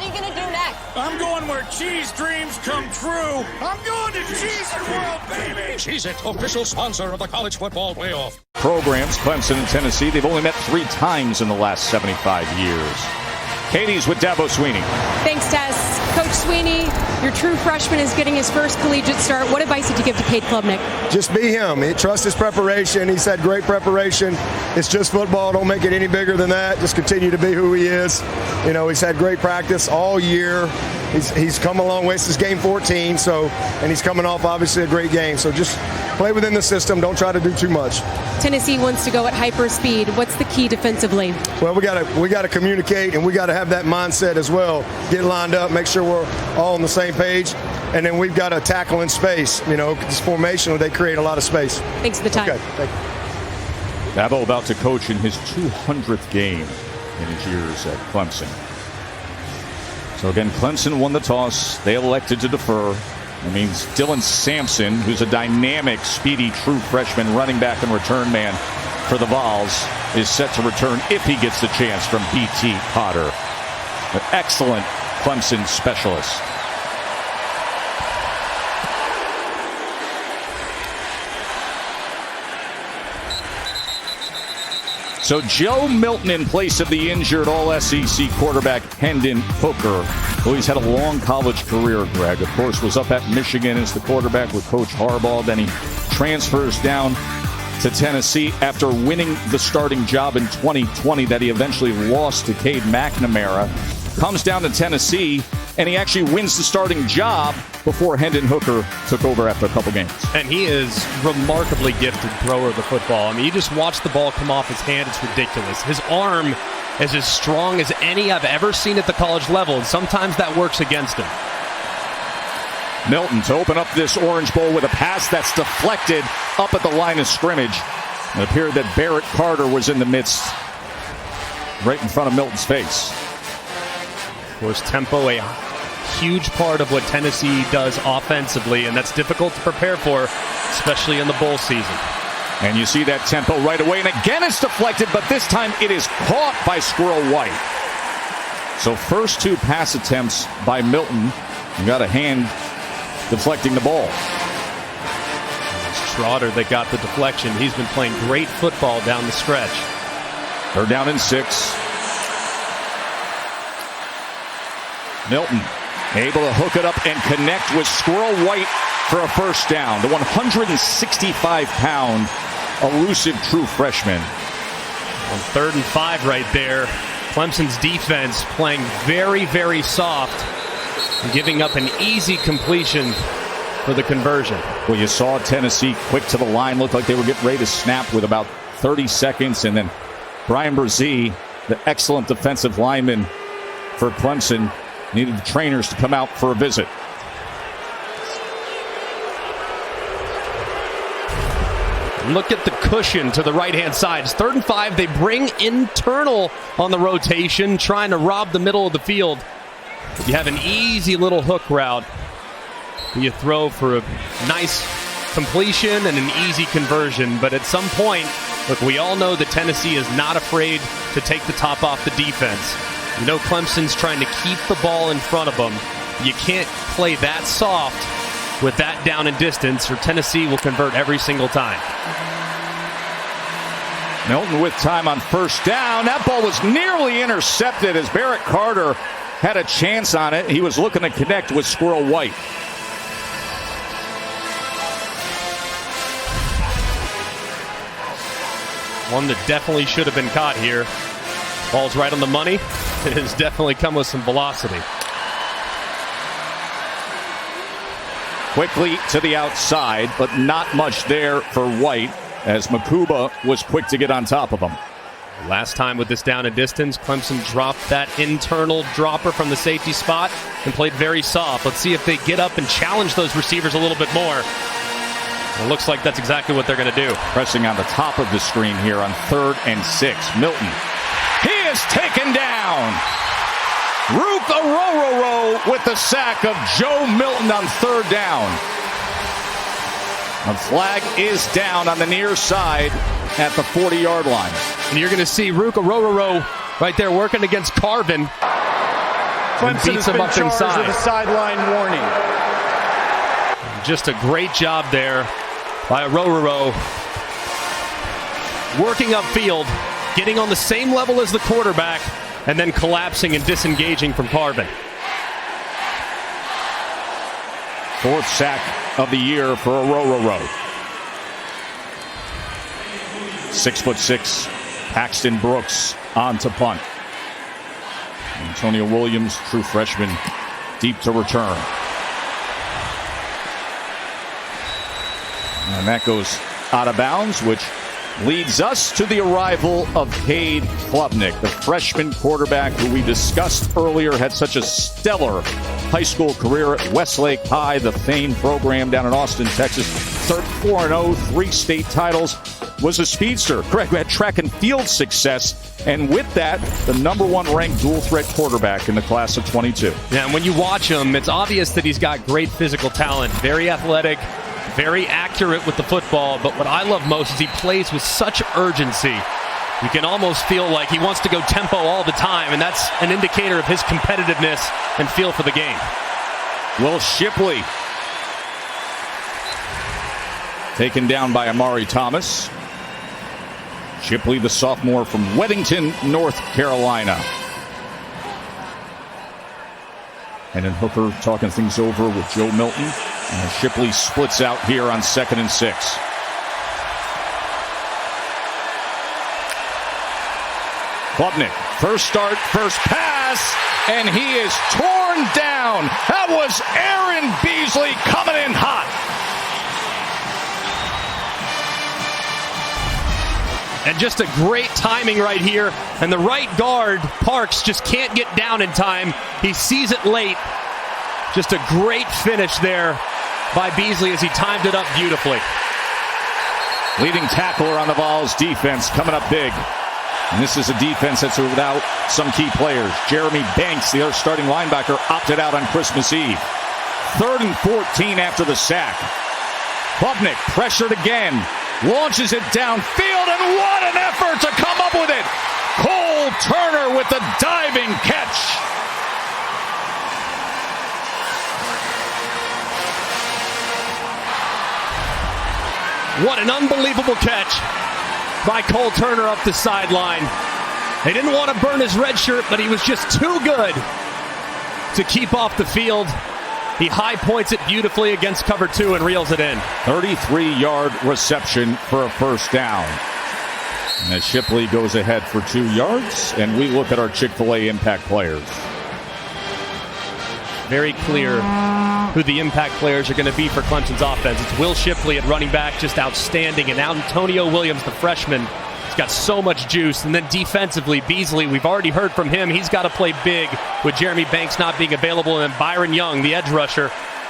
What are you going to do next? I'm going where cheese dreams come true. I'm going to Cheez It World, baby. Cheez It, official sponsor of the college football playoff. Programs, Clemson and Tennessee, they've only met 3 times in the last 75 years. Katie's with Dabo Sweeney. Thanks, Tess. Coach Sweeney, your true freshman is getting his first collegiate start. What advice did you give to Cade Klubnik? Just be him. Trust his preparation. He's had great preparation. It's just football. Don't make it any bigger than that. Just continue to be who he is. You know, he's had great practice all year. He's come a long way. This is game 14, and he's coming off obviously a great game. So just play within the system. Don't try to do too much. Tennessee wants to go at hyper speed. What's the key defensively? Well, we got to communicate, and we got to have that mindset as well. Get lined up, make sure we're all on the same page, and then we've got to tackle in space. You know, this formation, they create a lot of space. Thanks for the time. Okay, thank you. Dabo about to coach in his 200th game in his years at Clemson. So again, Clemson won the toss. They elected to defer. That means Dylan Sampson, who's a dynamic, speedy, true freshman running back and return man for the Vols, is set to return if he gets the chance from B.T. Potter. An excellent Clemson specialist. So Joe Milton in place of the injured All-SEC quarterback Hendon Hooker, who he's had a long college career, Greg. Of course, was up at Michigan as the quarterback with Coach Harbaugh. Then he transfers down to Tennessee after winning the starting job in 2020 that he eventually lost to Cade McNamara. Comes down to Tennessee, and he actually wins the starting job before Hendon Hooker took over after a couple games. And he is remarkably gifted thrower of the football. I mean, you just watch the ball come off his hand. It's ridiculous. His arm is as strong as any I've ever seen at the college level, and sometimes that works against him. Milton to open up this Orange Bowl with a pass that's deflected up at the line of scrimmage. It appeared that Barrett Carter was in the midst, right in front of Milton's face. Of course, tempo, a huge part of what Tennessee does offensively, and that's difficult to prepare for, especially in the bowl season. And you see that tempo right away, and again it's deflected, but this time it is caught by Squirrel White. So first 2 pass attempts by Milton. You got a hand deflecting the ball. It's Trotter that got the deflection. He's been playing great football down the stretch. They're down in 6. Milton able to hook it up and connect with Squirrel White for a first down. The 165-pound elusive true freshman. On 3rd and 5 right there, Clemson's defense playing very, very soft, giving up an easy completion for the conversion. Well, you saw Tennessee quick to the line. Looked like they were getting ready to snap with about 30 seconds. And then Brian Brzee, the excellent defensive lineman for Clemson, needed the trainers to come out for a visit. Look at the cushion to the right-hand side. It's 3rd and 5. They bring internal on the rotation, trying to rob the middle of the field. You have an easy little hook route. You throw for a nice completion and an easy conversion. But at some point, look, we all know that Tennessee is not afraid to take the top off the defense. You know Clemson's trying to keep the ball in front of them. You can't play that soft with that down and distance, or Tennessee will convert every single time. Milton with time on first down. That ball was nearly intercepted as Barrett Carter had a chance on it. He was looking to connect with Squirrel White. One that definitely should have been caught here. Ball's right on the money. It has definitely come with some velocity. Quickly to the outside, but not much there for White as Makuba was quick to get on top of him. Last time with this down and distance, Clemson dropped that internal dropper from the safety spot and played very soft. Let's see if they get up and challenge those receivers a little bit more. It looks like that's exactly what they're going to do. Pressing on the top of the screen here on 3rd and 6. Milton. He is taken down. Rook Orororo with the sack of Joe Milton on 3rd down. The flag is down on the near side at the 40-yard line. And you're going to see Rook Orororo right there working against Carvin. Clemson has been charged with a sideline warning. Just a great job there by Aroraro. Working upfield, getting on the same level as the quarterback, and then collapsing and disengaging from Carvin. 4th sack of the year for Aroraro. 6'6", Paxton Brooks on to punt. Antonio Williams, true freshman, deep to return. And that goes out of bounds, which leads us to the arrival of Cade Klubnik, the freshman quarterback who we discussed earlier had such a stellar high school career at Westlake High, the famed program down in Austin, Texas. 4-0, 3 state titles, was a speedster. Correct, who had track and field success, and with that, the #1 ranked dual threat quarterback in the class of 22. Yeah, and when you watch him, it's obvious that he's got great physical talent, very athletic, very accurate with the football, but what I love most is he plays with such urgency. You can almost feel like he wants to go tempo all the time, and that's an indicator of his competitiveness and feel for the game. Will Shipley taken down by Amari Thomas. Shipley, the sophomore from Weddington, North Carolina. And then Hooker talking things over with Joe Milton. And Shipley splits out here on 2nd and 6. Klubnik, first start, first pass, and he is torn down. That was Aaron Beasley coming in hot. And just a great timing right here. And the right guard, Parks, just can't get down in time. He sees it late. Just a great finish there by Beasley as he timed it up beautifully. Leading tackler on the Vols defense coming up big. And this is a defense that's without some key players. Jeremy Banks, the other starting linebacker, opted out on Christmas Eve. 3rd and 14 after the sack. Klubnik pressured again. Launches it downfield, and what an effort to come up with it! Cole Turner with the diving catch. What an unbelievable catch by Cole Turner up the sideline. They didn't want to burn his red shirt, but he was just too good to keep off the field. He high points it beautifully against cover 2 and reels it in. 33-yard reception for a first down. And as Shipley goes ahead for 2 yards, and we look at our Chick-fil-A impact players. Very clear who the impact players are going to be for Clemson's offense. It's Will Shipley at running back, just outstanding. And now Antonio Williams, the freshman, he's got so much juice. And then defensively, Beasley, we've already heard from him. He's got to play big with Jeremy Banks not being available. And then Byron Young, the edge rusher,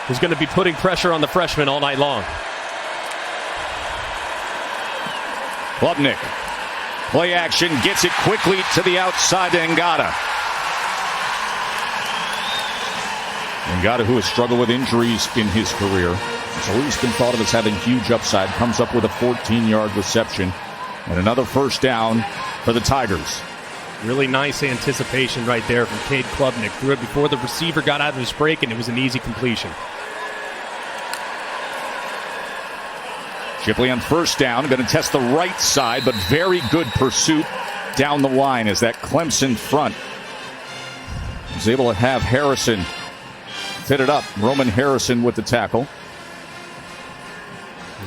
is going to be putting pressure on the freshman all night long. Klubnik, play action, gets it quickly to the outside to Ngata. Ngata, who has struggled with injuries in his career, has always been thought of as having huge upside, comes up with a 14-yard reception and another first down for the Tigers. Really nice anticipation right there from Cade Klubnik. Threw it before the receiver got out of his break, and it was an easy completion. Shipley on first down, going to test the right side, but very good pursuit down the line as that Clemson front is able to have Harrison fit it up. Roman Harrison with the tackle.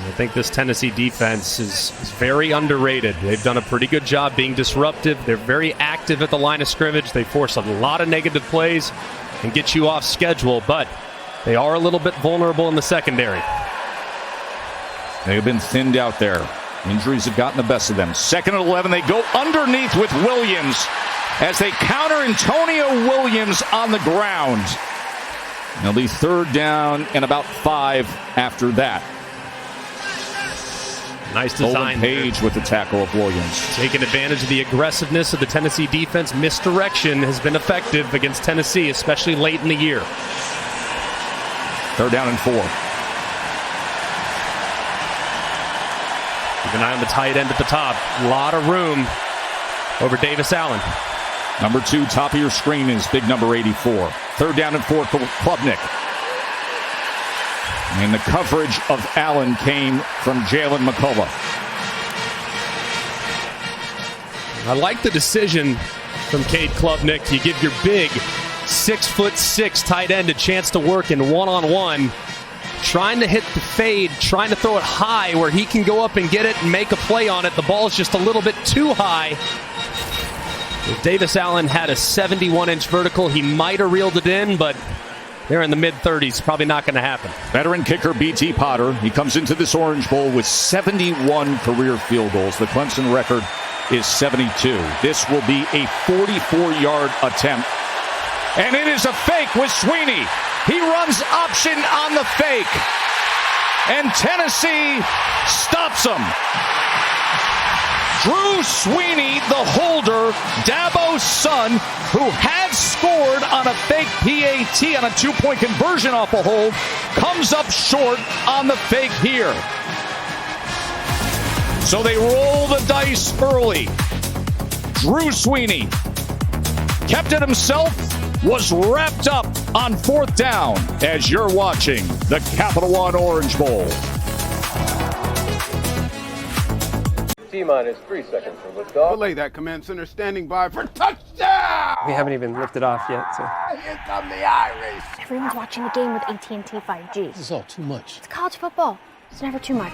I think this Tennessee defense is very underrated. They've done a pretty good job being disruptive. They're very active at the line of scrimmage. They force a lot of negative plays and get you off schedule, but they are a little bit vulnerable in the secondary. They've been thinned out there. Injuries have gotten the best of them. 2nd and 11, they go underneath with Williams as they counter Antonio Williams on the ground. It'll be 3rd down and about 5 after that. Nice design. Page with the tackle of Williams. Taking advantage of the aggressiveness of the Tennessee defense. Misdirection has been effective against Tennessee, especially late in the year. 3rd down and 4. Keep an eye on the tight end at the top. A lot of room over Davis Allen. Number 2, top of your screen is big number 84. Third down and 4 for Klubnik. And the coverage of Allen came from Jalen McCullough. I like the decision from Cade Klubnik. You give your big 6'6" tight end a chance to work in one-on-one, trying to hit the fade, trying to throw it high where he can go up and get it and make a play on it. The ball is just a little bit too high. If Davis Allen had a 71-inch vertical, he might have reeled it in, but they're in the mid-30s. Probably not going to happen. Veteran kicker B.T. Potter. He comes into this Orange Bowl with 71 career field goals. The Clemson record is 72. This will be a 44-yard attempt. And it is a fake with Sweeney. He runs option on the fake. And Tennessee stops him. Drew Sweeney, the holder, Dabo's son, who had scored on a fake PAT on a 2-point conversion off a hold, comes up short on the fake here. So they roll the dice early. Drew Sweeney kept it himself, was wrapped up on 4th down as you're watching the Capital One Orange Bowl. T-minus 3 seconds for liftoff. Belay that, command center, standing by for touchdown! We haven't even lifted off yet, so. Here come the Irish! Everyone's watching the game with AT&T 5G. This is all too much. It's college football. It's never too much.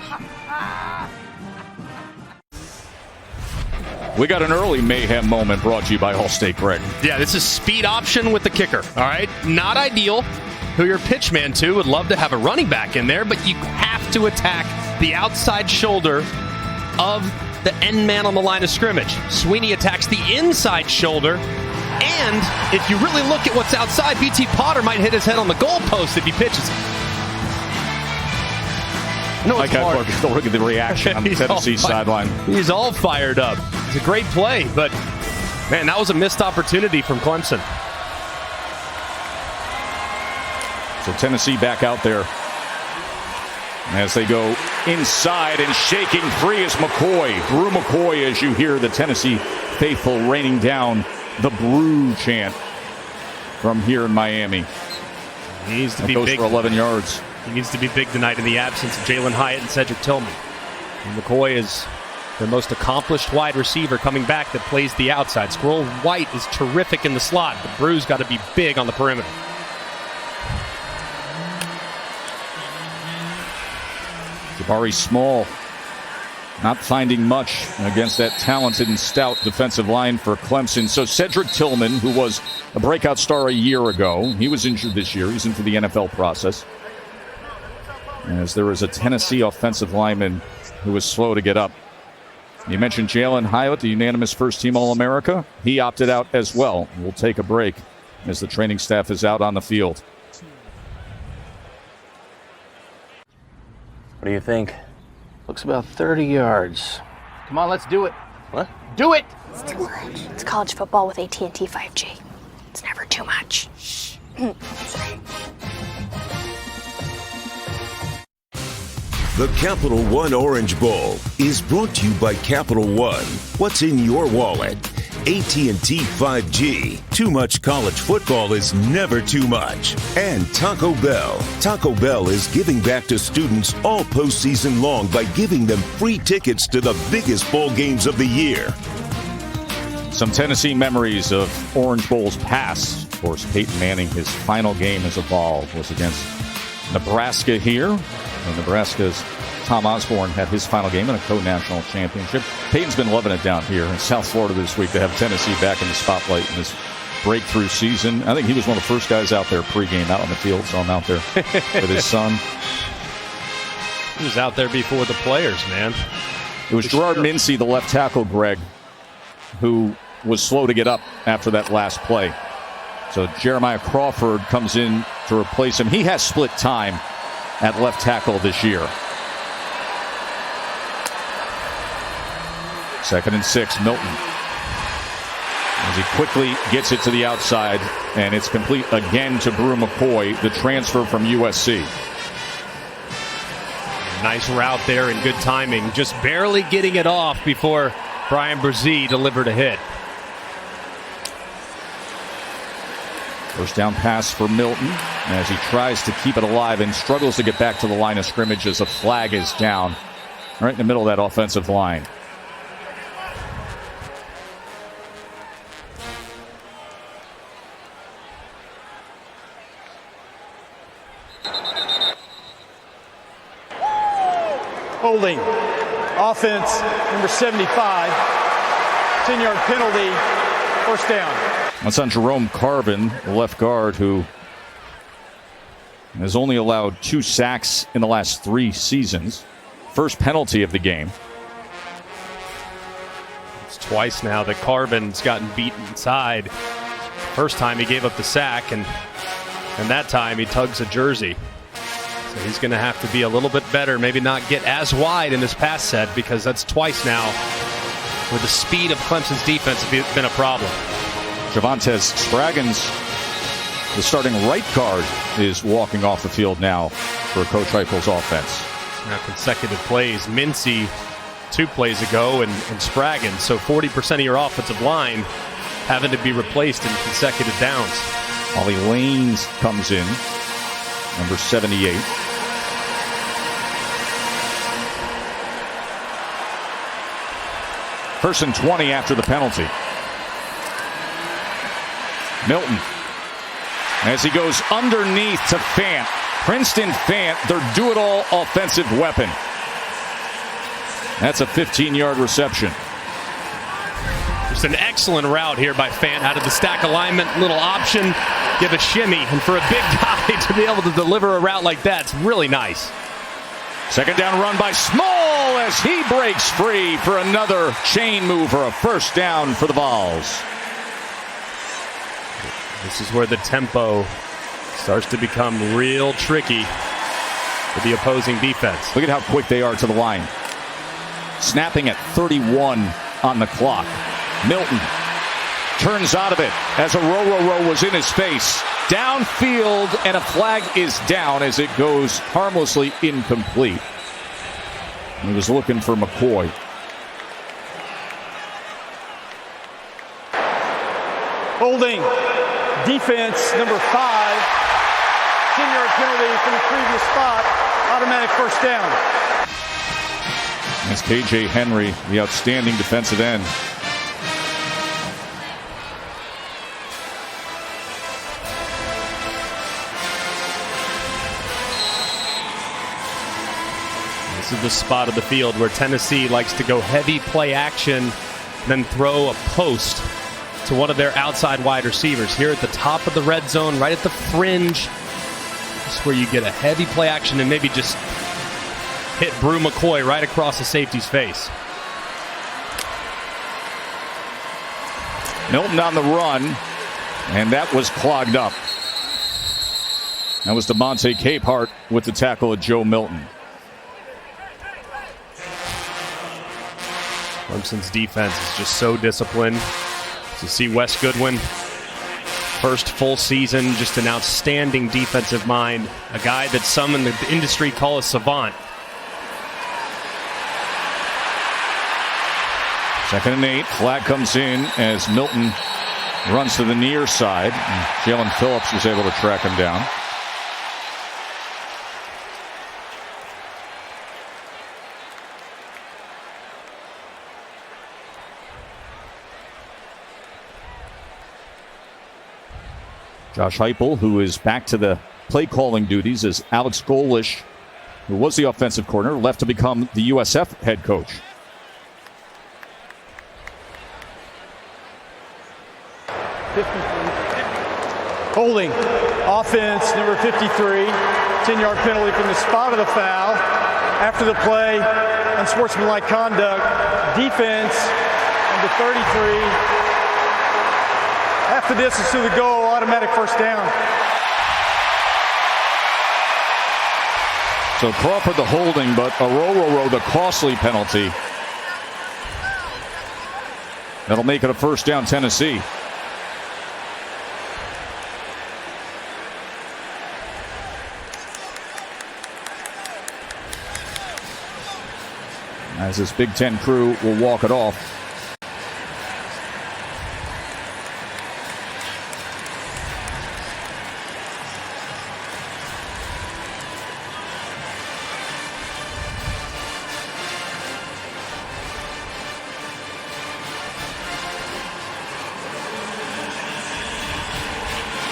We got an early mayhem moment brought to you by Allstate, Greg. Yeah, this is speed option with the kicker. All right, not ideal. Who your pitch man to would love to have a running back in there, but you have to attack the outside shoulder of the end man on the line of scrimmage. Sweeney attacks the inside shoulder, and if you really look at what's outside, B.T. Potter might hit his head on the goalpost if he pitches. No, look at the reaction on the Tennessee sideline. He's all fired up. It's a great play, but man, that was a missed opportunity from Clemson. So Tennessee back out there as they go inside, and shaking free is McCoy. Brew McCoy, as you hear the Tennessee faithful raining down the Brew chant from here in Miami. He needs to be big for 11 yards. He needs to be big tonight in the absence of Jalen Hyatt and Cedric Tillman. And McCoy is the most accomplished wide receiver coming back that plays the outside. Squirrel White is terrific in the slot, but Brew's got to be big on the perimeter. Jabari Small not finding much against that talented and stout defensive line for Clemson. So Cedric Tillman, who was a breakout star a year ago, he was injured this year. He's into the NFL process. As there is a Tennessee offensive lineman who was slow to get up. You mentioned Jalen Hyatt, the unanimous first-team All-America. He opted out as well. We'll take a break as the training staff is out on the field. What do you think? Looks about 30 yards. Come on, let's do it. What? Do it! It's too much. It's college football with AT&T 5G. It's never too much. The Capital One Orange Bowl is brought to you by Capital One. What's in your wallet? AT&T 5G. Too much college football is never too much. And Taco Bell. Taco Bell is giving back to students all postseason long by giving them free tickets to the biggest bowl games of the year. Some Tennessee memories of Orange Bowl's past. Of course, Peyton Manning, his final game as a Vol was against Nebraska here. And Nebraska's Tom Osborne had his final game in a co-national championship. Peyton's been loving it down here in South Florida this week to have Tennessee back in the spotlight in this breakthrough season. I think he was one of the first guys out there pregame out on the field, so I'm out there with his son. He was out there before the players, man. It was Gerard Mincey, the left tackle, Greg, who was slow to get up after that last play. So Jeremiah Crawford comes in to replace him. He has split time at left tackle this year. 2nd and 6, Milton. As he quickly gets it to the outside, and it's complete again to Brew McCoy, the transfer from USC. Nice route there and good timing. Just barely getting it off before Brian Brzee delivered a hit. First down pass for Milton as he tries to keep it alive and struggles to get back to the line of scrimmage as a flag is down right in the middle of that offensive line. Holding. Offense, number 75. 10-yard penalty. First down. That's on Jerome Carvin, the left guard, who has only allowed 2 sacks in the last 3 seasons. First penalty of the game. It's twice now that Carvin's gotten beaten inside. First time he gave up the sack, and that time he tugs a jersey. So he's going to have to be a little bit better, maybe not get as wide in this pass set, because that's twice now where the speed of Clemson's defense has been a problem. Javontes Spraggins, the starting right guard, is walking off the field now for Coach Heupel's offense. Now consecutive plays. Mincy 2 plays ago and Spraggins. So 40% of your offensive line having to be replaced in consecutive downs. Ollie Lanes comes in, number 78. First and 20 after the penalty. Milton, as he goes underneath to Fant. Princeton Fant, their do-it-all offensive weapon. That's a 15-yard reception. Just an excellent route here by Fant out of the stack alignment. Little option, give a shimmy. And for a big guy to be able to deliver a route like that, it's really nice. Second down run by Small as he breaks free for another chain mover. A first down for the Vols. This is where the tempo starts to become real tricky for the opposing defense. Look at how quick they are to the line. Snapping at 31 on the clock. Milton turns out of it as a row was in his face. Downfield, and a flag is down as it goes harmlessly incomplete. He was looking for McCoy. Holding. Defense, number 5. 10-yard penalty from the previous spot. Automatic first down. That's KJ Henry, the outstanding defensive end. This is the spot of the field where Tennessee likes to go heavy play action, then throw a post to one of their outside wide receivers. Here at the top of the red zone, right at the fringe, this is where you get a heavy play action and maybe just hit Brew McCoy right across the safety's face. Milton on the run, and that was clogged up. That was DeMonte Capehart with the tackle of Joe Milton. Clemson's defense is just so disciplined. To see Wes Goodwin, first full season, just an outstanding defensive mind. A guy that some in the industry call a savant. Second and 8. Flag comes in as Milton runs to the near side. Jalen Phillips was able to track him down. Josh Heupel, who is back to the play calling duties as Alex Golish, who was the offensive coordinator, left to become the USF head coach. Holding. Offense, number 53. 10-yard penalty from the spot of the foul. After the play, unsportsmanlike conduct. Defense, number 33. Half the distance to the goal, automatic first down. So Crawford the holding, but Aroro the costly penalty. That'll make it a first down, Tennessee. As this Big Ten crew will walk it off.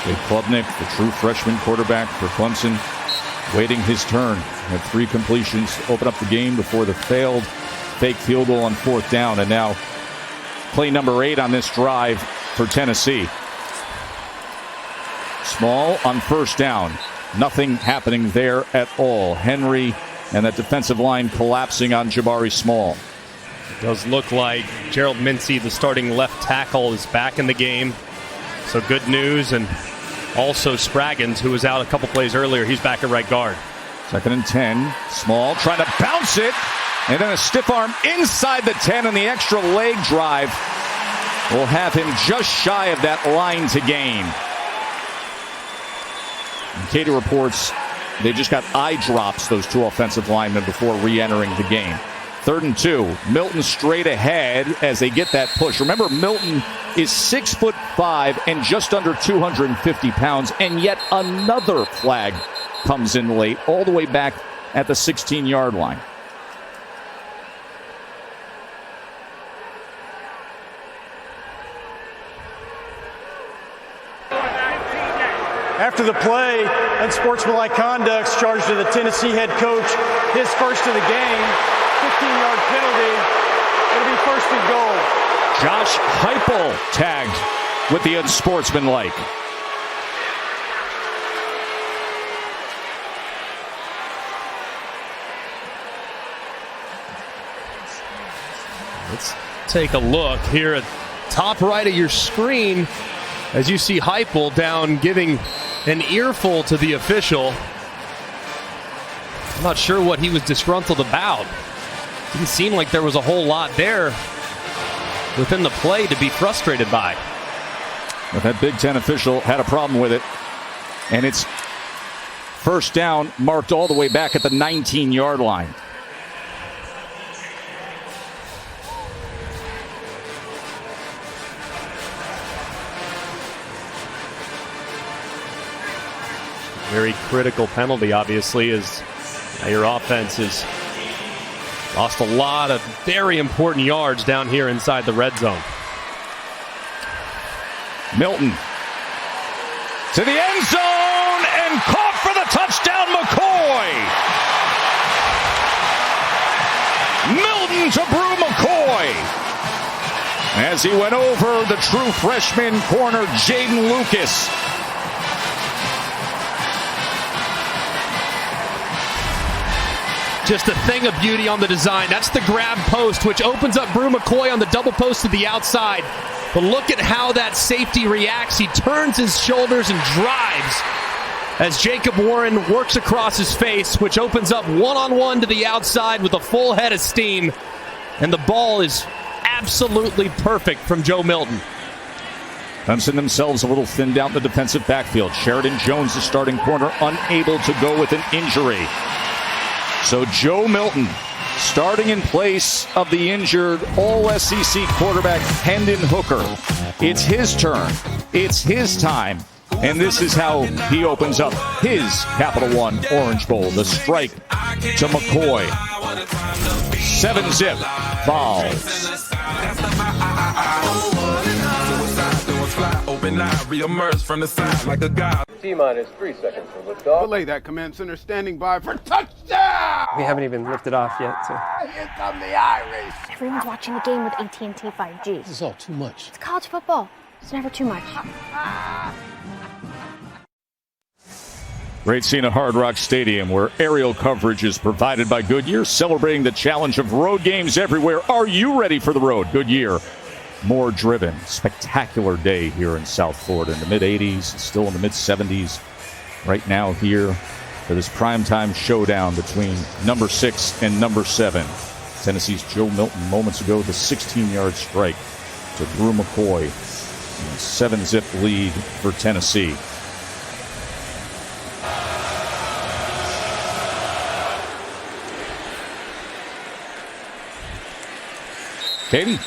Jake Klubnik, the true freshman quarterback for Clemson, waiting his turn. Had 3 completions to open up the game before the failed fake field goal on 4th down. And now play number 8 on this drive for Tennessee. Small on 1st down. Nothing happening there at all. Henry and that defensive line collapsing on Jabari Small. It does look like Gerald Mincey, the starting left tackle, is back in the game. So good news. And also Spraggins, who was out a couple plays earlier, he's back at right guard. 2nd and 10. Small trying to bounce it. And then a stiff arm inside the 10, and the extra leg drive will have him just shy of that line to gain. And Katie reports they just got eye drops, those 2 offensive linemen, before re-entering the game. 3rd and 2. Milton straight ahead as they get that push. Remember, Milton is 6'5" and just under 250 pounds, and yet another flag comes in late, all the way back at the 16-yard line. After the play, unsportsmanlike conduct charged to the Tennessee head coach, his first of the game, 15-yard penalty. It'll be 1st and goal. Josh Heupel tagged with the unsportsmanlike. Let's take a look here at top right of your screen as you see Heupel down giving an earful to the official. I'm not sure what he was disgruntled about. Didn't seem like there was a whole lot there within the play to be frustrated by. But that Big Ten official had a problem with it. And it's 1st down, marked all the way back at the 19-yard line. Very critical penalty, obviously, as your offense has lost a lot of very important yards down here inside the red zone. Milton to the end zone and caught for the touchdown, McCoy. Milton to Brew McCoy as he went over the true freshman corner, Jaden Lucas. Just a thing of beauty on the design. That's the grab post, which opens up Brew McCoy on the double post to the outside. But look at how that safety reacts. He turns his shoulders and drives as Jacob Warren works across his face, which opens up one-on-one to the outside with a full head of steam. And the ball is absolutely perfect from Joe Milton. Clemson themselves a little thinned out in the defensive backfield. Sheridan Jones, the starting corner, unable to go with an injury. So Joe Milton starting in place of the injured All-SEC quarterback Hendon Hooker. It's his turn. It's his time. And this is how he opens up his Capital One Orange Bowl. The strike to McCoy. 7-zip. Fouls. T-minus 3 seconds for liftoff. Belay that, command center standing by for touchdown! We haven't even lifted off yet, so. Here come the Irish! Everyone's watching the game with AT&T 5G. This is all too much. It's college football. It's never too much. Great scene at Hard Rock Stadium where aerial coverage is provided by Goodyear, celebrating the challenge of road games everywhere. Are you ready for the road? Goodyear, more driven. Spectacular day here in South Florida in the mid-80s, still in the mid-70s right now here for this primetime showdown between number 6 and number 7. Tennessee's Joe Milton moments ago with a 16-yard strike to Brew McCoy. 7-zip lead for Tennessee. Katie?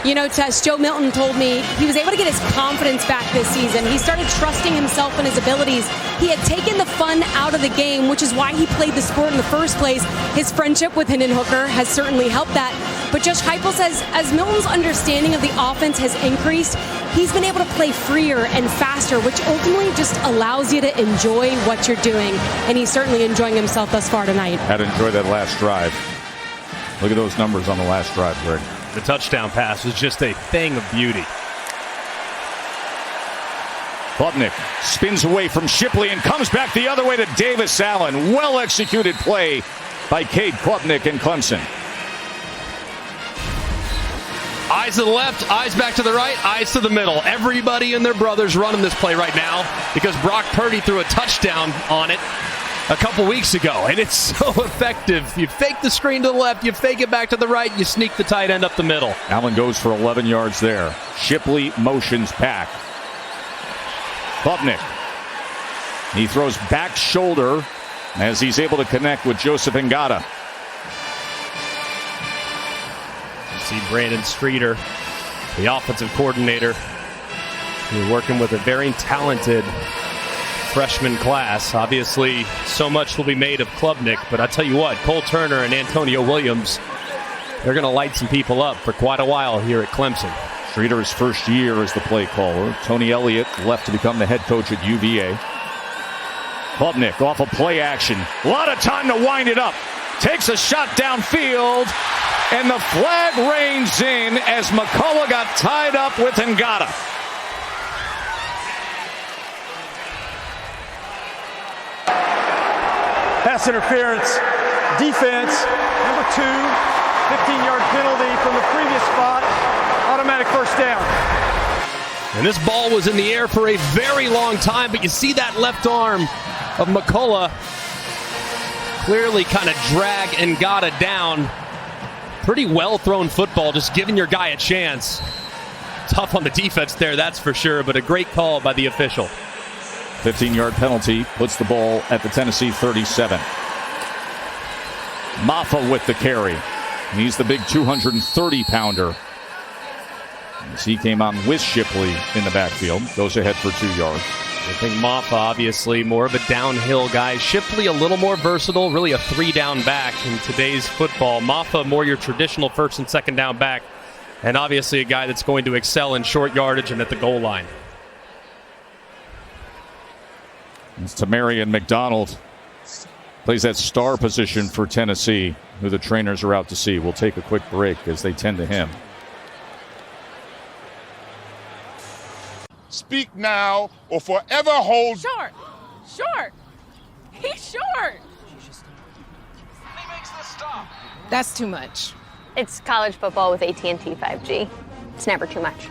You know, Tess, Joe Milton told me he was able to get his confidence back this season. He started trusting himself and his abilities. He had taken the fun out of the game, which is why he played the sport in the first place. His friendship with Hendon Hooker has certainly helped that. But Josh Heupel says as Milton's understanding of the offense has increased, he's been able to play freer and faster, which ultimately just allows you to enjoy what you're doing. And he's certainly enjoying himself thus far tonight. Had to enjoy that last drive. Look at those numbers on the last drive, Greg. The touchdown pass was just a thing of beauty. Klubnik spins away from Shipley and comes back the other way to Davis Allen. Well-executed play by Cade Klubnik and Clemson. Eyes to the left, eyes back to the right, eyes to the middle. Everybody and their brothers running this play right now because Brock Purdy threw a touchdown on it a couple weeks ago, and it's so effective. You fake the screen to the left, you fake it back to the right, you sneak the tight end up the middle. Allen goes for 11 yards there. Shipley motions back. Klubnik. He throws back shoulder as he's able to connect with Joseph Ngata. See Brandon Streeter, the offensive coordinator, working with a very talented freshman class. Obviously, so much will be made of Klubnik, but I tell you what, Cole Turner and Antonio Williams, they're going to light some people up for quite a while here at Clemson. Streeter's first year as the play caller. Tony Elliott left to become the head coach at UVA. Klubnik off of play action. A lot of time to wind it up. Takes a shot downfield, and the flag reins in as McCullough got tied up with Ngata. Pass interference, defense, number 2, 15-yard penalty from the previous spot, automatic first down. And this ball was in the air for a very long time, but you see that left arm of McCullough clearly kind of drag Ngata down. Pretty well thrown football, just giving your guy a chance. Tough on the defense there, that's for sure, but a great call by the official. 15-yard penalty puts the ball at the Tennessee 37. Maffa with the carry. He's the big 230-pounder. As he came on with Shipley in the backfield. Goes ahead for 2 yards. I think Maffa, obviously, more of a downhill guy. Shipley, a little more versatile, really a 3-down back in today's football. Maffa, more your traditional first and second down back. And obviously a guy that's going to excel in short yardage and at the goal line. It's Tamarian McDonald. Plays that star position for Tennessee, who the trainers are out to see. We'll take a quick break as they tend to him. Speak now or forever hold. Short. He's short. He makes the stop. That's too much. It's college football with AT&T 5G. It's never too much.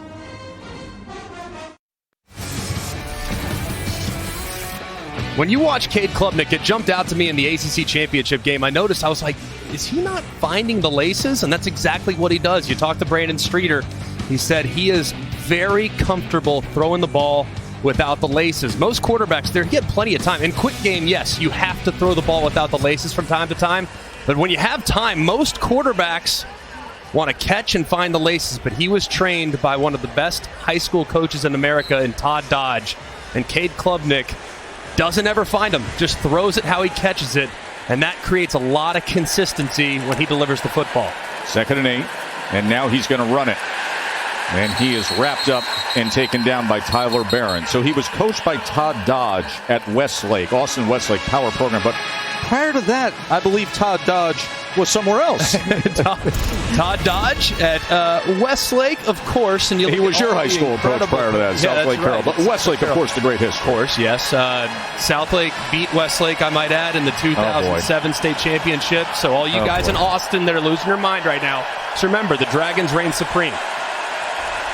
When you watch Cade Klubnik, it jumped out to me in the ACC championship game. I noticed, I was like, is he not finding the laces? And that's exactly what he does. You talk to Brandon Streeter. He said he is very comfortable throwing the ball without the laces. Most quarterbacks, they get plenty of time. In quick game, yes, you have to throw the ball without the laces from time to time. But when you have time, most quarterbacks want to catch and find the laces. But he was trained by one of the best high school coaches in America in Todd Dodge. And Cade Klubnik doesn't ever find him, just throws it how he catches it. And that creates a lot of consistency when he delivers the football. 2nd and 8, and now he's going to run it. And he is wrapped up and taken down by Tyler Barron. So he was coached by Todd Dodge at Westlake, Austin Westlake Power Program. But prior to that, I believe Todd Dodge was somewhere else. Todd Dodge at Westlake, of course. And he was your high school coach prior to that, Southlake Carroll. But Westlake, of course, the great history. Of course, yes. Southlake beat Westlake, I might add, in the 2007 state championship. So all you guys in Austin that are losing your mind right now, just remember, the Dragons reign supreme.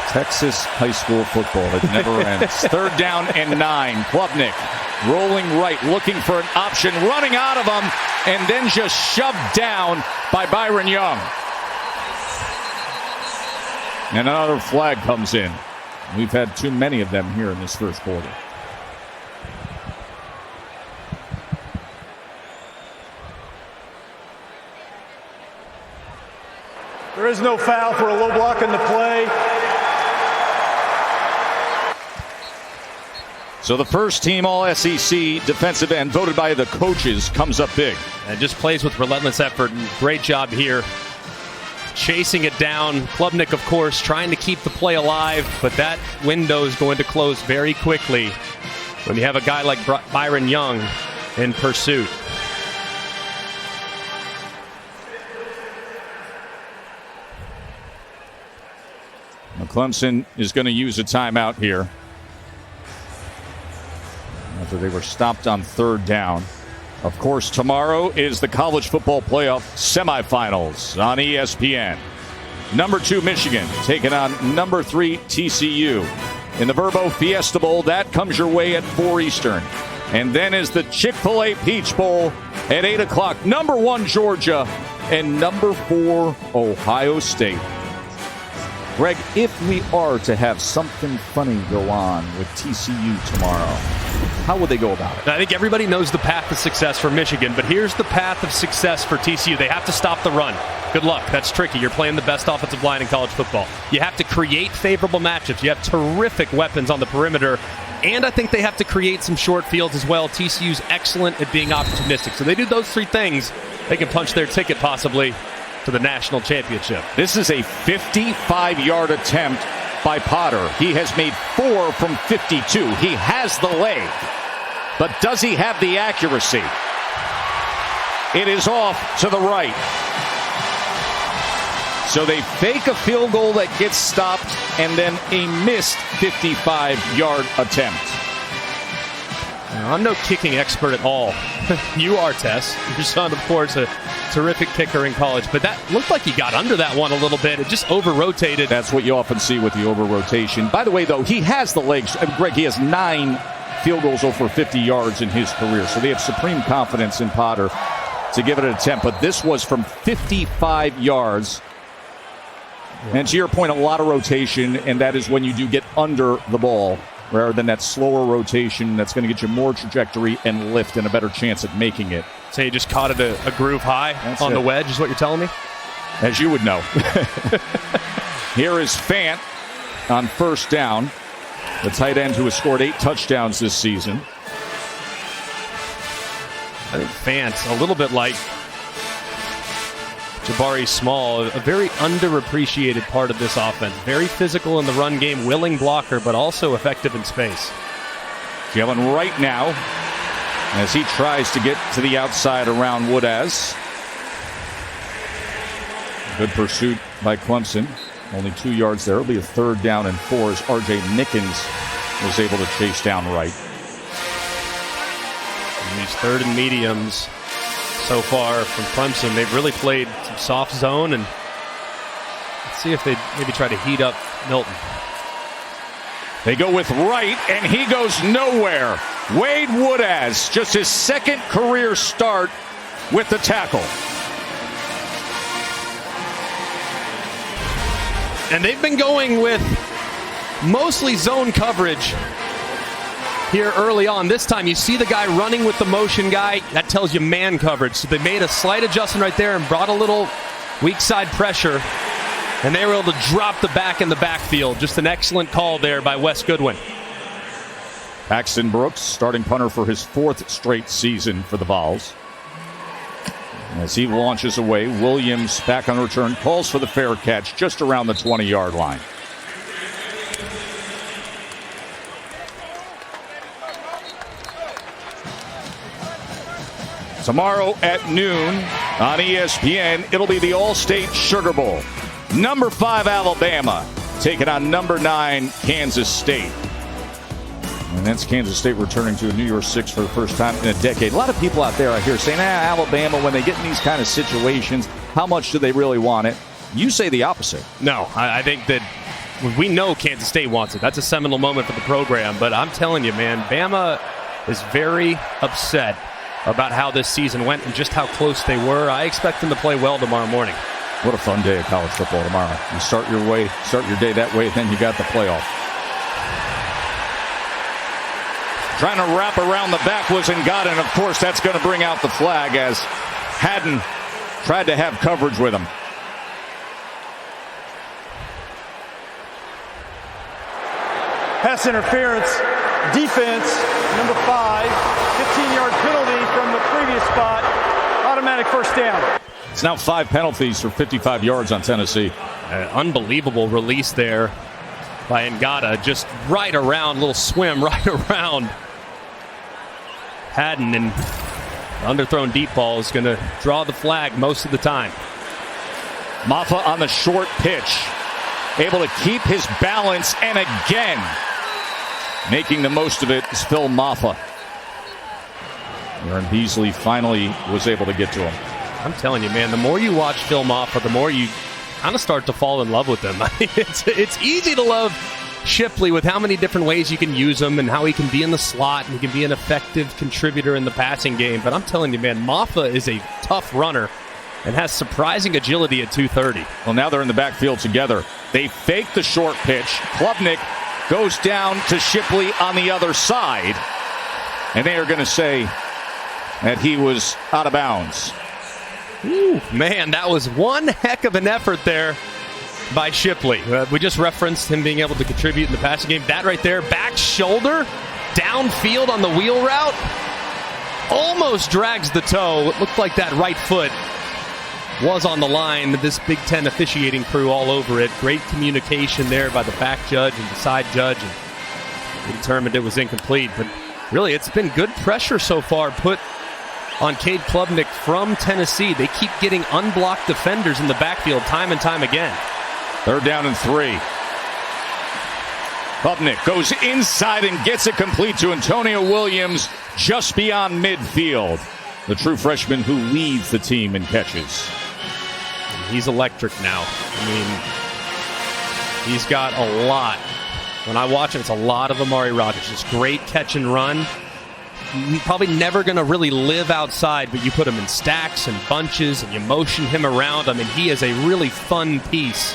Texas high school football, it never ends. 3rd down and 9. Klubnik rolling right, looking for an option, running out of him, and then just shoved down by Byron Young. And another flag comes in. We've had too many of them here in this first quarter. There is no foul for a low block in the play. So the first team All-SEC defensive end voted by the coaches comes up big. And just plays with relentless effort. Great job here chasing it down. Klubnik, of course, trying to keep the play alive, but that window is going to close very quickly when you have a guy like Byron Young in pursuit. Clemson is going to use a timeout here after they were stopped on third down. Of course, tomorrow is the college football playoff semifinals on ESPN. Number 2 Michigan taking on number 3 TCU. In the Verbo Fiesta Bowl, that comes your way at 4 Eastern. And then is the Chick-fil-A Peach Bowl at 8 o'clock. Number 1 Georgia and number 4 Ohio State. Greg, if we are to have something funny go on with TCU tomorrow, how would they go about it? I think everybody knows the path to success for Michigan, but here's the path of success for TCU. They have to stop the run. Good luck. That's tricky. You're playing the best offensive line in college football. You have to create favorable matchups. You have terrific weapons on the perimeter, and I think they have to create some short fields as well. TCU's excellent at being opportunistic. So they do those 3 things, they can punch their ticket possibly to the national championship. This is a 55-yard attempt by Potter. He has made 4 from 52. He has the leg, but does he have the accuracy? It is off to the right. So they fake a field goal that gets stopped and then a missed 55-yard attempt. I'm no kicking expert at all. You are, Tess. Your son, of course, a terrific kicker in college. But that looked like he got under that one a little bit. It just over-rotated. That's what you often see with the over-rotation. By the way, though, he has the legs. Greg, he has 9 field goals over 50 yards in his career. So they have supreme confidence in Potter to give it an attempt. But this was from 55 yards. And to your point, a lot of rotation, and that is when you do get under the ball, rather than that slower rotation that's going to get you more trajectory and lift and a better chance at making it. So you just caught it a groove high on the wedge is what you're telling me? As you would know. Here is Fant on first down, the tight end who has scored 8 touchdowns this season. I think Fant, a little bit like Jabari Small, a very underappreciated part of this offense. Very physical in the run game, willing blocker, but also effective in space. Jalen right now as he tries to get to the outside around Woodaz. Good pursuit by Clemson. Only 2 yards there. It'll be a 3rd down and 4 as R.J. Nickens was able to chase down right. And these 3rd and mediums so far from Clemson, they've really played some soft zone, and let's see if they maybe try to heat up Milton. They go with right, and he goes nowhere. Wade Woodaz, just his 2nd career start with the tackle. And they've been going with mostly zone coverage here early on. This time you see the guy running with the motion guy. That tells you man coverage. So they made a slight adjustment right there and brought a little weak side pressure. And they were able to drop the back in the backfield. Just an excellent call there by Wes Goodwin. Paxton Brooks, starting punter for his 4th straight season for the Vols. As he launches away, Williams back on return, calls for the fair catch just around the 20-yard line. Tomorrow at noon on ESPN, it'll be the All-State Sugar Bowl. Number 5 Alabama taking on number 9 Kansas State. And that's Kansas State returning to a New Year's Six for the first time in a decade. A lot of people out there I hear saying, Alabama, when they get in these kind of situations, how much do they really want it? You say the opposite. No, I think that we know Kansas State wants it. That's a seminal moment for the program. But I'm telling you, man, Bama is very upset about how this season went and just how close they were. I expect them to play well tomorrow morning. What a fun day of college football tomorrow. You start your day that way, then you got the playoff. Trying to wrap around the back was and got it, and of course that's going to bring out the flag as Haddon tried to have coverage with him. Pass interference, defense, number 5, 15-yard penalty from the previous spot, automatic first down. It's now 5 penalties for 55 yards on Tennessee. Unbelievable release there by Ngata. Just right around, little swim right around Haddon, and underthrown deep ball is going to draw the flag most of the time. Maffa on the short pitch, able to keep his balance, and again making the most of it is Phil Maffa. Aaron Beasley finally was able to get to him. I'm telling you, man, the more you watch Phil Maffa, the more you kind of start to fall in love with him. I mean, it's easy to love Shipley with how many different ways you can use him and how he can be in the slot and he can be an effective contributor in the passing game. But I'm telling you, man, Maffa is a tough runner and has surprising agility at 230. Well, now they're in the backfield together. They fake the short pitch. Klubnik goes down to Shipley on the other side. And they are going to say that he was out of bounds. Ooh, man, that was one heck of an effort there by Shipley. We just referenced him being able to contribute in the passing game. That right there, back shoulder, downfield on the wheel route, almost drags the toe. It looked like that right foot was on the line. This Big Ten officiating crew all over it. Great communication there by the back judge and the side judge. And they determined it was incomplete. But really, it's been good pressure so far put on Cade Klubnik from Tennessee. They keep getting unblocked defenders in the backfield time and time again. 3rd down and 3. Klubnik goes inside and gets it complete to Antonio Williams just beyond midfield. The true freshman who leads the team in catches. He's electric now. I mean, he's got a lot. When I watch him, it's a lot of Amari Rodgers. Just great catch and run. He's probably never going to really live outside, but you put him in stacks and bunches and you motion him around. I mean, he is a really fun piece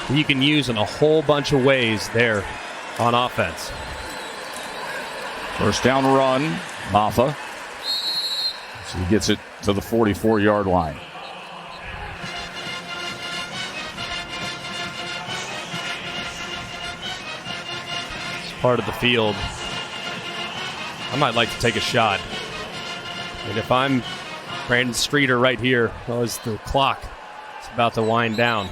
that you can use in a whole bunch of ways there on offense. 1st down run, Maffa. So he gets it to the 44-yard line. It's part of the field. I might like to take a shot. And if I'm Brandon Streeter right here, as the clock is about to wind down.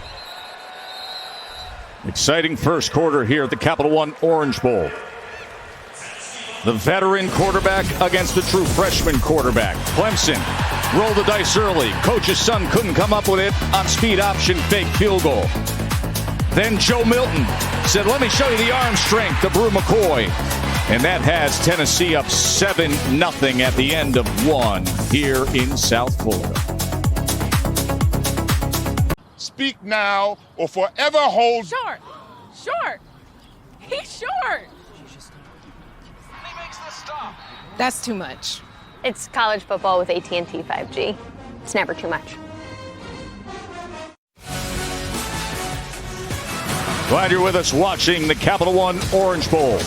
Exciting first quarter here at the Capital One Orange Bowl. The veteran quarterback against the true freshman quarterback. Clemson rolled the dice early. Coach's son couldn't come up with it on speed option fake field goal. Then Joe Milton said, let me show you the arm strength of Brew McCoy. And that has Tennessee up 7-0 at the end of 1 here in South Florida. Speak now or forever hold. Short. He's short. He makes the stop. That's too much. It's college football with AT&T 5G. It's never too much. Glad you're with us watching the Capital One Orange Bowl.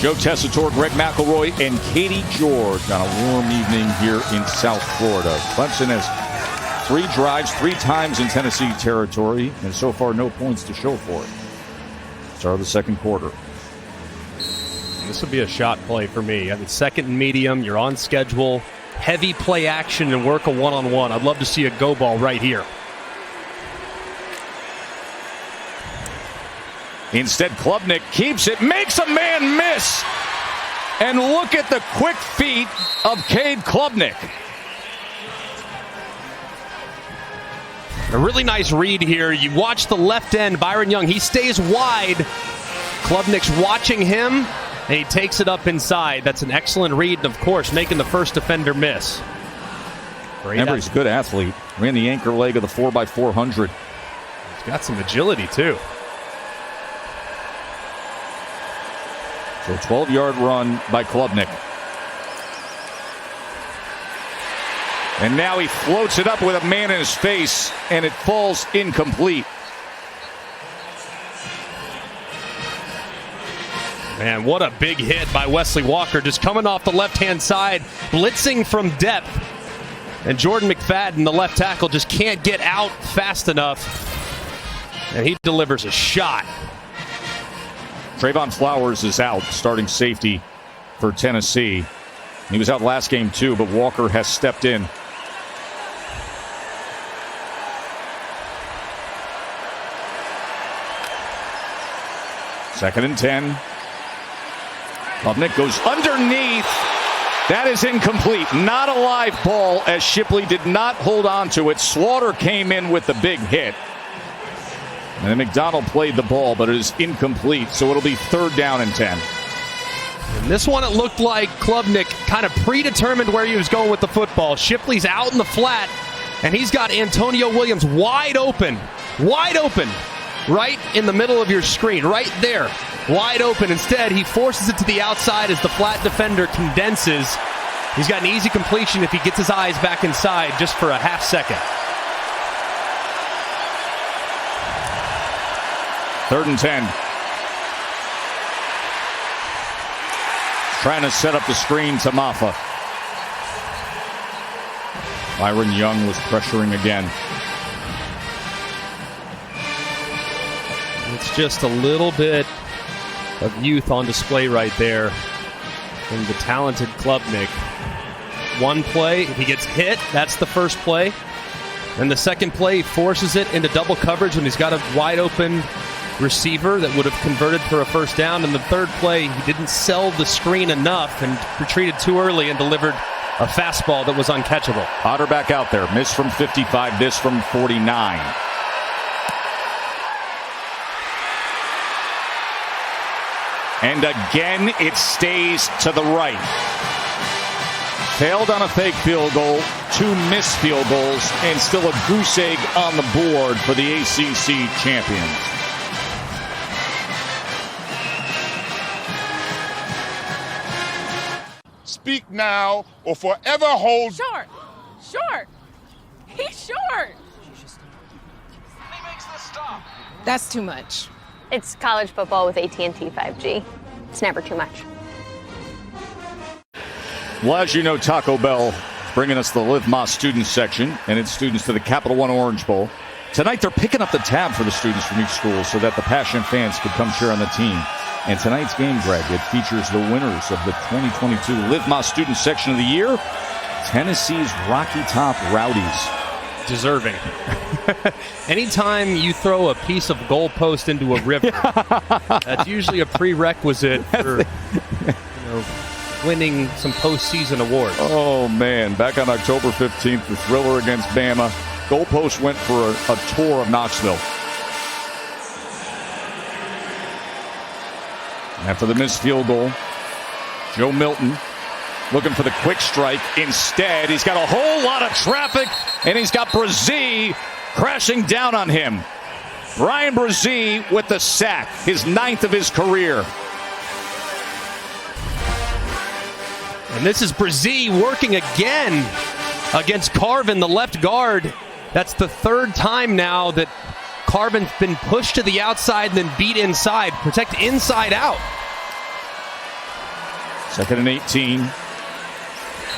Joe Tessitore, Greg McElroy, and Katie George on a warm evening here in South Florida. Clemson has 3 drives, 3 times in Tennessee territory, and so far no points to show for it. Start of the second quarter. This will be a shot play for me. I mean, 2nd and medium, you're on schedule, heavy play action and work a one-on-one. I'd love to see a go ball right here. Instead, Klubnik keeps it, makes a man miss. And look at the quick feet of Cade Klubnik. A really nice read here. You watch the left end, Byron Young. He stays wide. Klubnik's watching him, and he takes it up inside. That's an excellent read, and of course, making the first defender miss. Remember, he's a good athlete. Ran the anchor leg of the 4x400. He's got some agility, too. So a 12-yard run by Klubnik. And now he floats it up with a man in his face, and it falls incomplete. Man, what a big hit by Wesley Walker. Just coming off the left-hand side, blitzing from depth. And Jordan McFadden, the left tackle, just can't get out fast enough. And he delivers a shot. Trayvon Flowers is out, starting safety for Tennessee. He was out last game too, but Walker has stepped in. 2nd and 10. Klubnik goes underneath. That is incomplete. Not a live ball as Shipley did not hold on to it. Slaughter came in with the big hit. And then McDonald played the ball, but it is incomplete. So it'll be 3rd down and 10. In this one, it looked like Klubnik kind of predetermined where he was going with the football. Shipley's out in the flat, and he's got Antonio Williams wide open, right in the middle of your screen, right there, wide open. Instead, he forces it to the outside as the flat defender condenses. He's got an easy completion if he gets his eyes back inside just for a half second. 3rd and 10. Trying to set up the screen to Maffa. Byron Young was pressuring again. It's just a little bit of youth on display right there from the talented Klubnik. One play, if he gets hit, that's the first play. And the second play, he forces it into double coverage when he's got a wide open receiver that would have converted for a first down. And the third play, he didn't sell the screen enough and retreated too early and delivered a fastball that was uncatchable. Potter back out there. Miss from 55, this from 49. And again, it stays to the right. Failed on a fake field goal, 2 missed field goals, and still a goose egg on the board for the ACC champions. Speak now or forever hold. Short. He's short. He makes the stop. That's too much. It's college football with AT&T 5G. It's never too much. Well, as you know, Taco Bell bringing us the Live Más students section and its students to the Capital One Orange Bowl. Tonight, they're picking up the tab for the students from each school so that the passionate fans could come cheer on the team. And tonight's game, Greg, it features the winners of the 2022 Live Más Student Section of the Year, Tennessee's Rocky Top Rowdies. Deserving. Anytime you throw a piece of goalpost into a river, that's usually a prerequisite for winning some postseason awards. Oh, man. Back on October 15th, the thriller against Bama, goalpost went for a tour of Knoxville. After the missed field goal, Joe Milton looking for the quick strike. Instead, he's got a whole lot of traffic, and he's got Brazee crashing down on him. Brian Brazee with the sack, his 9th of his career. And this is Brazee working again against Carvin, the left guard. That's the 3rd time now that Carvin's been pushed to the outside and then beat inside. Protect inside out. 2nd and 18.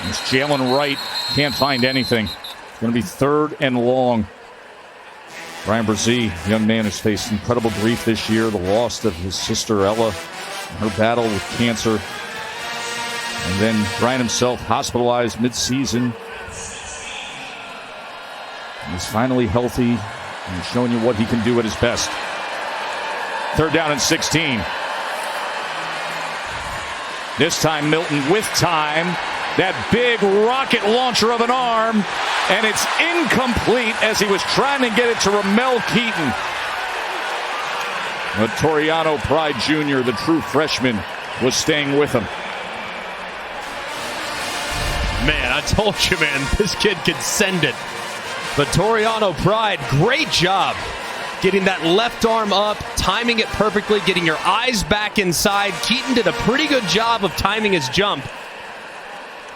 It's Jalen Wright. Can't find anything. It's going to be 3rd and long. Brian Brazee, young man who's faced incredible grief this year. The loss of his sister Ella, her battle with cancer. And then Brian himself hospitalized mid-season. He's finally healthy and showing you what he can do at his best. 3rd down and 16. This time Milton with time. That big rocket launcher of an arm. And it's incomplete as he was trying to get it to Ramel Keaton. But Toriano Pride Jr., the true freshman, was staying with him. Man, I told you, man, this kid could send it. But Toriano Pride, great job getting that left arm up, timing it perfectly, getting your eyes back inside. Keaton did a pretty good job of timing his jump.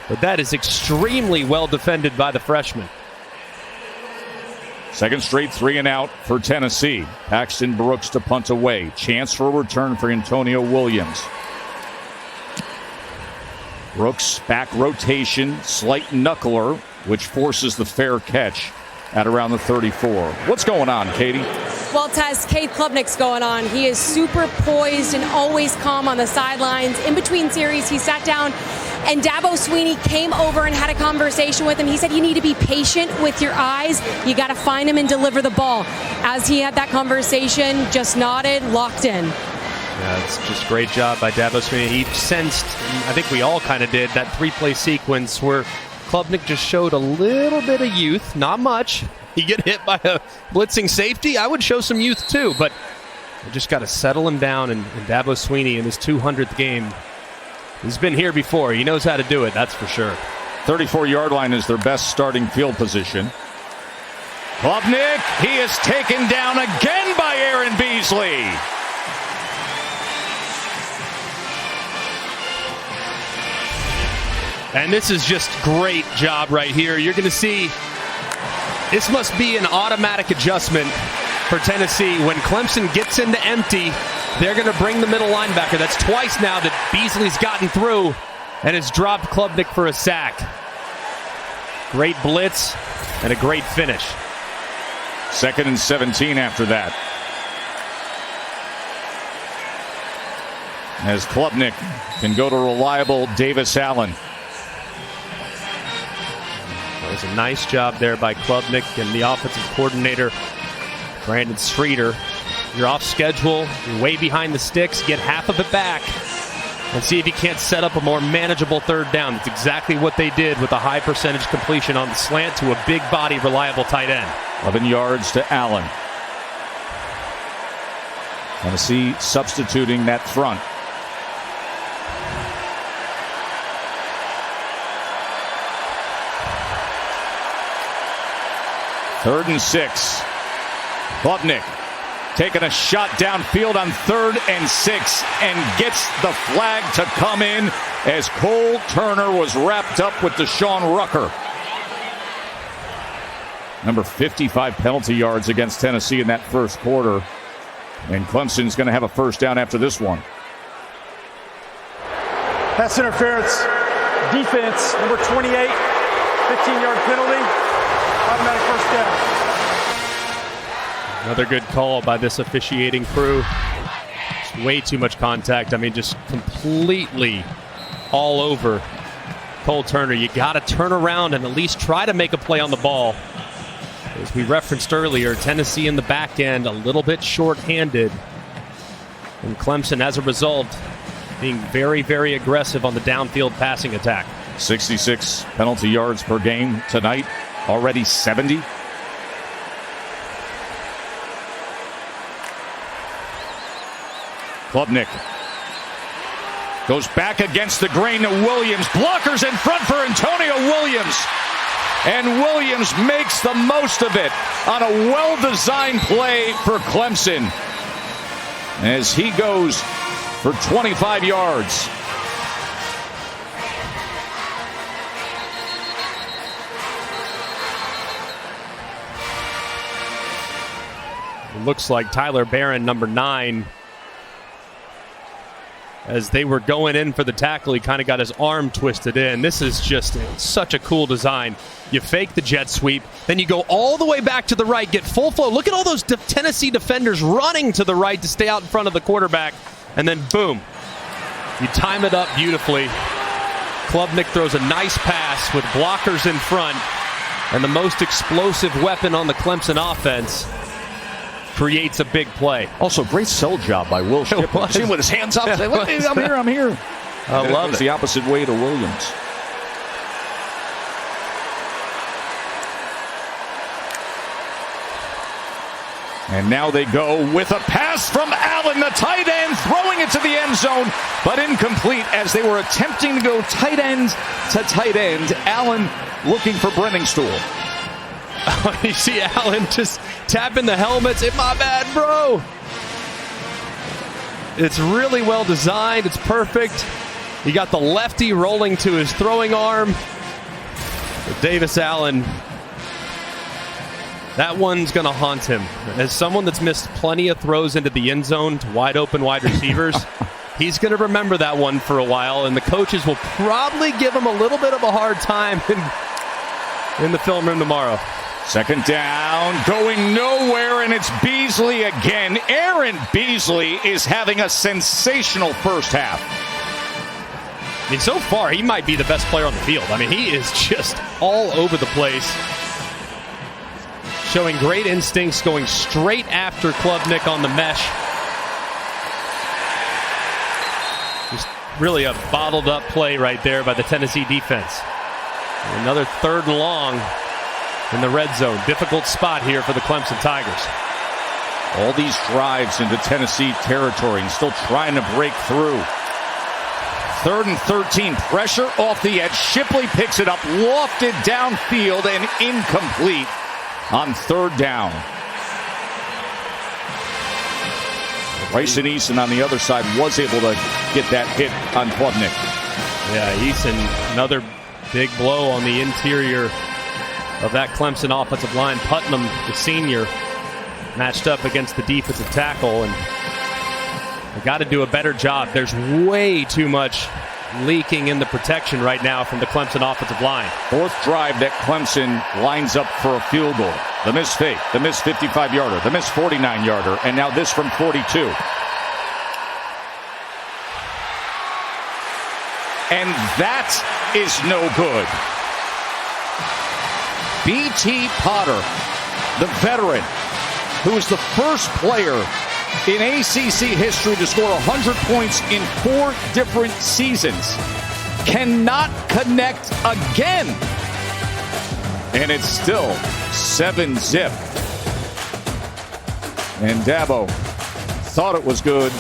But that is extremely well defended by the freshman. 2nd straight 3 and out for Tennessee. Paxton Brooks to punt away. Chance for a return for Antonio Williams. Brooks back rotation, slight knuckler, which forces the fair catch at around the 34. What's going on, Katie? Well, Tess, Cade Klubnik's going on. He is super poised and always calm on the sidelines. In between series, he sat down and Dabo Sweeney came over and had a conversation with him. He said, you need to be patient with your eyes. You got to find him and deliver the ball. As he had that conversation, just nodded, locked in. Yeah, it's just a great job by Dabo Swinney. He sensed, I think we all kind of did, that 3-play sequence where Klubnik just showed a little bit of youth, not much. He get hit by a blitzing safety, I would show some youth too, but you just got to settle him down. And Dabo Swinney in his 200th game, he's been here before. He knows how to do it, that's for sure. 34-yard line is their best starting field position. Klubnik, he is taken down again by Aaron Beasley. And this is just great job right here. You're going to see this must be an automatic adjustment for Tennessee. When Clemson gets into empty, they're going to bring the middle linebacker. That's twice now that Beasley's gotten through and has dropped Klubnik for a sack. Great blitz and a great finish. 2nd and 17 after that. As Klubnik can go to reliable Davis Allen. That was a nice job there by Klubnik and the offensive coordinator, Brandon Streeter. You're off schedule, you're way behind the sticks, get half of it back and see if you can't set up a more manageable 3rd down. That's exactly what they did with a high percentage completion on the slant to a big body, reliable tight end. 11 yards to Allen. Tennessee substituting that front. Third and 6. Klubnik taking a shot downfield on 3rd and 6 and gets the flag to come in as Cole Turner was wrapped up with Deshaun Rucker. Number 55 penalty yards against Tennessee in that first quarter. And Clemson's going to have a first down after this one. Pass interference. Defense, number 28. 15-yard penalty. Automatic first down. Another good call by this officiating crew. Just way too much contact. I mean, just completely all over Cole Turner. You got to turn around and at least try to make a play on the ball. As we referenced earlier, Tennessee in the back end a little bit short-handed. And Clemson, as a result, being very, very aggressive on the downfield passing attack. 66 penalty yards per game tonight. Already 70. Klubnik goes back against the grain to Williams. Blockers in front for Antonio Williams. And Williams makes the most of it on a well-designed play for Clemson as he goes for 25 yards. It looks like Tyler Barron, number 9, as they were going in for the tackle, he kind of got his arm twisted in. This is just such a cool design. You fake the jet sweep, then you go all the way back to the right, get full flow. Look at all those Tennessee defenders running to the right to stay out in front of the quarterback, and then boom, you time it up beautifully. Klubnik throws a nice pass with blockers in front, and the most explosive weapon on the Clemson offense creates a big play. Also, great sell job by Will Shipp. See him with his hands up. Say, look, I'm here. I love it. The opposite way to Williams. And now they go with a pass from Allen, the tight end, throwing it to the end zone, but incomplete as they were attempting to go tight end to tight end. Allen looking for Brenningstool. You see Allen just tapping the helmets. It's my bad, bro. It's really well designed. It's perfect. You got the lefty rolling to his throwing arm. But Davis Allen, that one's going to haunt him. As someone that's missed plenty of throws into the end zone to wide open wide receivers, he's going to remember that one for a while, and the coaches will probably give him a little bit of a hard time in the film room tomorrow. Second down, going nowhere, and it's Beasley again. Aaron Beasley is having a sensational first half. I mean, so far, he might be the best player on the field. I mean, he is just all over the place. Showing great instincts, going straight after Klubnik on the mesh. really a bottled up play right there by the Tennessee defense. Another 3rd and long in the red zone. Difficult spot here for the Clemson Tigers. All these drives into Tennessee territory and still trying to break through. 3rd and 13, pressure off the edge. Shipley picks it up, lofted downfield and incomplete on 3rd down. Bryson Eason on the other side was able to get that hit on Klubnik. Yeah, Eason, another big blow on the interior of that Clemson offensive line. Putnam, the senior, matched up against the defensive tackle, and they got to do a better job. There's way too much leaking in the protection right now from the Clemson offensive line. 4th drive that Clemson lines up for a field goal. The missed fake, the missed 55-yarder, the missed 49-yarder, and now this from 42. And that is no good. B.T. Potter, the veteran, who is the first player in ACC history to score 100 points in 4 different seasons, cannot connect again. And it's still 7-zip. And Dabo thought it was good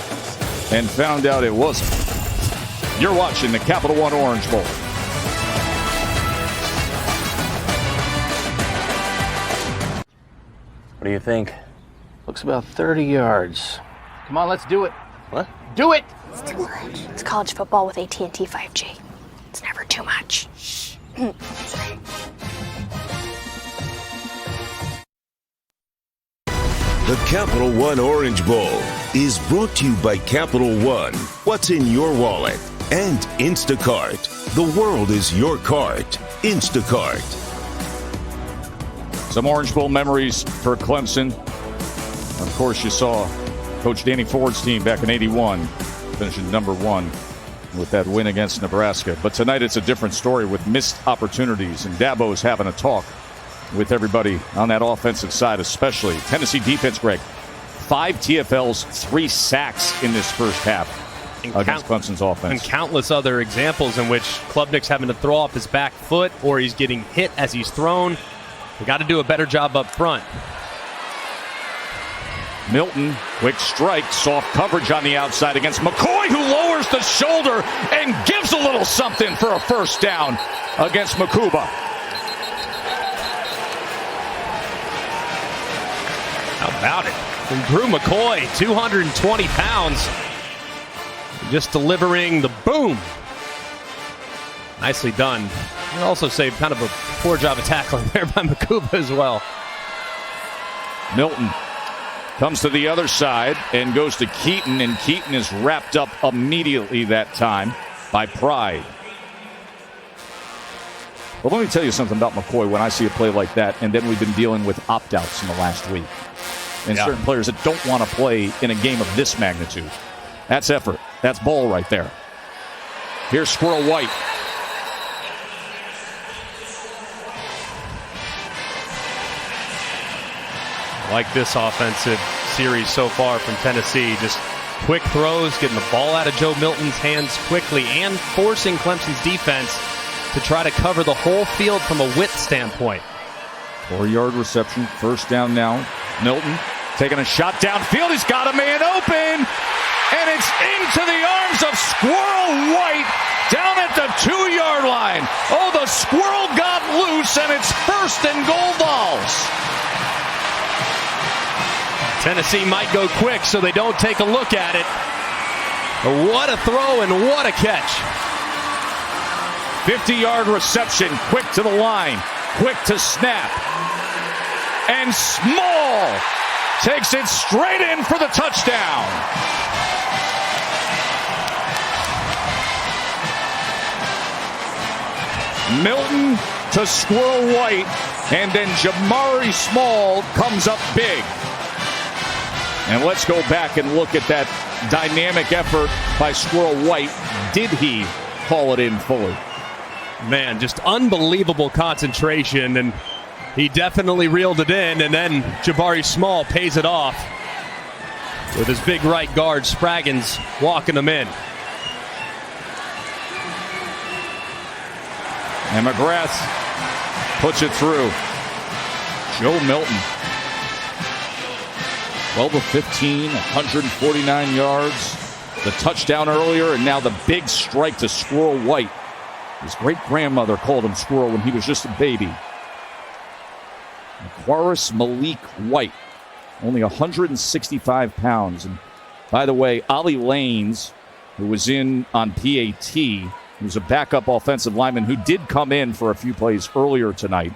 and found out it wasn't. You're watching the Capital One Orange Bowl. What do you think? Looks about 30 yards. Come on, let's do it. What? Do it! It's too much. It's college football with AT&T 5G. It's never too much. Sorry. The Capital One Orange Bowl is brought to you by Capital One. What's in your wallet? And Instacart. The world is your cart. Instacart. Some Orange Bowl memories for Clemson. Of course, you saw Coach Danny Ford's team back in '81 finishing #1 with that win against Nebraska. But tonight it's a different story with missed opportunities, and Dabo's having a talk with everybody on that offensive side, especially. Tennessee defense, Greg, 5 TFLs, 3 sacks in this first half against Clemson's offense. And countless other examples in which Klubnik's having to throw off his back foot or he's getting hit as he's thrown. We got to do a better job up front. Milton, quick strike, soft coverage on the outside against McCoy, who lowers the shoulder and gives a little something for a first down against Makuba. How about it? And Drew McCoy, 220 pounds, just delivering the boom. Nicely done. I'd also say kind of a poor job of tackling there by Makuba as well. Milton comes to the other side and goes to Keaton, and Keaton is wrapped up immediately that time by Pride. Well, let me tell you something about McCoy when I see a play like that, and then we've been dealing with opt-outs in the last week. And certain players that don't want to play in a game of this magnitude. That's effort. That's ball right there. Here's Squirrel White. Like this offensive series so far from Tennessee. Just quick throws, getting the ball out of Joe Milton's hands quickly and forcing Clemson's defense to try to cover the whole field from a width standpoint. 4-yard reception, first down now. Milton taking a shot downfield. He's got a man open, and it's into the arms of Squirrel White down at the 2-yard line. Oh, the squirrel got loose, and it's 1st and goal balls. Tennessee might go quick so they don't take a look at it. But what a throw and what a catch. 50-yard reception, quick to the line, quick to snap. And Small takes it straight in for the touchdown. Milton to Squirrel White, and then Jamari Small comes up big. And let's go back and look at that dynamic effort by Squirrel White. Did he call it in fully? Man, just unbelievable concentration, and he definitely reeled it in, and then Jabari Small pays it off with his big right guard, Spraggins, walking him in. And McGrath puts it through. Joe Milton. 12 of 15, 149 yards. The touchdown earlier, and now the big strike to Squirrel White. His great-grandmother called him Squirrel when he was just a baby. Aquarius Malik White, only 165 pounds. And by the way, Ollie Lanes, who was in on PAT, he was a backup offensive lineman who did come in for a few plays earlier tonight.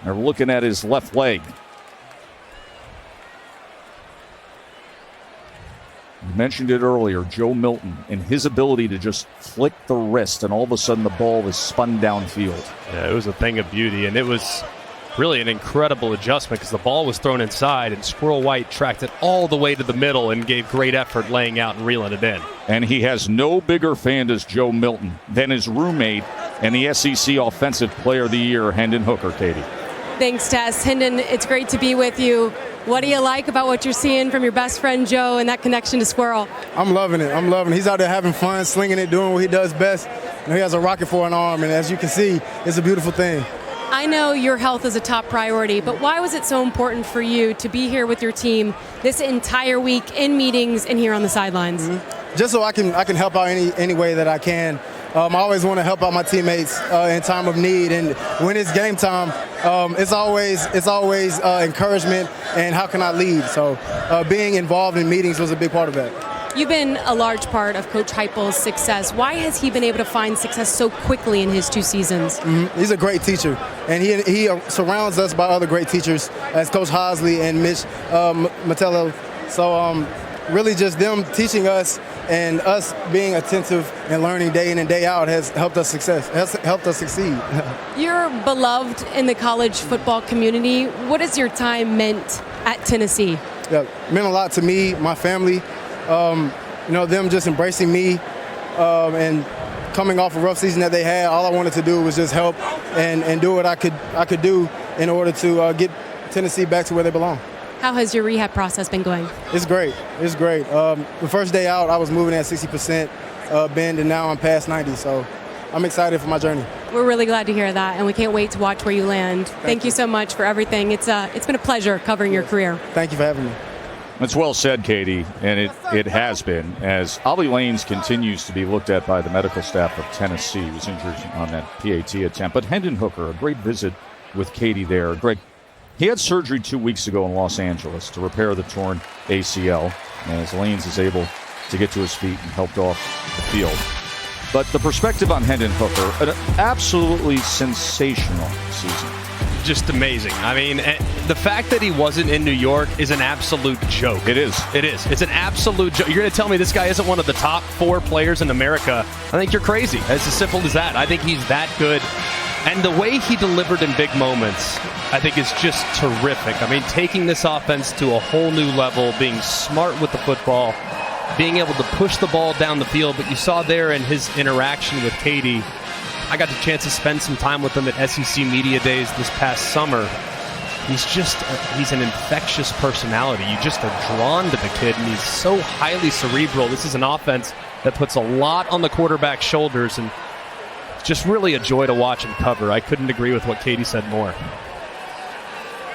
They're looking at his left leg. You mentioned it earlier, Joe Milton, and his ability to just flick the wrist, and all of a sudden the ball was spun downfield. Yeah, it was a thing of beauty, and it was really an incredible adjustment because the ball was thrown inside, and Squirrel White tracked it all the way to the middle and gave great effort laying out and reeling it in. And he has no bigger fan as Joe Milton than his roommate and the SEC Offensive Player of the Year, Hendon Hooker. Katie. Thanks, Tess. Hendon, it's great to be with you. What do you like about what you're seeing from your best friend Joe and that connection to Squirrel? I'm loving it. I'm loving it. He's out there having fun, slinging it, doing what he does best. He has a rocket for an arm, and as you can see, it's a beautiful thing. I know your health is a top priority, but why was it so important for you to be here with your team this entire week in meetings and here on the sidelines? Just so I can help out any way that I can. I always want to help out my teammates in time of need, and when it's game time, it's always encouragement and how can I lead. So being involved in meetings was a big part of that. You've been a large part of Coach Heupel's success. Why has he been able to find success so quickly in his 2 seasons? He's a great teacher, and he surrounds us by other great teachers, as Coach Hosley and Mitch Matello. So really just them teaching us and us being attentive and learning day in and day out has helped us succeed. You're beloved in the college football community. What has your time meant at Tennessee? Yeah, it meant a lot to me, my family. Them just embracing me and coming off a rough season that they had. All I wanted to do was just help and do what I could do in order to get Tennessee back to where they belong. How has your rehab process been going? It's great. It's great. The first day out, I was moving at 60% bend, and now I'm past 90. So I'm excited for my journey. We're really glad to hear that, and we can't wait to watch where you land. Thank you so much for everything. It's been a pleasure covering your career. Thank you for having me. That's well said, Katie, and it has been, as Ollie Lanes continues to be looked at by the medical staff of Tennessee. He was injured on that PAT attempt. But Hendon Hooker, a great visit with Katie there. Greg, he had surgery 2 weeks ago in Los Angeles to repair the torn ACL, as Lanes is able to get to his feet and helped off the field. But the perspective on Hendon Hooker, an absolutely sensational season. Just amazing. I mean, the fact that he wasn't in New York is an absolute joke. It is. It is. It's an absolute joke. You're going to tell me this guy isn't one of the top 4 players in America? I think you're crazy. It's as simple as that. I think he's that good. And the way he delivered in big moments, I think is just terrific. I mean, taking this offense to a whole new level, being smart with the football, being able to push the ball down the field. But you saw there in his interaction with Katie, I got the chance to spend some time with him at SEC Media Days this past summer. He's an infectious personality. You just are drawn to the kid, and he's so highly cerebral. This is an offense that puts a lot on the quarterback's shoulders, and it's just really a joy to watch him cover. I couldn't agree with what Katie said more.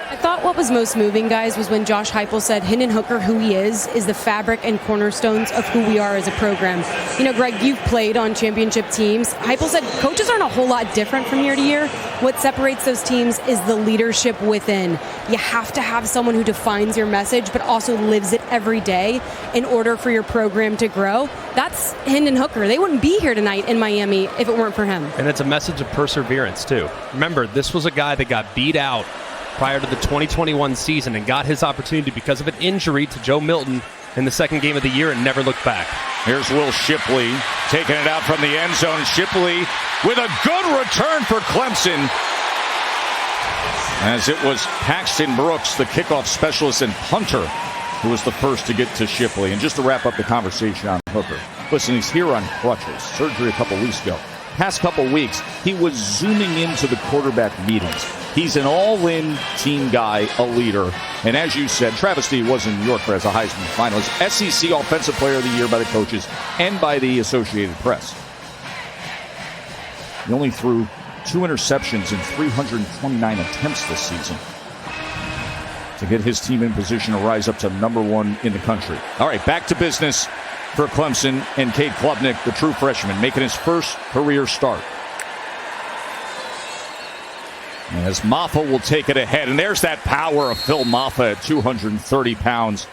I thought what was most moving, guys, was when Josh Heupel said Hendon Hooker, who he is the fabric and cornerstones of who we are as a program. You know, Greg, you've played on championship teams. Heupel said coaches aren't a whole lot different from year to year. What separates those teams is the leadership within. You have to have someone who defines your message, but also lives it every day in order for your program to grow. That's Hendon Hooker. They wouldn't be here tonight in Miami if it weren't for him. And it's a message of perseverance, too. Remember, this was a guy that got beat out prior to the 2021 season and got his opportunity because of an injury to Joe Milton in the second game of the year and never looked back. Here's Will Shipley taking it out from the end zone. Shipley with a good return for Clemson, as it was Paxton Brooks, the kickoff specialist and punter, who was the first to get to Shipley. And just to wrap up the conversation on Hooker, listen, he's here on crutches, surgery a couple weeks ago. Past couple weeks, he was zooming into the quarterback meetings. He's an all-in team guy, a leader. And as you said, Travis Dee was in New York as a Heisman finalist, SEC Offensive Player of the Year by the coaches and by the Associated Press. He only threw 2 interceptions in 329 attempts this season to get his team in position to rise up to number 1 in the country. All right, back to business for Clemson and Cade Klubnik, the true freshman, making his first career start. As Maffa will take it ahead, and there's that power of Phil Maffa at 230 pounds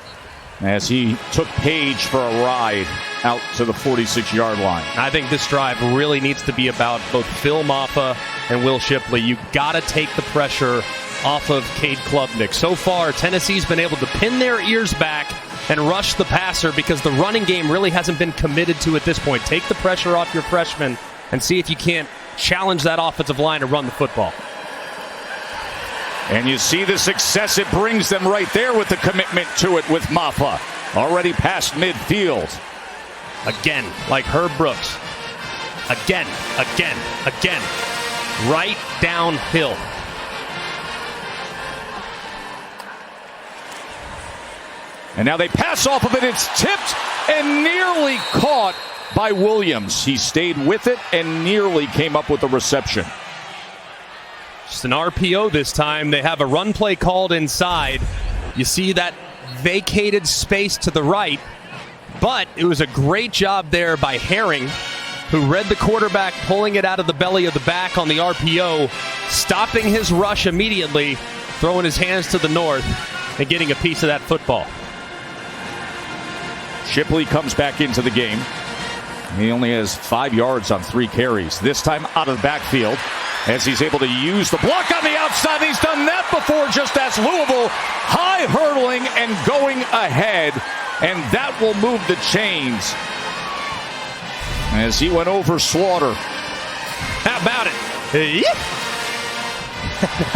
as he took Page for a ride out to the 46-yard line. I think this drive really needs to be about both Phil Maffa and Will Shipley. You got to take the pressure off of Cade Klubnik. So far, Tennessee's been able to pin their ears back and rush the passer because the running game really hasn't been committed to at this point. Take the pressure off your freshman and see if you can't challenge that offensive line to run the football. And you see the success it brings them right there with the commitment to it with Maffa. Already past midfield. Again, like Herb Brooks. Again. Right downhill. And now they pass off of it. It's tipped and nearly caught by Williams. He stayed with it and nearly came up with a reception. Just an RPO this time. They have a run play called inside. You see that vacated space to the right. But it was a great job there by Herring, who read the quarterback pulling it out of the belly of the back on the RPO, stopping his rush immediately, throwing his hands to the north, and getting a piece of that football. Shipley comes back into the game. He only has 5 yards on 3 carries. This time out of the backfield as he's able to use the block on the outside. He's done that before, just as Louisville high hurdling and going ahead. And that will move the chains as he went over Slaughter. How about it?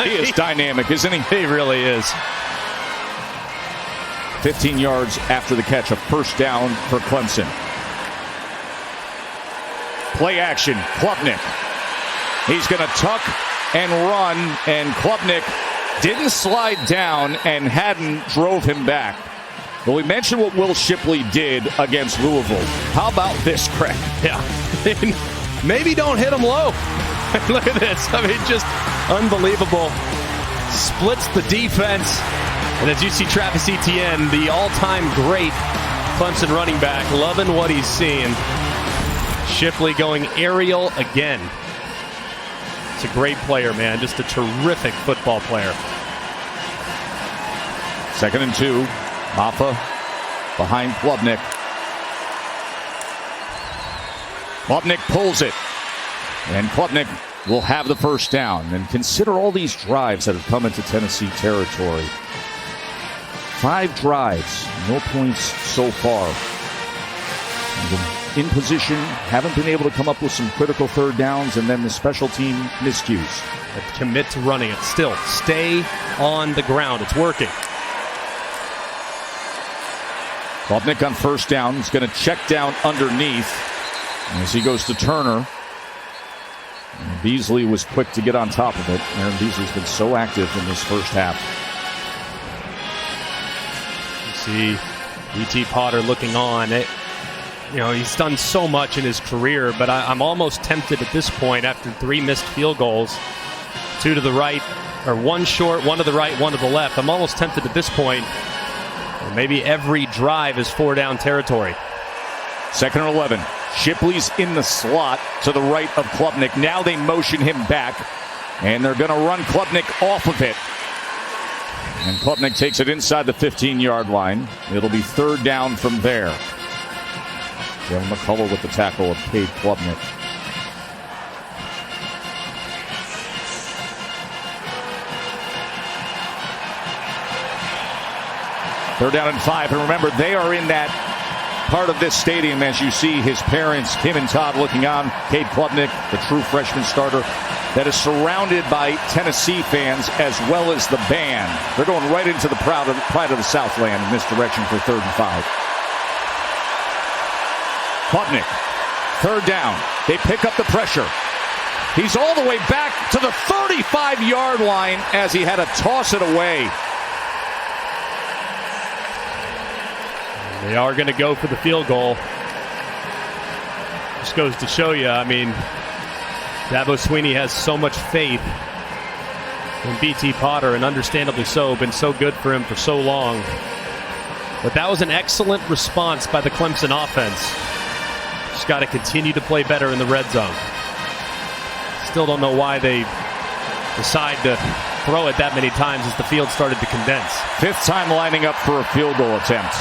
He is dynamic, isn't he? He really is. 15 yards after the catch, a first down for Clemson. Play action, Klubnik. He's going to tuck and run, and Klubnik didn't slide down and Haddon drove him back. But we mentioned what Will Shipley did against Louisville. How about this, Craig? Yeah. Maybe don't hit him low. Look at this. I mean, just unbelievable. Splits the defense. And as you see Travis Etienne, the all-time great Clemson running back, loving what he's seeing. Shipley going aerial again. It's a great player, man. Just a terrific football player. 2nd and 2. Maffa behind Klubnik. Klubnik pulls it. And Klubnik will have the first down. And consider all these drives that have come into Tennessee territory. 5 drives, no points so far. In position, haven't been able to come up with some critical third downs, and then the special team miscues. Commit to running it. Still, stay on the ground. It's working. Klubnik on first down. He's going to check down underneath as he goes to Turner. And Beasley was quick to get on top of it. Aaron Beasley's been so active in this first half. You see E.T. Potter looking on. He's done so much in his career, but I'm almost tempted at this point after 3 missed field goals, 2 to the right, or 1 short, 1 to the right, 1 to the left. I'm almost tempted at this point. Maybe every drive is 4-down territory. 2nd and 11. Shipley's in the slot to the right of Klubnik. Now they motion him back, and they're going to run Klubnik off of it. And Klubnik takes it inside the 15-yard line. It'll be 3rd down from there. Jalen McCullough with the tackle of Cade Klubnik. They're down and 5. And remember, they are in that part of this stadium as you see his parents, Kim and Todd, looking on. Cade Klubnik, the true freshman starter, that is surrounded by Tennessee fans as well as the band. They're going right into the pride of the Southland in this direction for 3rd and 5. Klubnik, 3rd down. They pick up the pressure. He's all the way back to the 35-yard line as he had to toss it away. They are going to go for the field goal. Just goes to show you, I mean, Dabo Swinney has so much faith in B.T. Potter, and understandably so, been so good for him for so long. But that was an excellent response by the Clemson offense. Just got to continue to play better in the red zone. Still don't know why they decide to throw it that many times as the field started to condense. Fifth time lining up for a field goal attempt.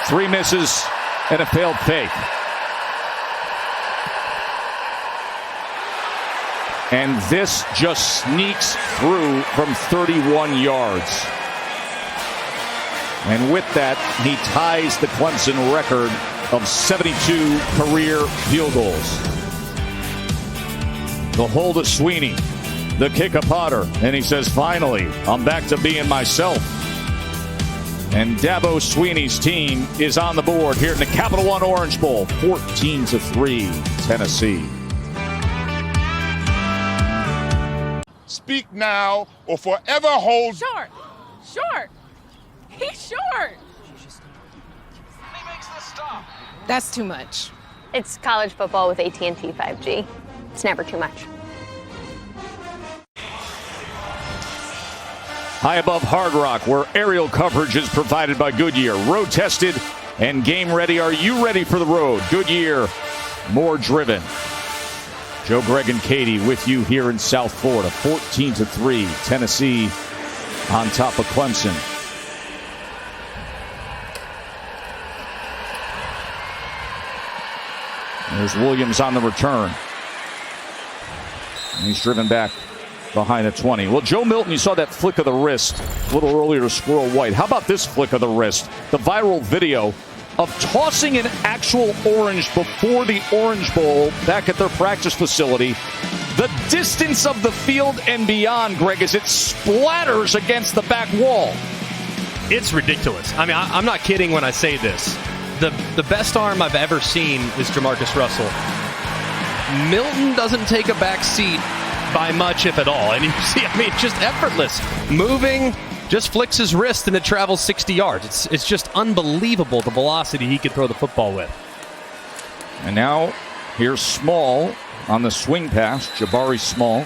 3 misses and a failed fake. And this just sneaks through from 31 yards. And with that, he ties the Clemson record of 72 career field goals. The hold of Swinney, the kick of Potter, and he says, finally, I'm back to being myself. And Dabo Swinney's team is on the board here in the Capital One Orange Bowl, 14-3, Tennessee. Speak now or forever hold. Short. He's short. He makes the stop. That's too much. It's college football with AT&T 5G. It's never too much. High above Hard Rock, where aerial coverage is provided by Goodyear. Road tested and game ready. Are you ready for the road? Goodyear, more driven. Joe, Greg, and Katie with you here in South Florida. 14-3, Tennessee on top of Clemson. There's Williams on the return. And he's driven back behind the 20. Well, Joe Milton, you saw that flick of the wrist a little earlier to Squirrel White. How about this flick of the wrist? The viral video of tossing an actual orange before the Orange Bowl back at their practice facility. The distance of the field and beyond, Greg, as it splatters against the back wall. It's ridiculous. I mean, I'm not kidding when I say this. The best arm I've ever seen is Jamarcus Russell. Milton doesn't take a back seat by much, if at all. And you see, I mean, just effortless. Moving, just flicks his wrist and it travels 60 yards. It's just unbelievable the velocity he can throw the football with. And now here's Small on the swing pass. Jabari Small,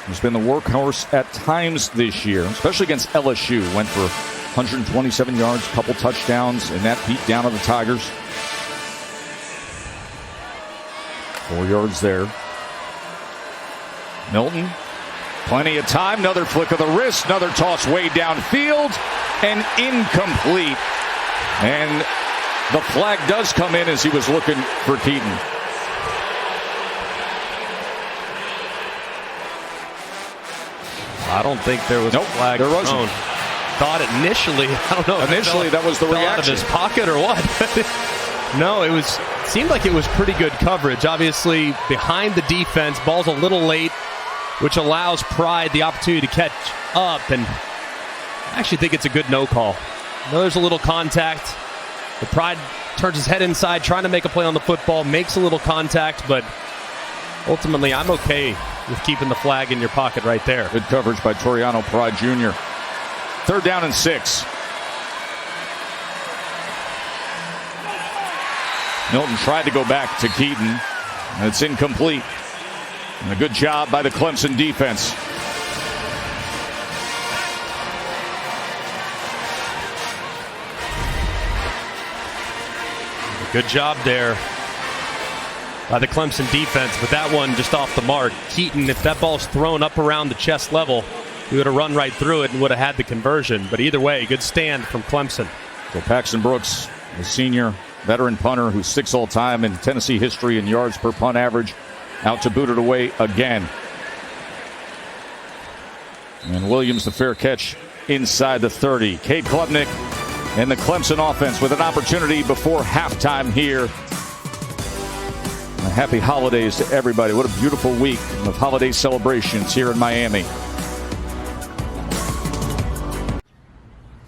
who's been the workhorse at times this year, especially against LSU. Went for 127 yards, a couple touchdowns, and that beat down of the Tigers. 4 yards there. Milton, plenty of time. Another flick of the wrist. Another toss way downfield. And incomplete. And the flag does come in as he was looking for Keaton. I don't think there was a flag. There wasn't. Thought initially, I don't know. Initially, that was the reaction. Out of his pocket or what? No, seemed like it was pretty good coverage. Obviously, behind the defense, ball's a little late, which allows Pride the opportunity to catch up. And I actually think it's a good no call. I know there's a little contact. The Pride turns his head inside, trying to make a play on the football, makes a little contact, but ultimately, I'm okay with keeping the flag in your pocket right there. Good coverage by Toriano Pride Jr. 3rd down and 6. Milton tried to go back to Keaton, and it's incomplete. And a good job by the Clemson defense. Good job there by the Clemson defense, but that one just off the mark. Keaton, if that ball's thrown up around the chest level, he would have run right through it and would have had the conversion. But either way, good stand from Clemson. So Paxton Brooks, the senior veteran punter who sticks all time in Tennessee history in yards per punt average, out to boot it away again. And Williams, the fair catch inside the 30. Cade Klubnik and the Clemson offense with an opportunity before halftime here. And happy holidays to everybody. What a beautiful week of holiday celebrations here in Miami.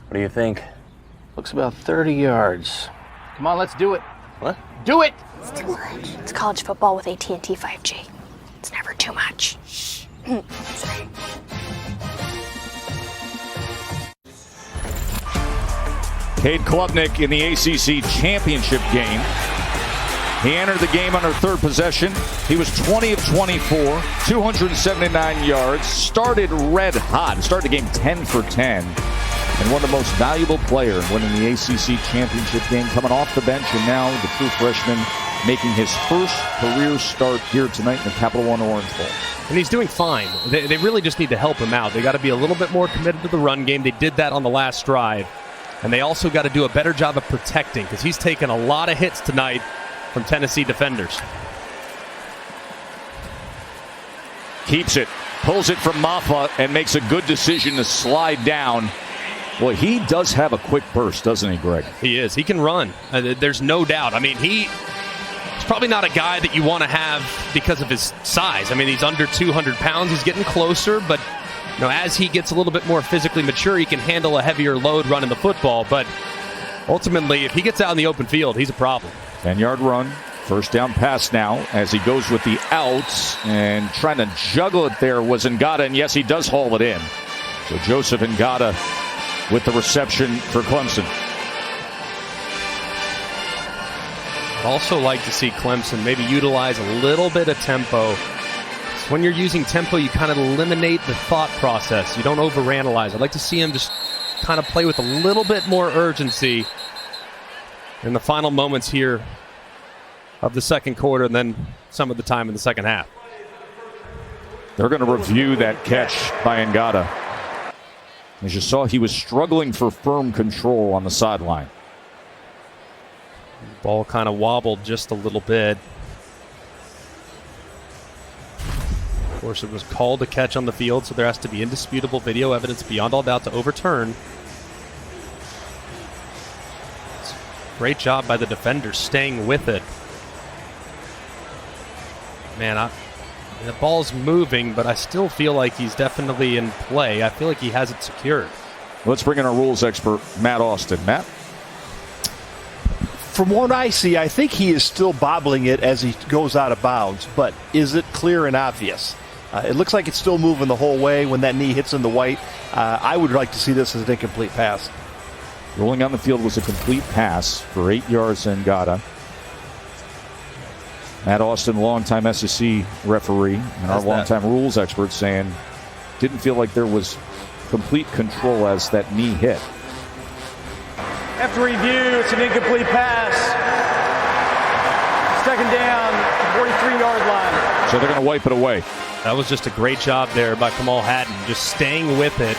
What do you think? Looks about 30 yards. Come on, let's do it. What? Do it! It's too much. It's college football with AT&T 5G. It's never too much. Sorry. Cade Klubnik in the ACC championship game. He entered the game on her third possession. He was 20 of 24, 279 yards, started red hot, started the game 10 for 10, and one of the most valuable players winning the ACC championship game, coming off the bench, and now the true freshman making his first career start here tonight in the Capital One Orange Bowl. And he's doing fine. They really just need to help him out. They got to be a little bit more committed to the run game. They did that on the last drive. And they also got to do a better job of protecting, because he's taken a lot of hits tonight from Tennessee defenders. Keeps it, pulls it from Maffa, and makes a good decision to slide down. Boy, he does have a quick burst, doesn't he, Greg? He is. He can run. There's no doubt. I mean, he's probably not a guy that you want to have because of his size. I mean, he's under 200 pounds. He's getting closer, but as he gets a little bit more physically mature, he can handle a heavier load running the football. But ultimately, if he gets out in the open field, he's a problem. 10-yard run, first down pass now as he goes with the outs, and trying to juggle it there was Ngata, and yes, he does haul it in. So Joseph Ngata with the reception for Clemson. I'd also like to see Clemson maybe utilize a little bit of tempo. So when you're using tempo, you kind of eliminate the thought process. You don't overanalyze. I'd like to see him just kind of play with a little bit more urgency in the final moments here of the second quarter, and then some of the time in the second half. They're going to review that catch by Ngata. As you saw, he was struggling for firm control on the sideline. Ball kind of wobbled just a little bit. Of course, it was called a catch on the field, so there has to be indisputable video evidence beyond all doubt to overturn. Great job by the defender staying with it. Man, the ball's moving, but I still feel like he's definitely in play. I feel like he has it secured. Let's bring in our rules expert, Matt Austin. Matt? From what I see, I think he is still bobbling it as he goes out of bounds, but is it clear and obvious? It looks like it's still moving the whole way when that knee hits in the white. I would like to see this as an incomplete pass. Rolling on the field was a complete pass for 8 yards to Ngata. Matt Austin, longtime SEC referee, and our longtime rules expert, saying didn't feel like there was complete control as that knee hit. After review, it's an incomplete pass. Second down, 43-yard line. So they're going to wipe it away. That was just a great job there by Kamal Hatton, just staying with it.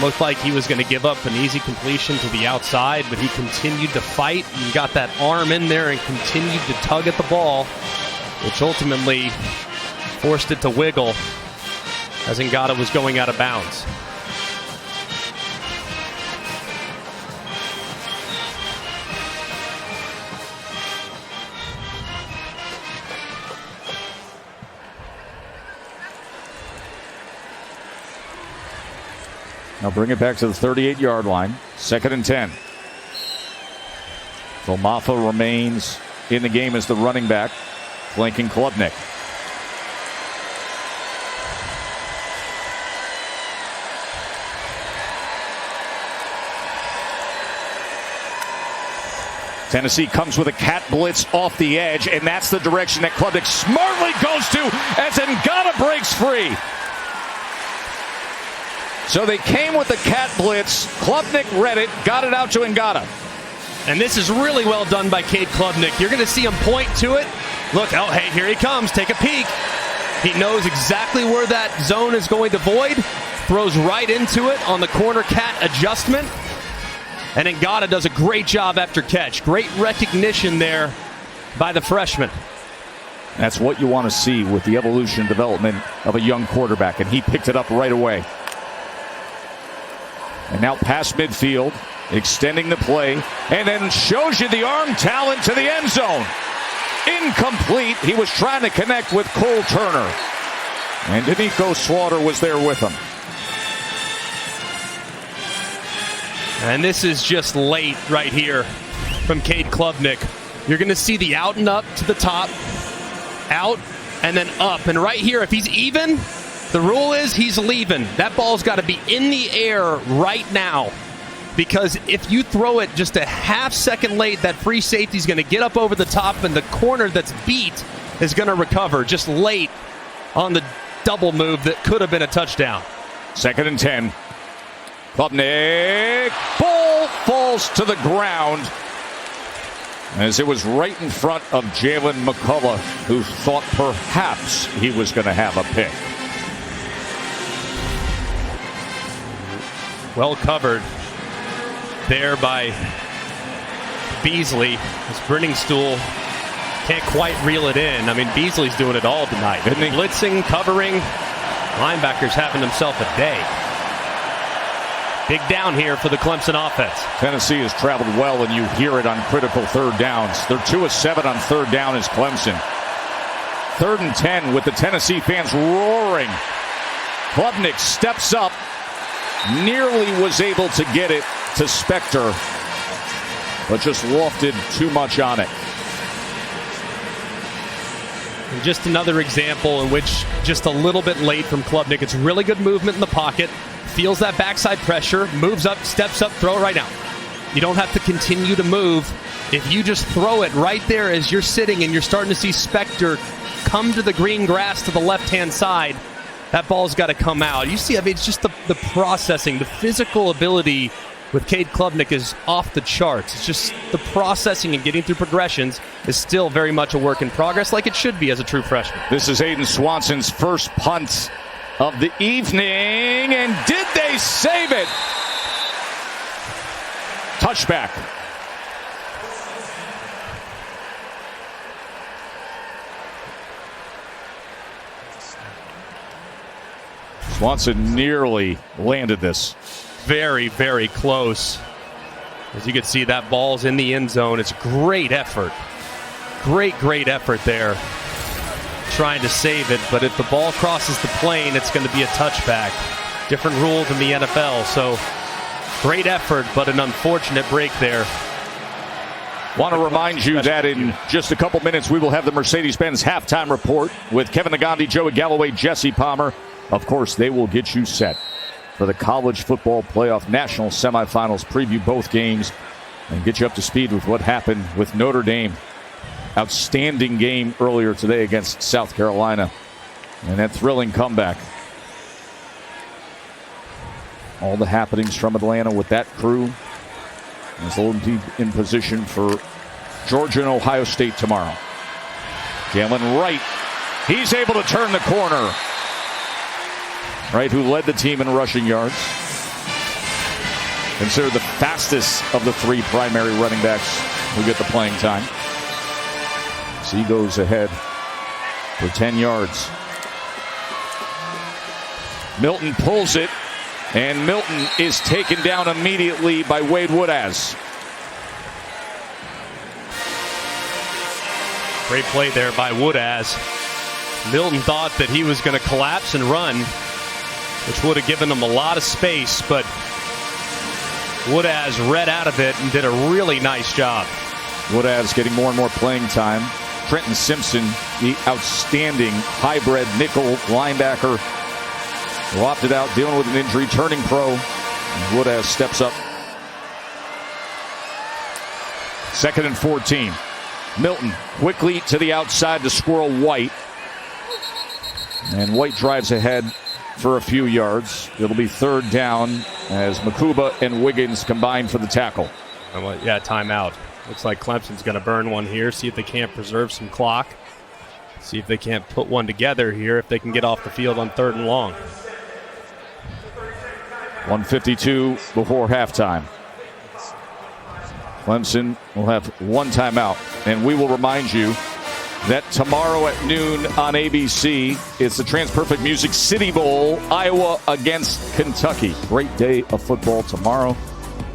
Looked like he was going to give up an easy completion to the outside, but he continued to fight and got that arm in there and continued to tug at the ball, which ultimately forced it to wiggle as Ngata was going out of bounds. Now bring it back to the 38-yard line. 2nd and 10. So Maffa remains in the game as the running back, flanking Klubnik. Tennessee comes with a cat blitz off the edge, and that's the direction that Klubnik smartly goes to as Ngata breaks free. So they came with the cat blitz. Klubnik read it, got it out to Ngata. And this is really well done by Cade Klubnik. You're going to see him point to it. Look, oh, hey, here he comes. Take a peek. He knows exactly where that zone is going to void. Throws right into it on the corner cat adjustment. And Ngata does a great job after catch. Great recognition there by the freshman. That's what you want to see with the evolution and development of a young quarterback. And he picked it up right away. And now past midfield, extending the play, and then shows you the arm talent to the end zone. Incomplete. He was trying to connect with Cole Turner. And Danico Slaughter was there with him. And this is just late right here from Cade Klubnik. You're going to see the out and up to the top, out, and then up. And right here, if he's even, the rule is he's leaving. That ball's got to be in the air right now. Because if you throw it just a half second late, that free safety is going to get up over the top, and the corner that's beat is going to recover just late on the double move that could have been a touchdown. 2nd and 10. Klubnik. Ball falls to the ground as it was right in front of Jalen McCullough, who thought perhaps he was going to have a pick. Well covered there by Beasley. His Brenningstool can't quite reel it in. I mean, Beasley's doing it all tonight. Isn't he? Blitzing, covering. Linebacker's having himself a day. Big down here for the Clemson offense. Tennessee has traveled well, and you hear it on critical 3rd downs. They're 2 of 7 on 3rd down as Clemson. 3rd and 10 with the Tennessee fans roaring. Klubnik steps up. Nearly was able to get it to Spector, but just lofted too much on it. And just another example in which just a little bit late from Klubnik. It's really good movement in the pocket. Feels that backside pressure. Moves up, steps up, throw it right now. You don't have to continue to move. If you just throw it right there as you're sitting and you're starting to see Spector come to the green grass to the left-hand side, that ball's got to come out. You see, I mean, it's just the processing, the physical ability with Cade Klubnik is off the charts. It's just the processing and getting through progressions is still very much a work in progress, like it should be as a true freshman. This is Aiden Swanson's first punt of the evening, and did they save it? Touchback. Swanson nearly landed this. Very, very close. As you can see, that ball's in the end zone. It's great effort. Great effort there. Trying to save it, but if the ball crosses the plane, it's going to be a touchback. Different rules in the NFL, so great effort, but an unfortunate break there. Want to remind you that in just a couple minutes, we will have the Mercedes-Benz halftime report with Kevin Nagandi, Joey Galloway, Jesse Palmer. Of course, they will get you set for the college football playoff national semifinals, preview both games, and get you up to speed with what happened with Notre Dame. Outstanding game earlier today against South Carolina, and that thrilling comeback. All the happenings from Atlanta with that crew. Is in position for Georgia and Ohio State tomorrow. Jalen Wright, he's able to turn the corner. Wright, who led the team in rushing yards. Considered the fastest of the 3 primary running backs who get the playing time. So he goes ahead for 10 yards. Milton pulls it, and Milton is taken down immediately by Wade Woodaz. Great play there by Woodaz. Milton thought that he was going to collapse and run, which would have given him a lot of space, but Woodaz read out of it and did a really nice job. Woodaz getting more and more playing time. Trenton Simpson, the outstanding hybrid nickel linebacker, who opted out, dealing with an injury, turning pro. And Woodaz steps up. 2nd and 14. Milton quickly to the outside to squirrel White. And White drives ahead for a few yards. It'll be 3rd down as Makuba and Wiggins combine for the tackle. Yeah, timeout. Looks like Clemson's going to burn one here, see if they can't preserve some clock. See if they can't put one together here, if they can get off the field on 3rd and long. 1:52 before halftime. Clemson will have 1 timeout, and we will remind you that tomorrow at noon on ABC, it's the TransPerfect Music City Bowl, Iowa against Kentucky. Great day of football tomorrow.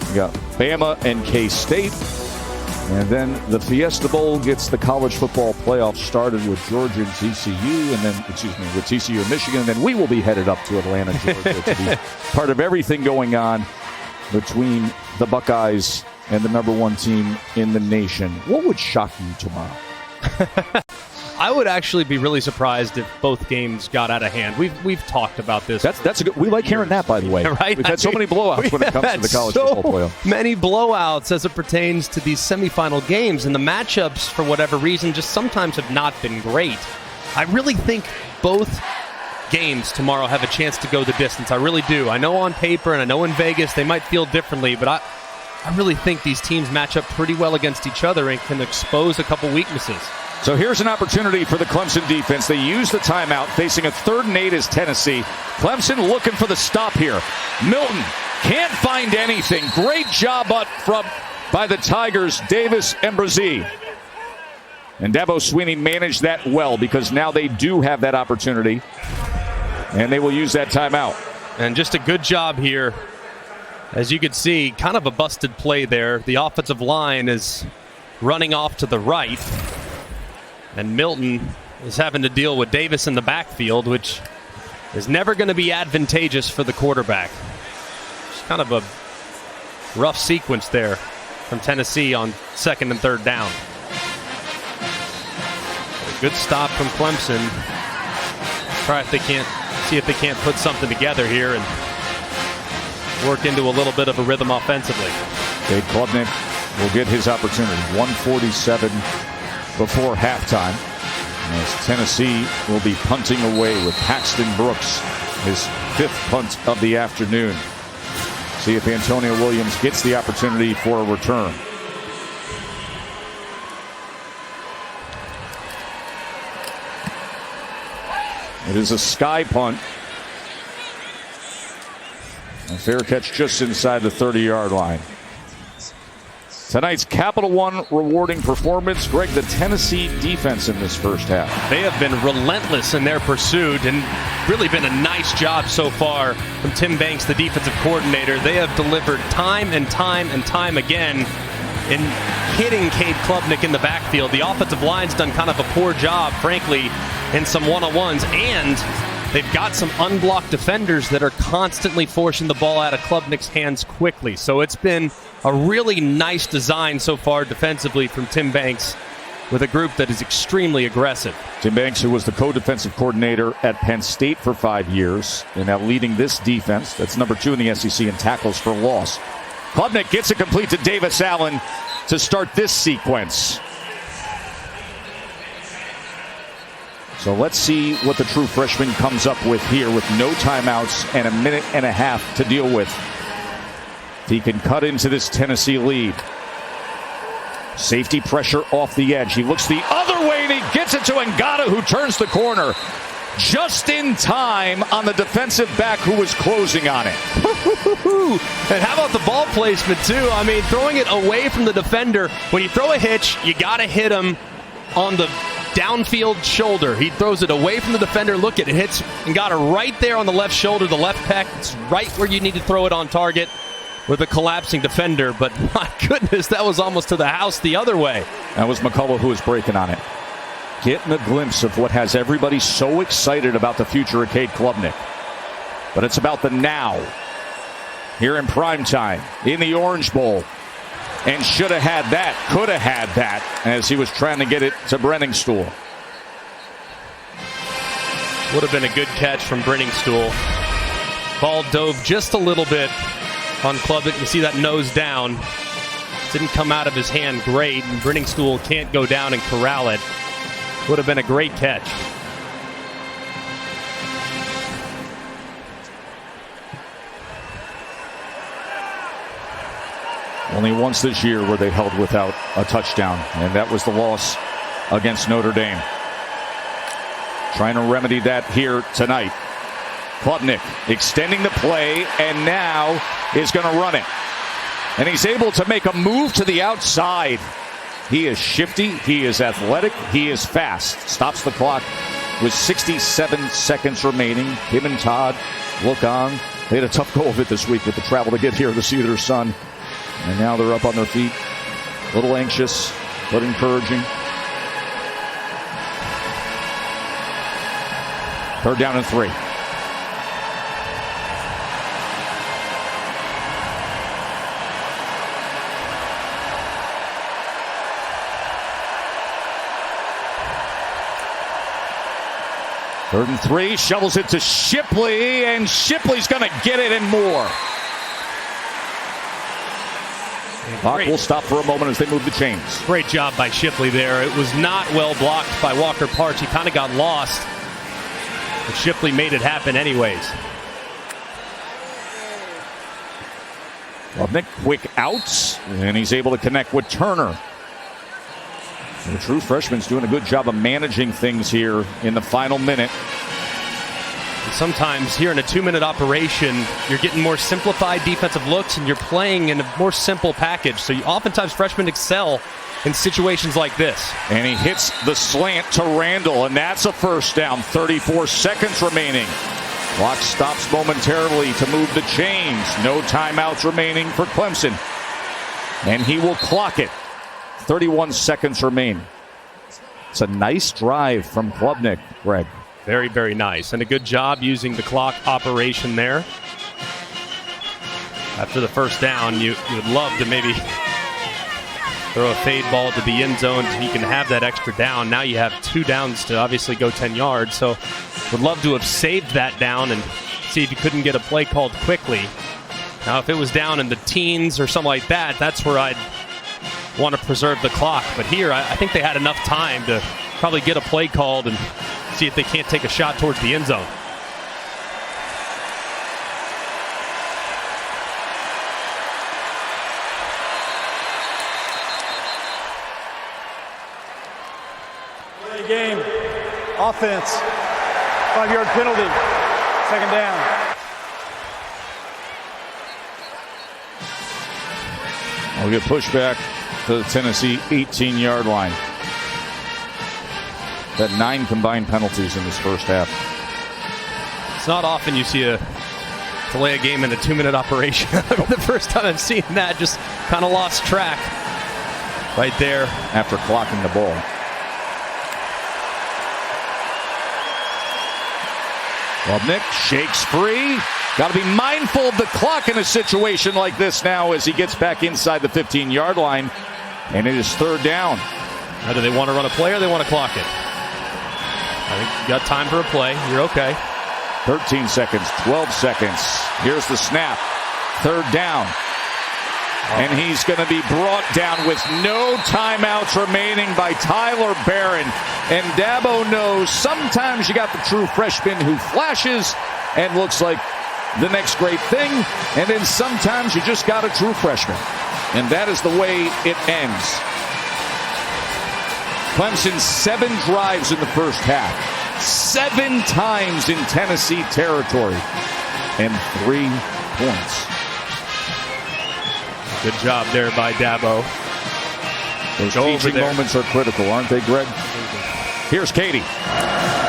We got Bama and K-State. And then the Fiesta Bowl gets the college football playoff started with Georgia and TCU, and then, with TCU and Michigan. And then we will be headed up to Atlanta, Georgia to be part of everything going on between the Buckeyes and the #1 team in the nation. What would shock you tomorrow? I would actually be really surprised if both games got out of hand. We've talked about this. That's a good. We like hearing that, by the way. Right? We've had so many blowouts when it comes to the college football playoff. Many blowouts as it pertains to these semifinal games, and the matchups, for whatever reason, just sometimes have not been great. I really think both games tomorrow have a chance to go the distance. I really do. I know on paper and I know in Vegas they might feel differently, but I really think these teams match up pretty well against each other and can expose a couple weaknesses. So here's an opportunity for the Clemson defense. They use the timeout, facing a 3rd and 8 as Tennessee. Clemson looking for the stop here. Milton can't find anything. Great job up front by the Tigers, Davis and Brazee. And Dabo Swinney managed that well because now they do have that opportunity. And they will use that timeout. And just a good job here. As you can see, kind of a busted play there. The offensive line is running off to the right. And Milton is having to deal with Davis in the backfield, which is never going to be advantageous for the quarterback. It's kind of a rough sequence there from Tennessee on 2nd and 3rd down. A good stop from Clemson. See if they can't put something together here and work into a little bit of a rhythm offensively. Cade Klubnik will get his opportunity. 1:47 before halftime, as Tennessee will be punting away with Paxton Brooks, his 5th punt of the afternoon. See if Antonio Williams gets the opportunity for a return. It is a sky punt. A fair catch just inside the 30-yard line. Tonight's Capital One rewarding performance, Greg, the Tennessee defense in this first half. They have been relentless in their pursuit and really been a nice job so far from Tim Banks, the defensive coordinator. They have delivered time and time and time again in hitting Cade Klubnik in the backfield. The offensive line's done kind of a poor job, frankly, in some one-on-ones, and they've got some unblocked defenders that are constantly forcing the ball out of Klubnik's hands quickly. So it's been a really nice design so far defensively from Tim Banks with a group that is extremely aggressive. Tim Banks, who was the co-defensive coordinator at Penn State for 5 years, and now leading this defense. That's number 2 in the SEC in tackles for loss. Klubnik gets it complete to Davis Allen to start this sequence. So let's see what the true freshman comes up with here with no timeouts and a minute and a half to deal with. If he can cut into this Tennessee lead. Safety pressure off the edge. He looks the other way and he gets it to Ngata, who turns the corner just in time on the defensive back who was closing on it. And how about the ball placement too? I mean, throwing it away from the defender. When you throw a hitch, you got to hit him on the downfield shoulder. He throws it away from the defender. Look at it. Hits Ngata right there on the left shoulder, the left pec. It's right where you need to throw it on target with a collapsing defender. But my goodness, that was almost to the house the other way. That was McCullough who was breaking on it. Getting a glimpse of what has everybody so excited about the future of Cade Klubnik. But it's about the now. Here in primetime, in the Orange Bowl. And should have had that, could have had that, as he was trying to get it to Brenningstool. Would have been a good catch from Brenningstool. Ball dove just a little bit on Klubnik. You see that nose down. Didn't come out of his hand great, and Brenningstool can't go down and corral it. Would have been a great catch. Only once this year were they held without a touchdown, and that was the loss against Notre Dame. Trying to remedy that here tonight. Klubnik extending the play, and now is going to run it. And he's able to make a move to the outside. He is shifty, he is athletic, he is fast. Stops the clock with 67 seconds remaining. Him and Todd look on. They had a tough go of it this week with the travel to get here to see their son. And now they're up on their feet. A little anxious, but encouraging. 3rd down and 3. 3rd and 3, shovels it to Shipley, and Shipley's going to get it and more. Clock will stop for a moment as they move the chains. Great job by Shipley there. It was not well blocked by Walker Parch. He kind of got lost. But Shipley made it happen anyways. Klubnik, quick outs, and he's able to connect with Turner. The true freshman's doing a good job of managing things here in the final minute. Sometimes here in a 2-minute operation, you're getting more simplified defensive looks and you're playing in a more simple package. So oftentimes freshmen excel in situations like this. And he hits the slant to Randall, and that's a first down. 34 seconds remaining. Clock stops momentarily to move the chains. No timeouts remaining for Clemson. And he will clock it. 31 seconds remain. It's a nice drive from Klubnik, Greg. Very, very nice. And a good job using the clock operation there. After the first down, you would love to maybe throw a fade ball to the end zone so you can have that extra down. Now you have 2 downs to obviously go 10 yards. So would love to have saved that down and see if you couldn't get a play called quickly. Now, if it was down in the teens or something like that, that's where I'd want to preserve the clock. But here, I think they had enough time to probably get a play called and see if they can't take a shot towards the end zone. Play game. Offense. 5-yard penalty. 2nd down. We'll get pushed back to the Tennessee 18-yard line. That 9 combined penalties in this first half. It's not often you see a delay a game in a 2-minute operation. The first time I've seen that, just kind of lost track right there after clocking the ball. Klubnik shakes free. Got to be mindful of the clock in a situation like this now as he gets back inside the 15-yard line. And it is 3rd down. Now, do they want to run a play or they want to clock it? I think you got time for a play. You're okay. 13 seconds, 12 seconds. Here's the snap. 3rd down. And he's going to be brought down with no timeouts remaining by Tyler Barron. And Dabo knows sometimes you got the true freshman who flashes and looks like the next great thing. And then sometimes you just got a true freshman. And that is the way it ends. Clemson 7 drives in the first half. 7 times in Tennessee territory. And 3 points. Good job there by Dabo. Those teaching moments are critical, aren't they, Greg? Here's Katie.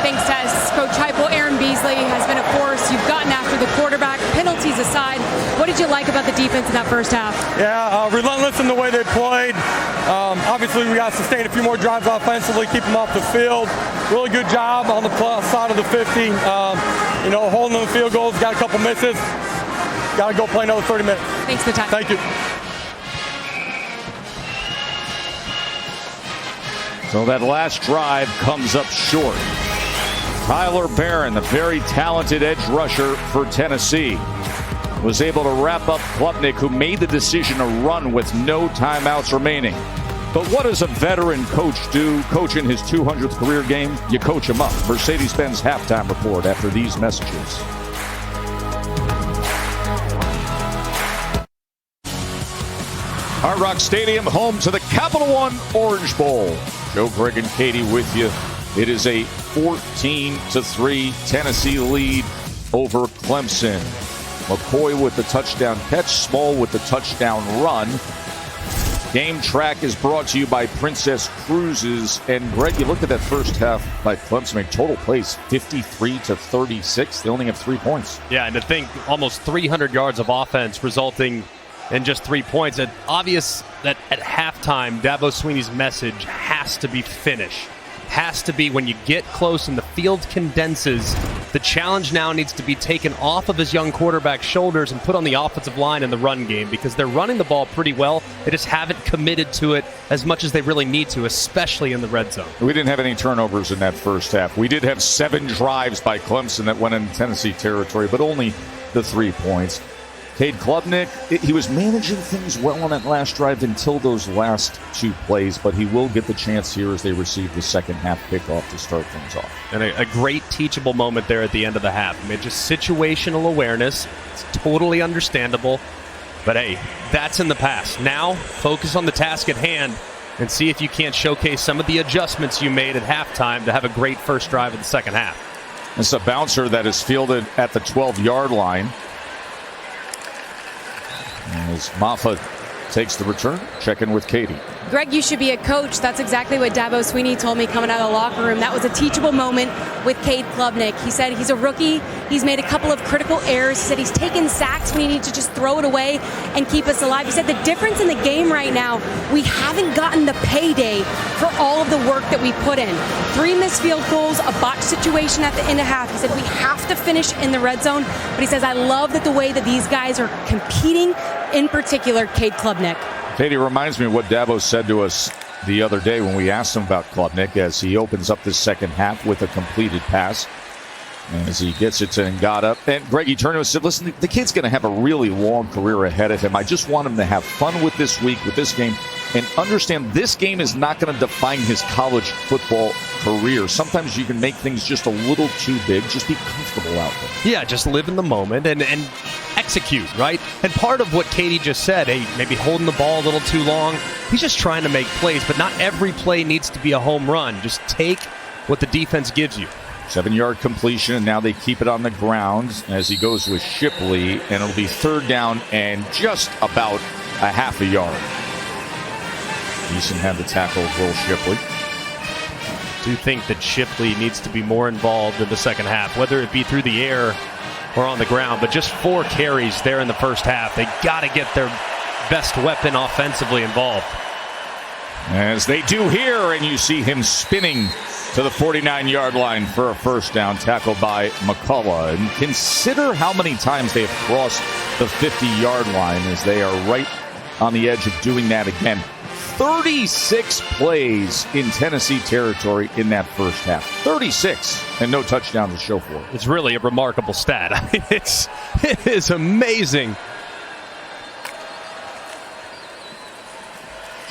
Thanks, Tess. Coach Heupel, Aaron Beasley has been a force. You've gotten after the quarterback. Penalties aside, what did you like about the defense in that first half? Yeah, relentless in the way they played. Obviously, we got to sustain a few more drives offensively, keep them off the field. Really good job on the side of the 50. Holding them field goals, got a couple misses. Got to go play another 30 minutes. Thanks for the time. Thank you. So that last drive comes up short. Tyler Barron, the very talented edge rusher for Tennessee, was able to wrap up Klubnik, who made the decision to run with no timeouts remaining. But what does a veteran coach do? Coach in his 200th career game? You coach him up. Mercedes-Benz halftime report after these messages. Hard Rock Stadium, home to the Capital One Orange Bowl. Joe, Greg, and Katie with you. It is a 14-3 Tennessee lead over Clemson. McCoy with the touchdown catch, Small with the touchdown run. Game Track is brought to you by Princess Cruises. And Greg, you look at that first half by Clemson, total plays 53-36. They only have 3 points. Yeah, and to think almost 300 yards of offense resulting in just 3 points. It's obvious that at halftime, Dabo Swinney's message has to be finish. Has to be when you get close and the field condenses, The challenge now needs to be taken off of his young quarterback's shoulders and put on the offensive line in the run game, because they're running the ball pretty well. They just haven't committed to it as much as they really need to, especially in the red zone. We didn't have any turnovers in that first half. We did have 7 drives by Clemson that went into Tennessee territory, but only the 3 points. Cade Klubnik, he was managing things well on that last drive until those last 2 plays, but he will get the chance here as they receive the second half kickoff to start things off. And a great teachable moment there at the end of the half. I mean, just situational awareness. It's totally understandable. But hey, that's in the past. Now, focus on the task at hand and see if you can't showcase some of the adjustments you made at halftime to have a great first drive of the second half. It's a bouncer that is fielded at the 12-yard line. As Moffa takes the return, check in with Katie. Greg, you should be a coach. That's exactly what Dabo Swinney told me coming out of the locker room. That was a teachable moment with Cade Klubnik. He said he's a rookie. He's made a couple of critical errors. He said he's taken sacks when he needs to just throw it away and keep us alive. He said the difference in the game right now, we haven't gotten the payday for all of the work that we put in. 3 missed field goals, a botched situation at the end of half. He said we have to finish in the red zone. But he says, I love that the way that these guys are competing, in particular, Cade Klubnik. Katie, reminds me of what Dabo said to us the other day when we asked him about Klubnik as he opens up this second half with a completed pass. And as he gets it to Ngata. And Greg, he turned to us and said, listen, the kid's going to have a really long career ahead of him. I just want him to have fun with this week, with this game, and understand this game is not going to define his college football career. Sometimes you can make things just a little too big. Just be comfortable out there. Yeah, just live in the moment and execute, right? And part of what Katie just said, hey, maybe holding the ball a little too long. He's just trying to make plays, but not every play needs to be a home run. Just take what the defense gives you. 7-yard completion, and now they keep it on the ground as he goes with Shipley, and it'll be 3rd down and just about a half a yard. Eason had the tackle of Will Shipley. I do think that Shipley needs to be more involved in the second half, whether it be through the air or on the ground, but just 4 carries there in the first half. They got to get their best weapon offensively involved. As they do here, and you see him spinning to the 49-yard line for a first down, tackled by McCullough. And consider how many times they have crossed the 50-yard line as they are right on the edge of doing that again. 36 plays in Tennessee territory in that first half. 36, and no touchdown to show for it. It's really a remarkable stat. I mean, it is amazing.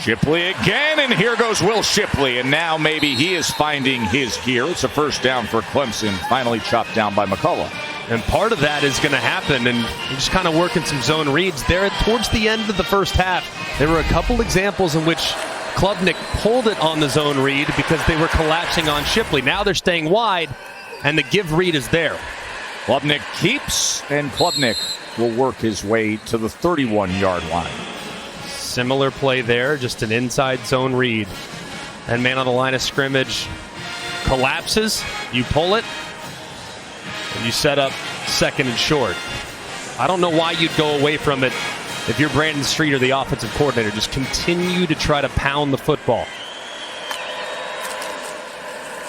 Shipley again, and here goes Will Shipley, and now maybe he is finding his gear. It's a first down for Clemson, finally chopped down by McCullough. And part of that is going to happen, and just kind of working some zone reads there towards the end of the first half. There were a couple examples in which Klubnik pulled it on the zone read because they were collapsing on Shipley. Now they're staying wide, and the give read is there. Klubnik keeps, and Klubnik will work his way to the 31-yard line. Similar play there, just an inside zone read. And man on the line of scrimmage collapses. You pull it, and you set up second and short. I don't know why you'd go away from it if you're Brandon Streeter, the offensive coordinator. Just continue to try to pound the football.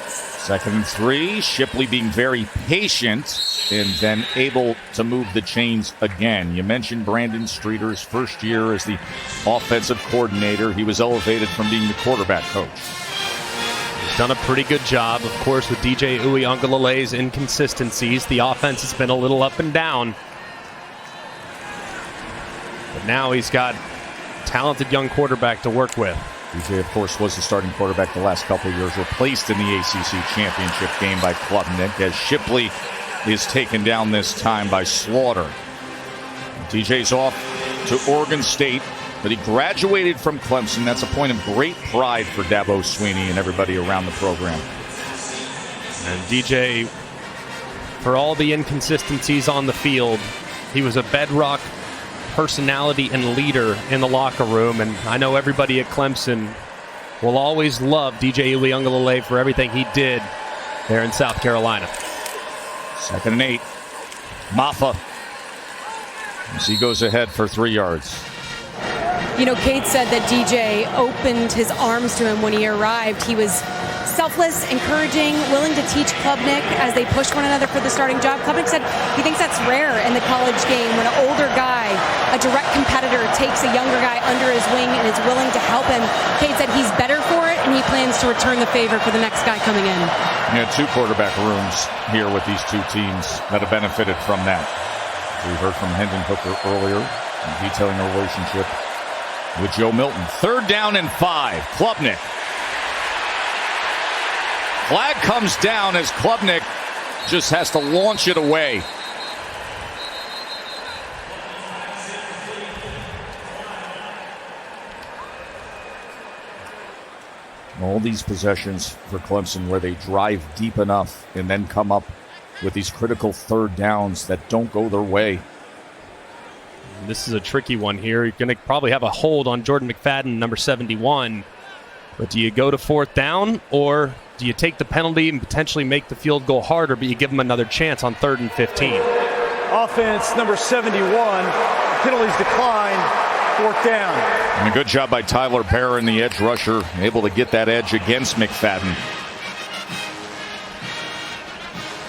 2nd and 3. Shipley being very patient and then able to move the chains again. You mentioned Brandon Streeter's first year as the offensive coordinator. He was elevated from being the quarterback coach. He's done a pretty good job, of course, with DJ Uiagalelei's inconsistencies. The offense has been a little up and down. But now he's got a talented young quarterback to work with. DJ, of course, was the starting quarterback the last couple of years, replaced in the ACC championship game by Klubnik, as Shipley is taken down this time by Slaughter. DJ's off to Oregon State, but he graduated from Clemson. That's a point of great pride for Dabo Swinney and everybody around the program. And DJ, for all the inconsistencies on the field, he was a bedrock personality and leader in the locker room, and I know everybody at Clemson will always love DJ Uiagalelei for everything he did there in South Carolina. 2nd and 8. Maffa, as he goes ahead for 3 yards. You know, Cade said that DJ opened his arms to him when he arrived. He was selfless, encouraging, willing to teach Klubnik as they push one another for the starting job. Klubnik said he thinks that's rare in the college game when an older guy, a direct competitor, takes a younger guy under his wing and is willing to help him. Cade said he's better for it, and he plans to return the favor for the next guy coming in. You had 2 quarterback rooms here with these 2 teams that have benefited from that. We heard from Hendon Hooker earlier, detailing a relationship with Joe Milton. 3rd down and 5. Klubnik. Flag comes down as Klubnik just has to launch it away. All these possessions for Clemson where they drive deep enough and then come up with these critical 3rd downs that don't go their way. This is a tricky one here. You're going to probably have a hold on Jordan McFadden, number 71. But do you go to 4th down, or do you take the penalty and potentially make the field goal harder, but you give them another chance on 3rd and 15? Offense, number 71. Penalties decline. 4th down. And a good job by Tyler Perrin, the edge rusher, able to get that edge against McFadden.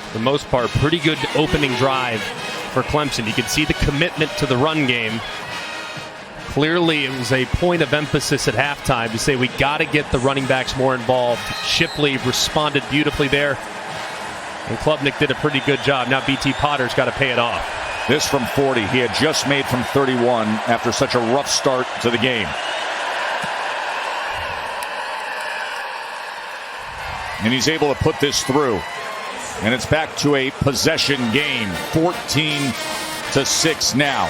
For the most part, pretty good opening drive for Clemson. You could see the commitment to the run game. Clearly, it was a point of emphasis at halftime to say we got to get the running backs more involved. Shipley responded beautifully there, and Klubnik did a pretty good job. Now BT Potter's got to pay it off. This from 40. He had just made from 31 after such a rough start to the game. And he's able to put this through. And it's back to a possession game. 14-6 now.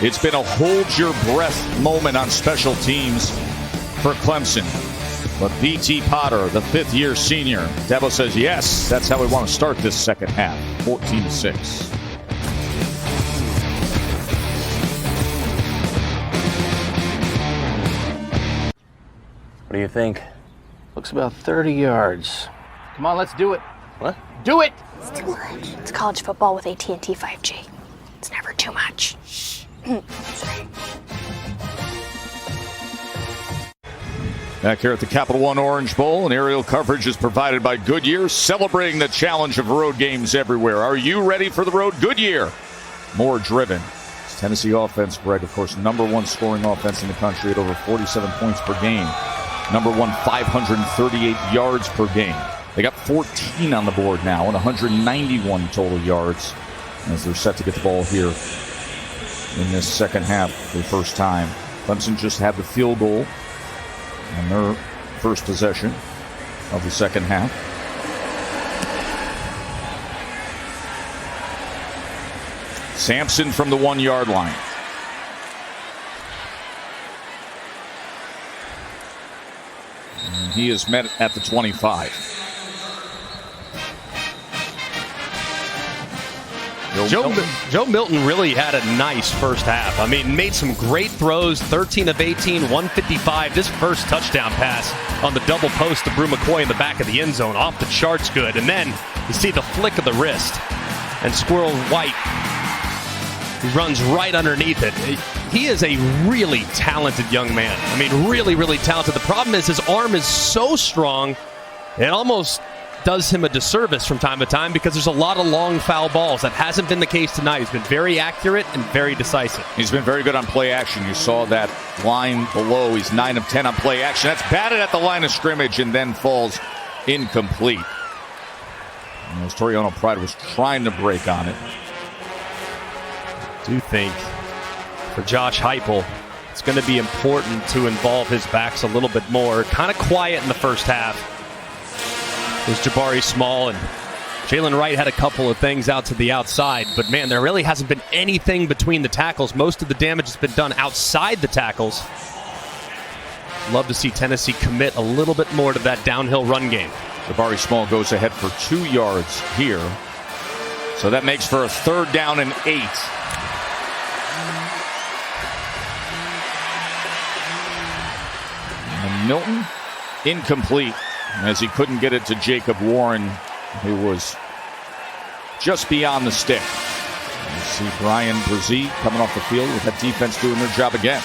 It's been a hold-your-breath moment on special teams for Clemson. But BT Potter, the 5th-year senior, Dabo says, yes, that's how we want to start this second half. 14-6. What do you think? Looks about 30 yards. Come on, let's do it. What? Do it! It's too much. It's college football with AT&T 5G. It's never too much. Back here at the Capital One Orange Bowl, and aerial coverage is provided by Goodyear, celebrating the challenge of road games everywhere. Are you ready for the road? Goodyear, more driven. It's Tennessee offense, Greg, of course, number 1 scoring offense in the country at over 47 points per game. Number 1, 538 yards per game. They got 14 on the board now and 191 total yards as they're set to get the ball here in this second half for the first time. Clemson just had the field goal on their first possession of the second half. Sampson from the 1-yard line. And he is met at the 25. Joe Milton really had a nice first half. I mean, made some great throws, 13 of 18, 155. This first touchdown pass on the double post to Brew McCoy in the back of the end zone, off the charts good. And then you see the flick of the wrist, and Squirrel White, he runs right underneath it. He is a really talented young man. I mean, really, really talented. The problem is his arm is so strong, it almost does him a disservice from time to time because there's a lot of long foul balls. That hasn't been the case tonight. He's been very accurate and very decisive. He's been very good on play action. You saw that line below. He's 9 of 10 on play action. That's batted at the line of scrimmage and then falls incomplete. And as Toriano Pride was trying to break on it. I do think for Josh Heupel, it's going to be important to involve his backs a little bit more. Kind of quiet in the first half. There's Jabari Small, and Jalen Wright had a couple of things out to the outside, but man, there really hasn't been anything between the tackles. Most of the damage has been done outside the tackles. Love to see Tennessee commit a little bit more to that downhill run game. Jabari Small goes ahead for 2 yards here. So that makes for a 3rd down and 8. And Milton, incomplete, as he couldn't get it to Jacob Warren, who was just beyond the stick. You see Brian Brzee coming off the field with that defense doing their job again.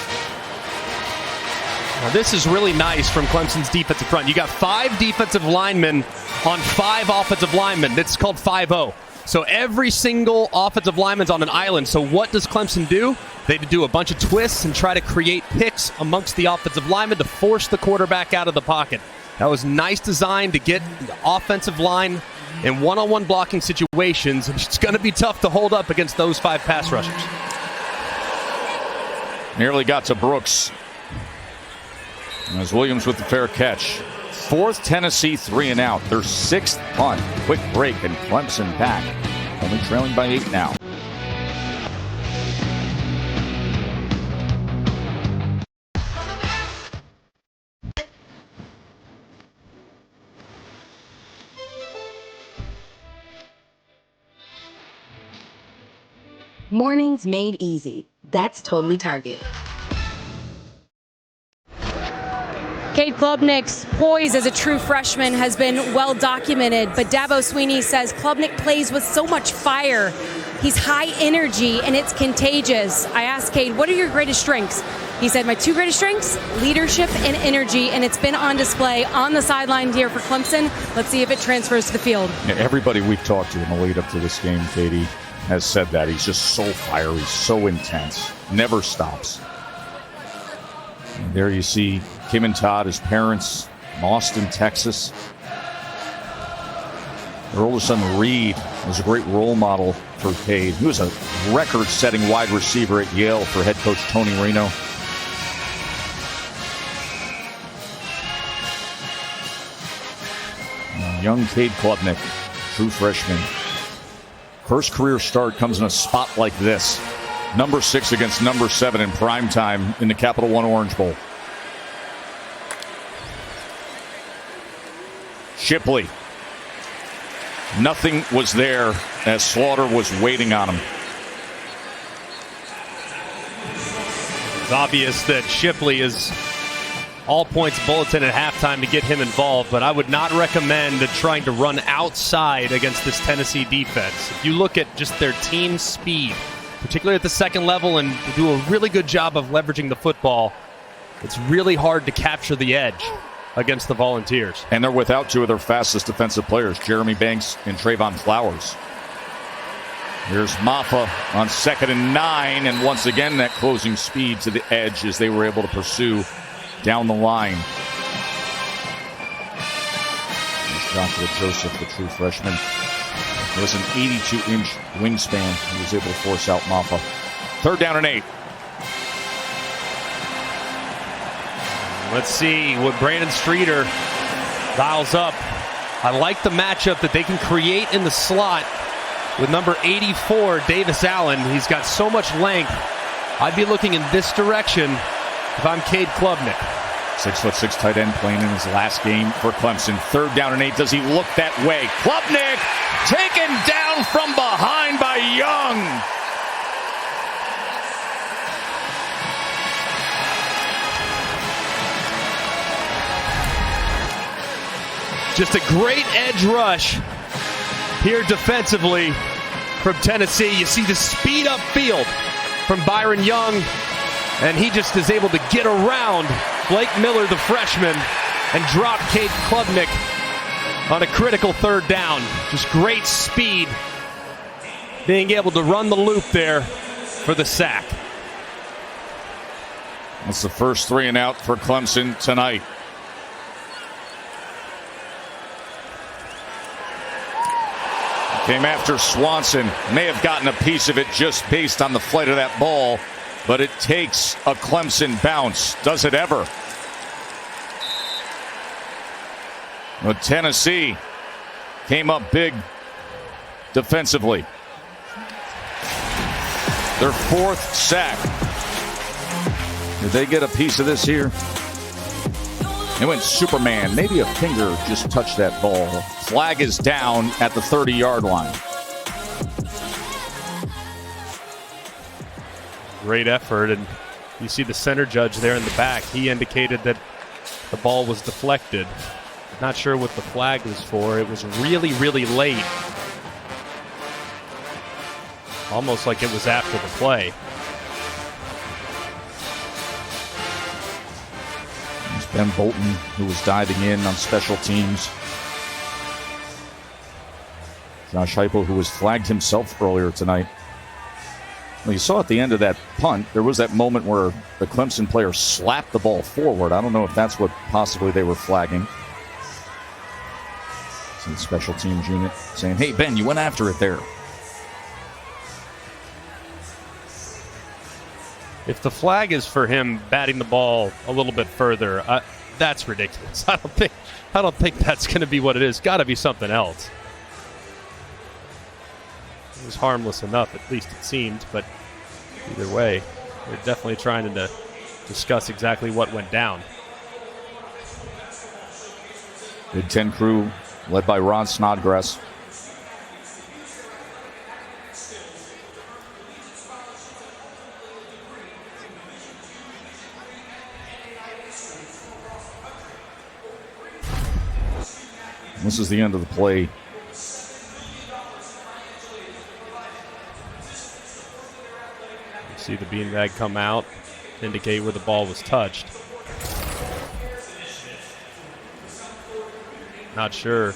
Now, this is really nice from Clemson's defensive front. You got 5 defensive linemen on 5 offensive linemen. That's called 5-0. So every single offensive lineman's on an island. So what does Clemson do? They do a bunch of twists and try to create picks amongst the offensive linemen to force the quarterback out of the pocket. That was nice design to get the offensive line in one-on-one blocking situations. It's going to be tough to hold up against those 5 pass rushers. Nearly got to Brooks. As Williams with the fair catch. 4th Tennessee 3 and out. Their 6th punt. Quick break and Clemson back. Only trailing by 8 now. Mornings made easy. That's totally Target. Cade Klubnik's poise as a true freshman has been well documented, but Dabo Swinney says Klubnik plays with so much fire. He's high energy and it's contagious. I asked Cade, what are your greatest strengths? He said, my 2 greatest strengths, leadership and energy, and it's been on display on the sideline here for Clemson. Let's see if it transfers to the field. Yeah, everybody we've talked to in the lead up to this game, Katie, has said that. He's just so fiery, so intense, never stops. And there you see Kim and Todd, his parents, from Austin, Texas. Their oldest son, Reed, was a great role model for Cade. He was a record-setting wide receiver at Yale for head coach Tony Reno. Young Cade Klubnik, true freshman. First career start comes in a spot like this. Number 6 against number 7 in primetime in the Capital One Orange Bowl. Shipley. Nothing was there as Slaughter was waiting on him. It's obvious that Shipley is all points bulletin at halftime to get him involved, but I would not recommend trying to run outside against this Tennessee defense. If you look at just their team speed, particularly at the second level, and do a really good job of leveraging the football, it's really hard to capture the edge against the Volunteers. And they're without 2 of their fastest defensive players, Jeremy Banks and Trayvon Flowers. Here's Maffa on 2nd and 9, and once again that closing speed to the edge as they were able to pursue down the line. There's Joshua Joseph, the true freshman. He was an 82-inch wingspan. He was able to force out Maffa. 3rd down and 8. Let's see what Brandon Streeter dials up. I like the matchup that they can create in the slot with number 84, Davis Allen. He's got so much length. I'd be looking in this direction if I'm Cade Klubnik. 6'6" tight end playing in his last game for Clemson. 3rd down and 8. Does he look that way? Klubnik taken down from behind by Young. Just a great edge rush here defensively from Tennessee. You see the speed upfield from Byron Young, and he just is able to get around Blake Miller, the freshman, and drop Cade Klubnik on a critical 3rd down. Just great speed, being able to run the loop there for the sack. That's the first 3 and out for Clemson tonight. Came after Swanson. May have gotten a piece of it just based on the flight of that ball, but it takes a Clemson bounce. Does it ever? But Tennessee came up big defensively. Their 4th sack. Did they get a piece of this here? It went Superman. Maybe a finger just touched that ball. Flag is down at the 30-yard line. Great effort, and you see the center judge there in the back. He indicated that the ball was deflected. Not sure what the flag was for. It was really, really late. Almost like it was after the play. Ben Bolton, who was diving in on special teams. Josh Heupel, who was flagged himself earlier tonight. Well, you saw at the end of that punt, there was that moment where the Clemson player slapped the ball forward. I don't know if that's what possibly they were flagging. It's in the special teams unit saying, hey, Ben, you went after it there. If the flag is for him batting the ball a little bit further, that's ridiculous. I don't think that's going to be what it is. Got to be something else. It was harmless enough, at least it seemed, but either way, they're definitely trying to discuss exactly what went down. Big Ten crew led by Ron Snodgrass. This is the end of the play. See the beanbag come out, indicate where the ball was touched. Not sure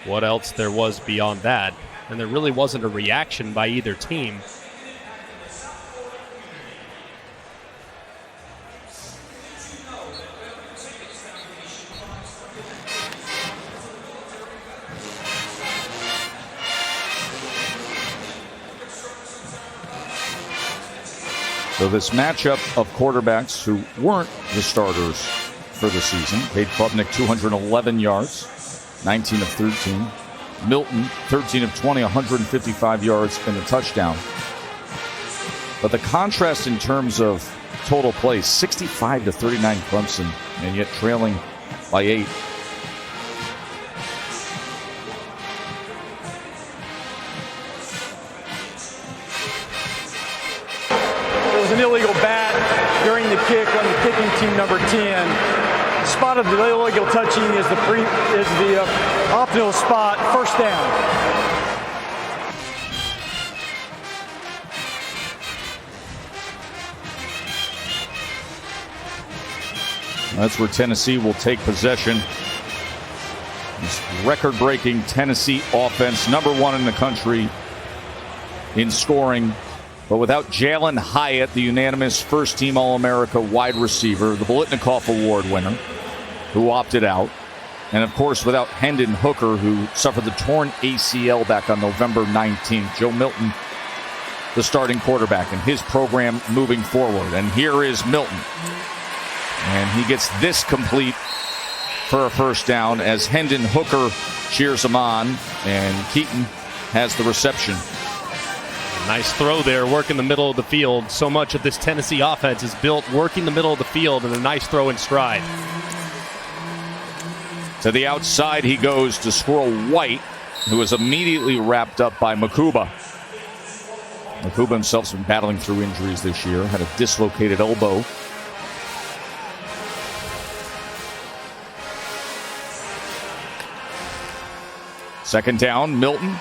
what else there was beyond that. And there really wasn't a reaction by either team. So this matchup of quarterbacks who weren't the starters for the season. Cade Klubnik, 211 yards, 19 of 13. Milton, 13 of 20, 155 yards and a touchdown. But the contrast in terms of total plays, 65 to 39 Clemson, and yet trailing by 8. An illegal bat during the kick on the kicking team number 10. Spot of the illegal touching is the optimal spot, first down. That's where Tennessee will take possession. This record-breaking Tennessee offense, number 1 in the country in scoring. But without Jalen Hyatt, the unanimous first-team All-America wide receiver, the Biletnikoff Award winner, who opted out. And, of course, without Hendon Hooker, who suffered the torn ACL back on November 19th. Joe Milton, the starting quarterback, and his program moving forward. And here is Milton. And he gets this complete for a first down as Hendon Hooker cheers him on. And Keaton has the reception. Nice throw there, working the middle of the field. So much of this Tennessee offense is built working the middle of the field, and a nice throw in stride. To the outside he goes to Squirrel White, who is immediately wrapped up by Makuba. Makuba himself's been battling through injuries this year, had a dislocated elbow. Second down, Milton.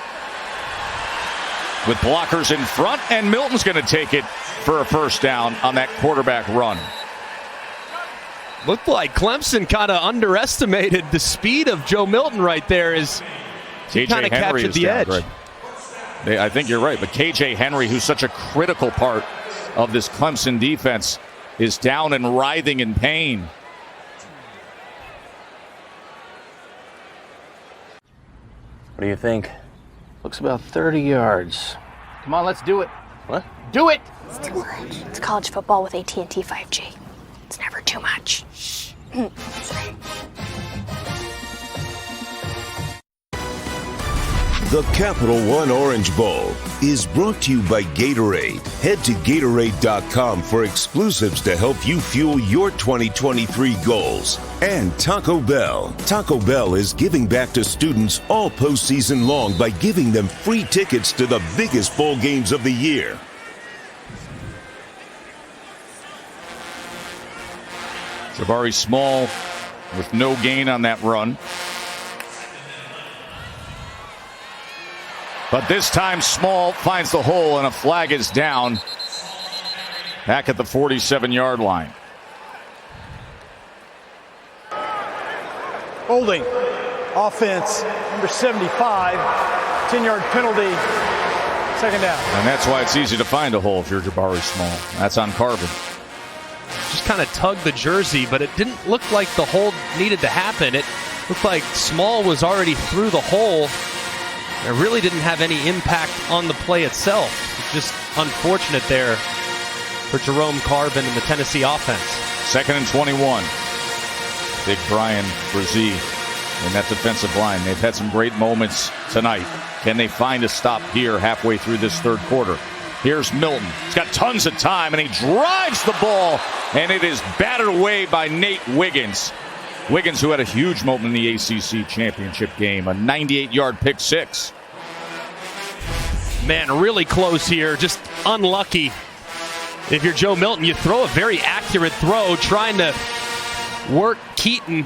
With blockers in front, and Milton's going to take it for a first down on that quarterback run. Looked like Clemson kind of underestimated the speed of Joe Milton right there as he kind of captured the edge. Greg. I think you're right, but KJ Henry, who's such a critical part of this Clemson defense, is down and writhing in pain. What do you think? Looks about 30 yards. Come on, let's do it. What? Do it! It's too much. It's college football with AT&T 5G. It's never too much. The Capital One Orange Bowl is brought to you by Gatorade. Head to Gatorade.com for exclusives to help you fuel your 2023 goals. And Taco Bell. Taco Bell is giving back to students all postseason long by giving them free tickets to the biggest bowl games of the year. Jabari Small with no gain on that run. But this time Small finds the hole and a flag is down back at the 47-yard line. Holding. Offense, number 75. 10-yard penalty. Second down. And that's why it's easy to find a hole if you're Jabari Small. That's on Carvin. Just kind of tugged the jersey, but it didn't look like the hold needed to happen. It looked like Small was already through the hole. It really didn't have any impact on the play itself. It's just unfortunate there for Jerome Carvin and the Tennessee offense. 2nd and 21. Big Brian Brzee in that defensive line. They've had some great moments tonight. Can they find a stop here halfway through this third quarter? Here's Milton. He's got tons of time, and he drives the ball, and it is battered away by Nate Wiggins. Wiggins, who had a huge moment in the ACC championship game, a 98-yard pick six. Man, really close here. Just unlucky. If you're Joe Milton, you throw a very accurate throw, trying to work Keaton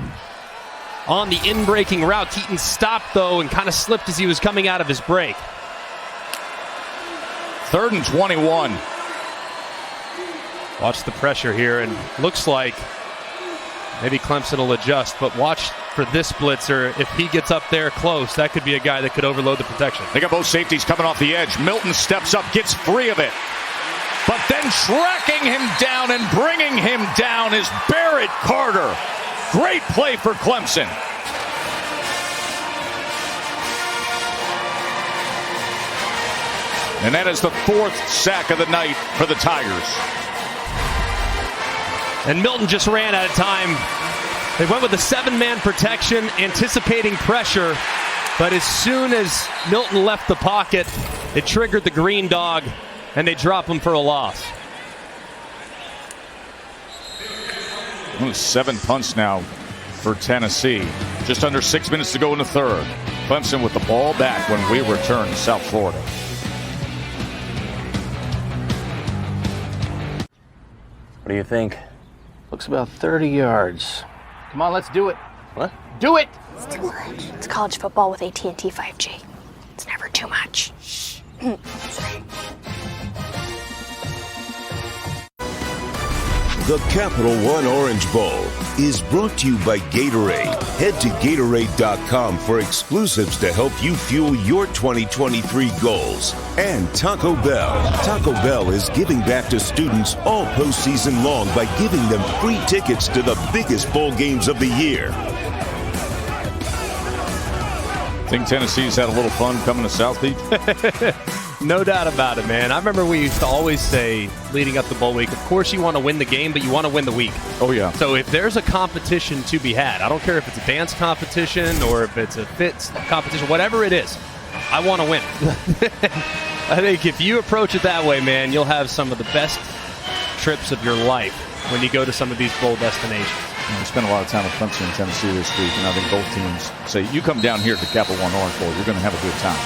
on the in-breaking route. Keaton stopped, though, and kind of slipped as he was coming out of his break. 3rd and 21. Watch the pressure here, and looks like maybe Clemson will adjust, but watch for this blitzer. If he gets up there close, that could be a guy that could overload the protection. They got both safeties coming off the edge. Milton steps up, gets free of it. But then tracking him down and bringing him down is Barrett Carter. Great play for Clemson. And that is the 4th sack of the night for the Tigers. And Milton just ran out of time. They went with a 7-man protection, anticipating pressure. But as soon as Milton left the pocket, it triggered the green dog, and they drop him for a loss. 7 punts now for Tennessee. Just under 6 minutes to go in the third. Clemson with the ball back when we return to South Florida. What do you think? Looks about 30 yards. Come on, let's do it. What? Do it! It's too much. It's college football with AT&T 5G. It's never too much. The Capital One Orange Bowl is brought to you by Gatorade. Head to Gatorade.com for exclusives to help you fuel your 2023 goals. And Taco Bell. Taco Bell is giving back to students all postseason long by giving them free tickets to the biggest bowl games of the year. Think Tennessee's had a little fun coming to South Beach? No doubt about it, man. I remember we used to always say, leading up to bowl week, of course you want to win the game, but you want to win the week. Oh, yeah. So if there's a competition to be had, I don't care if it's a dance competition or if it's a fits competition, whatever it is, I want to win. I think if you approach it that way, man, you'll have some of the best trips of your life when you go to some of these bowl destinations. We spent a lot of time with Clemson and Tennessee this week, and I think both teams say, you come down here to the Capital One Orange Bowl, you're going to have a good time.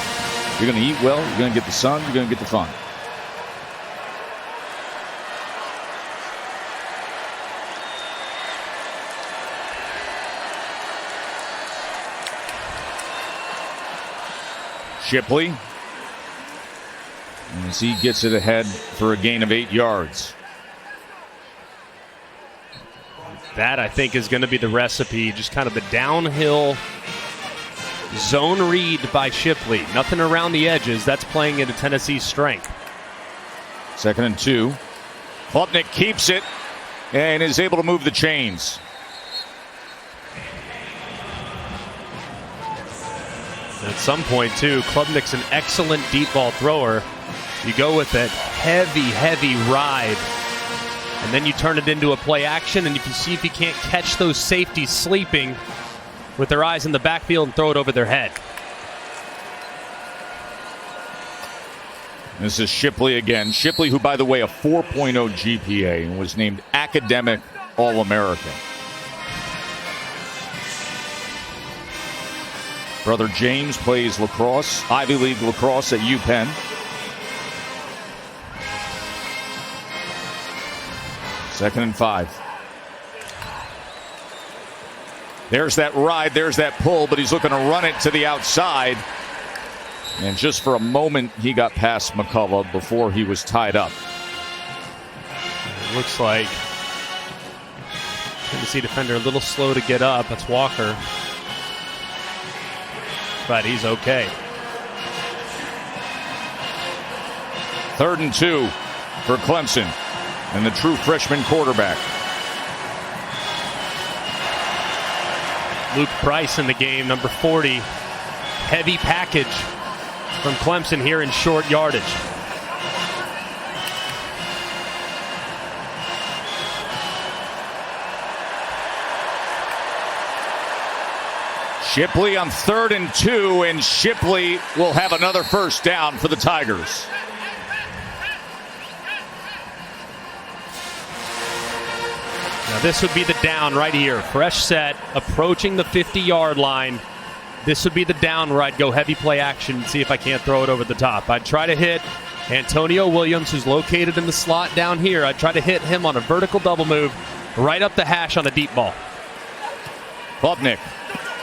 You're going to eat well, you're going to get the sun, you're going to get the fun. Shipley, as he gets it ahead for a gain of 8 yards. That, I think, is going to be the recipe, just kind of the downhill zone read by Shipley. Nothing around the edges. That's playing into Tennessee's strength. 2nd and 2. Klubnik keeps it and is able to move the chains. At some point, too, Klubnik's an excellent deep ball thrower. You go with that heavy ride, and then you turn it into a play action, and if you see if you can't catch those safeties sleeping with their eyes in the backfield and throw it over their head. This is Shipley again. Shipley, who, by the way, a 4.0 GPA and was named Academic All-American. Brother James plays lacrosse, Ivy League lacrosse at UPenn. Second and 5. There's that ride, there's that pull, but he's looking to run it to the outside. And just for a moment, he got past McCullough before he was tied up. It looks like Tennessee defender a little slow to get up. That's Walker. but he's okay. 3rd and 2 for Clemson and the true freshman quarterback. Luke Price in the game, number 40. Heavy package from Clemson here in short yardage. Shipley on 3rd and 2, and Shipley will have another first down for the Tigers. Now this would be the down right here. Fresh set, approaching the 50-yard line. This would be the down where I'd go heavy play action and see if I can't throw it over the top. I'd try to hit Antonio Williams, who's located in the slot down here. I'd try to hit him on a vertical double move right up the hash on a deep ball. Klubnik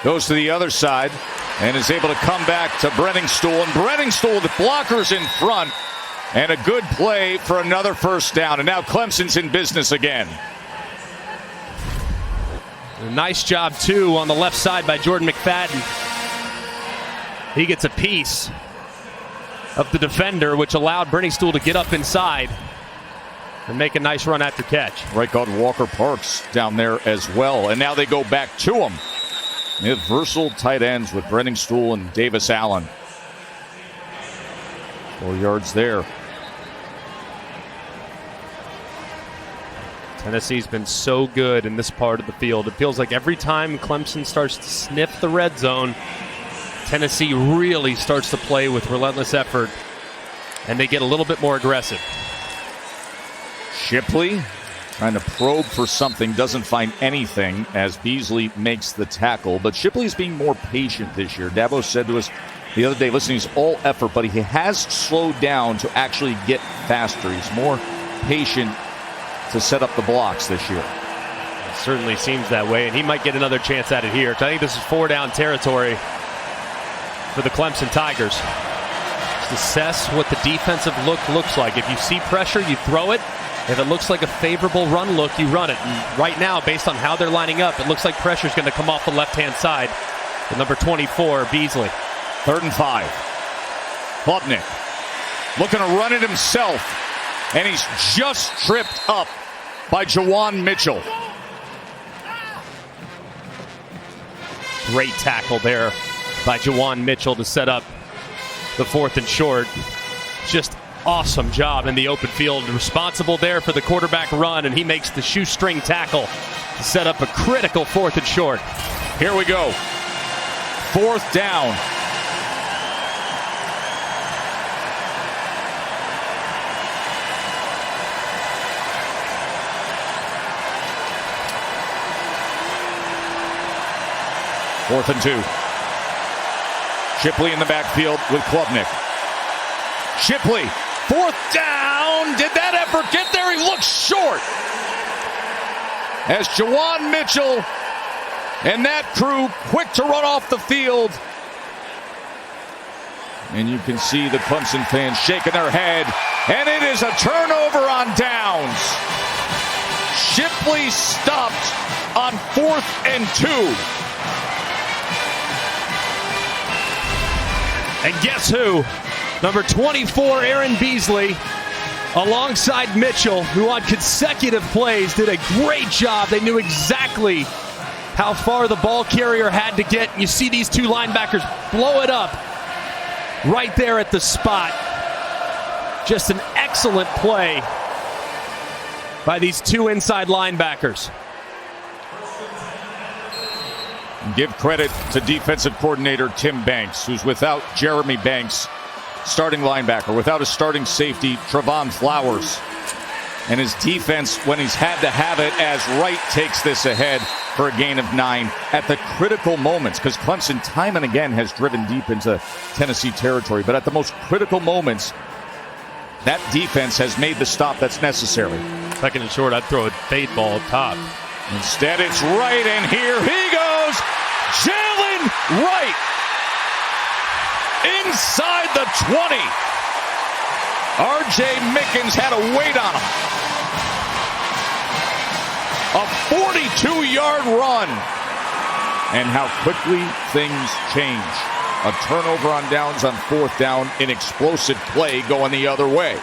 goes to the other side and is able to come back to Brenningstool. And Brenningstool with blockers in front. And a good play for another first down. And now Clemson's in business again. A nice job, too, on the left side by Jordan McFadden. He gets a piece of the defender, which allowed Brenningstool to get up inside and make a nice run after catch. Right guard Walker Parks down there as well. And now they go back to him. They have versatile tight ends with Brenningstool and Davis Allen. 4 yards there. Tennessee's been so good in this part of the field. It feels like every time Clemson starts to sniff the red zone, Tennessee really starts to play with relentless effort, and they get a little bit more aggressive. Shipley trying to probe for something, doesn't find anything as Beasley makes the tackle. But Shipley's being more patient this year. Dabo said to us the other day, listen, he's all effort, but he has slowed down to actually get faster. He's more patient to set up the blocks this year. It certainly seems that way, and he might get another chance at it here. I think this is 4-down territory for the Clemson Tigers. Just assess what the defensive look looks like. If you see pressure, you throw it. If it looks like a favorable run look, you run it. And right now, based on how they're lining up, it looks like pressure's going to come off the left-hand side with number 24, Beasley. 3rd and 5. Klubnik looking to run it himself, and he's just tripped up by Jawan Mitchell. Great tackle there by Jawan Mitchell to set up the 4th and short. Just awesome job in the open field. Responsible there for the quarterback run, and he makes the shoestring tackle to set up a critical 4th and short. Here we go. 4th down. Fourth and 2. Shipley in the backfield with Klubnik. Shipley, 4th down. Did that effort get there? He looks short. As Jawan Mitchell and that crew quick to run off the field. And you can see the Clemson fans shaking their head. And it is a turnover on downs. Shipley stopped on 4th and 2. And guess who? Number 24, Aaron Beasley, alongside Mitchell, who on consecutive plays did a great job. They knew exactly how far the ball carrier had to get. You see these two linebackers blow it up right there at the spot. Just an excellent play by these two inside linebackers. Give credit to defensive coordinator Tim Banks, who's without Jeremy Banks, starting linebacker, without a starting safety, Trevon Flowers. And his defense, when he's had to have it, as Wright takes this ahead for a gain of 9 at the critical moments, because Clemson time and again has driven deep into Tennessee territory. But at the most critical moments, that defense has made the stop that's necessary. 2nd and short, I'd throw a fade ball up top. Instead, it's Wright, and here he goes. Jalen Wright inside the 20. R.J. Mickens had a weight on him. A 42-yard run. And how quickly things change. A turnover on downs on 4th down. An explosive play going the other way.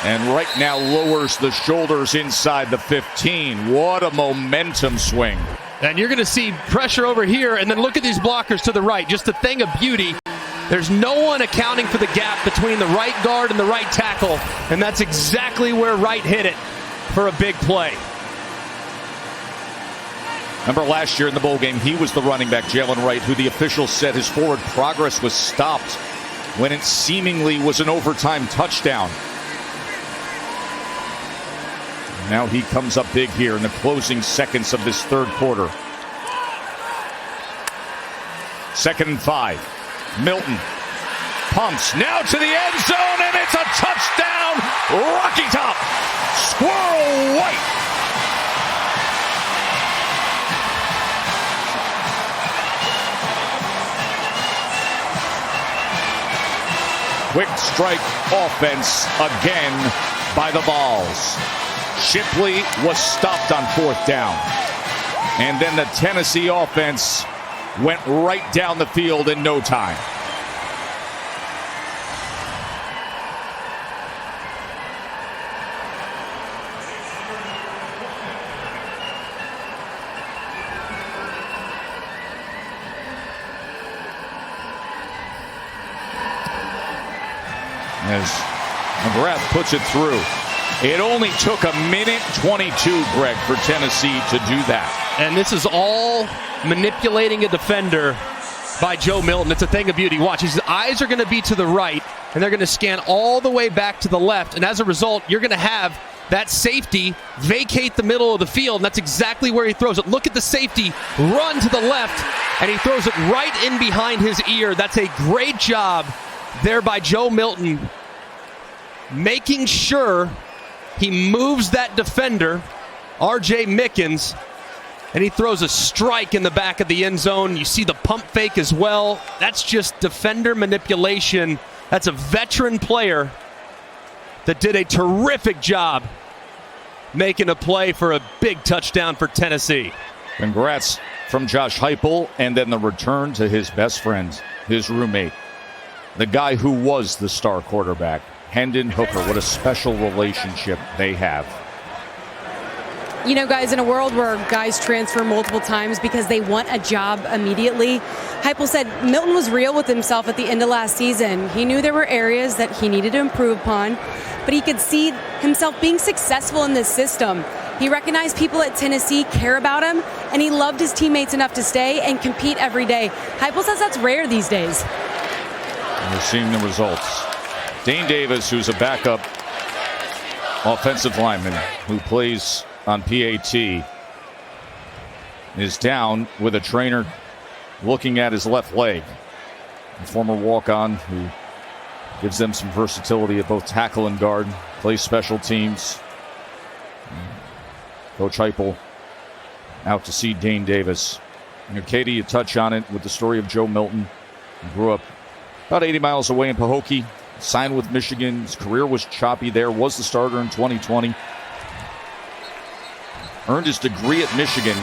And right now lowers the shoulders inside the 15. What a momentum swing. And you're going to see pressure over here, and then look at these blockers to the right. Just a thing of beauty. There's no one accounting for the gap between the right guard and the right tackle, and that's exactly where Wright hit it for a big play. Remember last year in the bowl game, he was the running back, Jalen Wright, who the officials said his forward progress was stopped when it seemingly was an overtime touchdown. Now he comes up big here in the closing seconds of this third quarter. 2nd and 5. Milton pumps now to the end zone, and it's a touchdown. Rocky Top. Squirrel White. Quick strike offense again by the Vols. Shipley was stopped on 4th down. And then the Tennessee offense went right down the field in no time. As McGrath puts it through. It only took 1:22, Greg, for Tennessee to do that. And this is all manipulating a defender by Joe Milton. It's a thing of beauty. Watch, his eyes are going to be to the right, and they're going to scan all the way back to the left. And as a result, you're going to have that safety vacate the middle of the field, and that's exactly where he throws it. Look at the safety run to the left, and he throws it right in behind his ear. That's a great job there by Joe Milton, making sure he moves that defender, R.J. Mickens, and he throws a strike in the back of the end zone. You see the pump fake as well. That's just defender manipulation. That's a veteran player that did a terrific job making a play for a big touchdown for Tennessee. Congrats from Josh Heupel, and then the return to his best friend, his roommate, the guy who was the star quarterback, Hendon Hooker. What a special relationship they have. You know, guys, in a world where guys transfer multiple times because they want a job immediately, Heupel said Milton was real with himself at the end of last season. He knew there were areas that he needed to improve upon, but he could see himself being successful in this system. He recognized people at Tennessee care about him, and he loved his teammates enough to stay and compete every day. Heupel says that's rare these days. We're seeing the results. Dane Davis, who's a backup offensive lineman who plays on PAT, is down with a trainer looking at his left leg. A former walk-on who gives them some versatility at both tackle and guard, plays special teams. Coach Heupel out to see Dane Davis. You know, Katie, you touch on it with the story of Joe Milton. He grew up about 80 miles away in Pahokee, signed with Michigan. His career was choppy there, was the starter in 2020. Earned his degree at Michigan,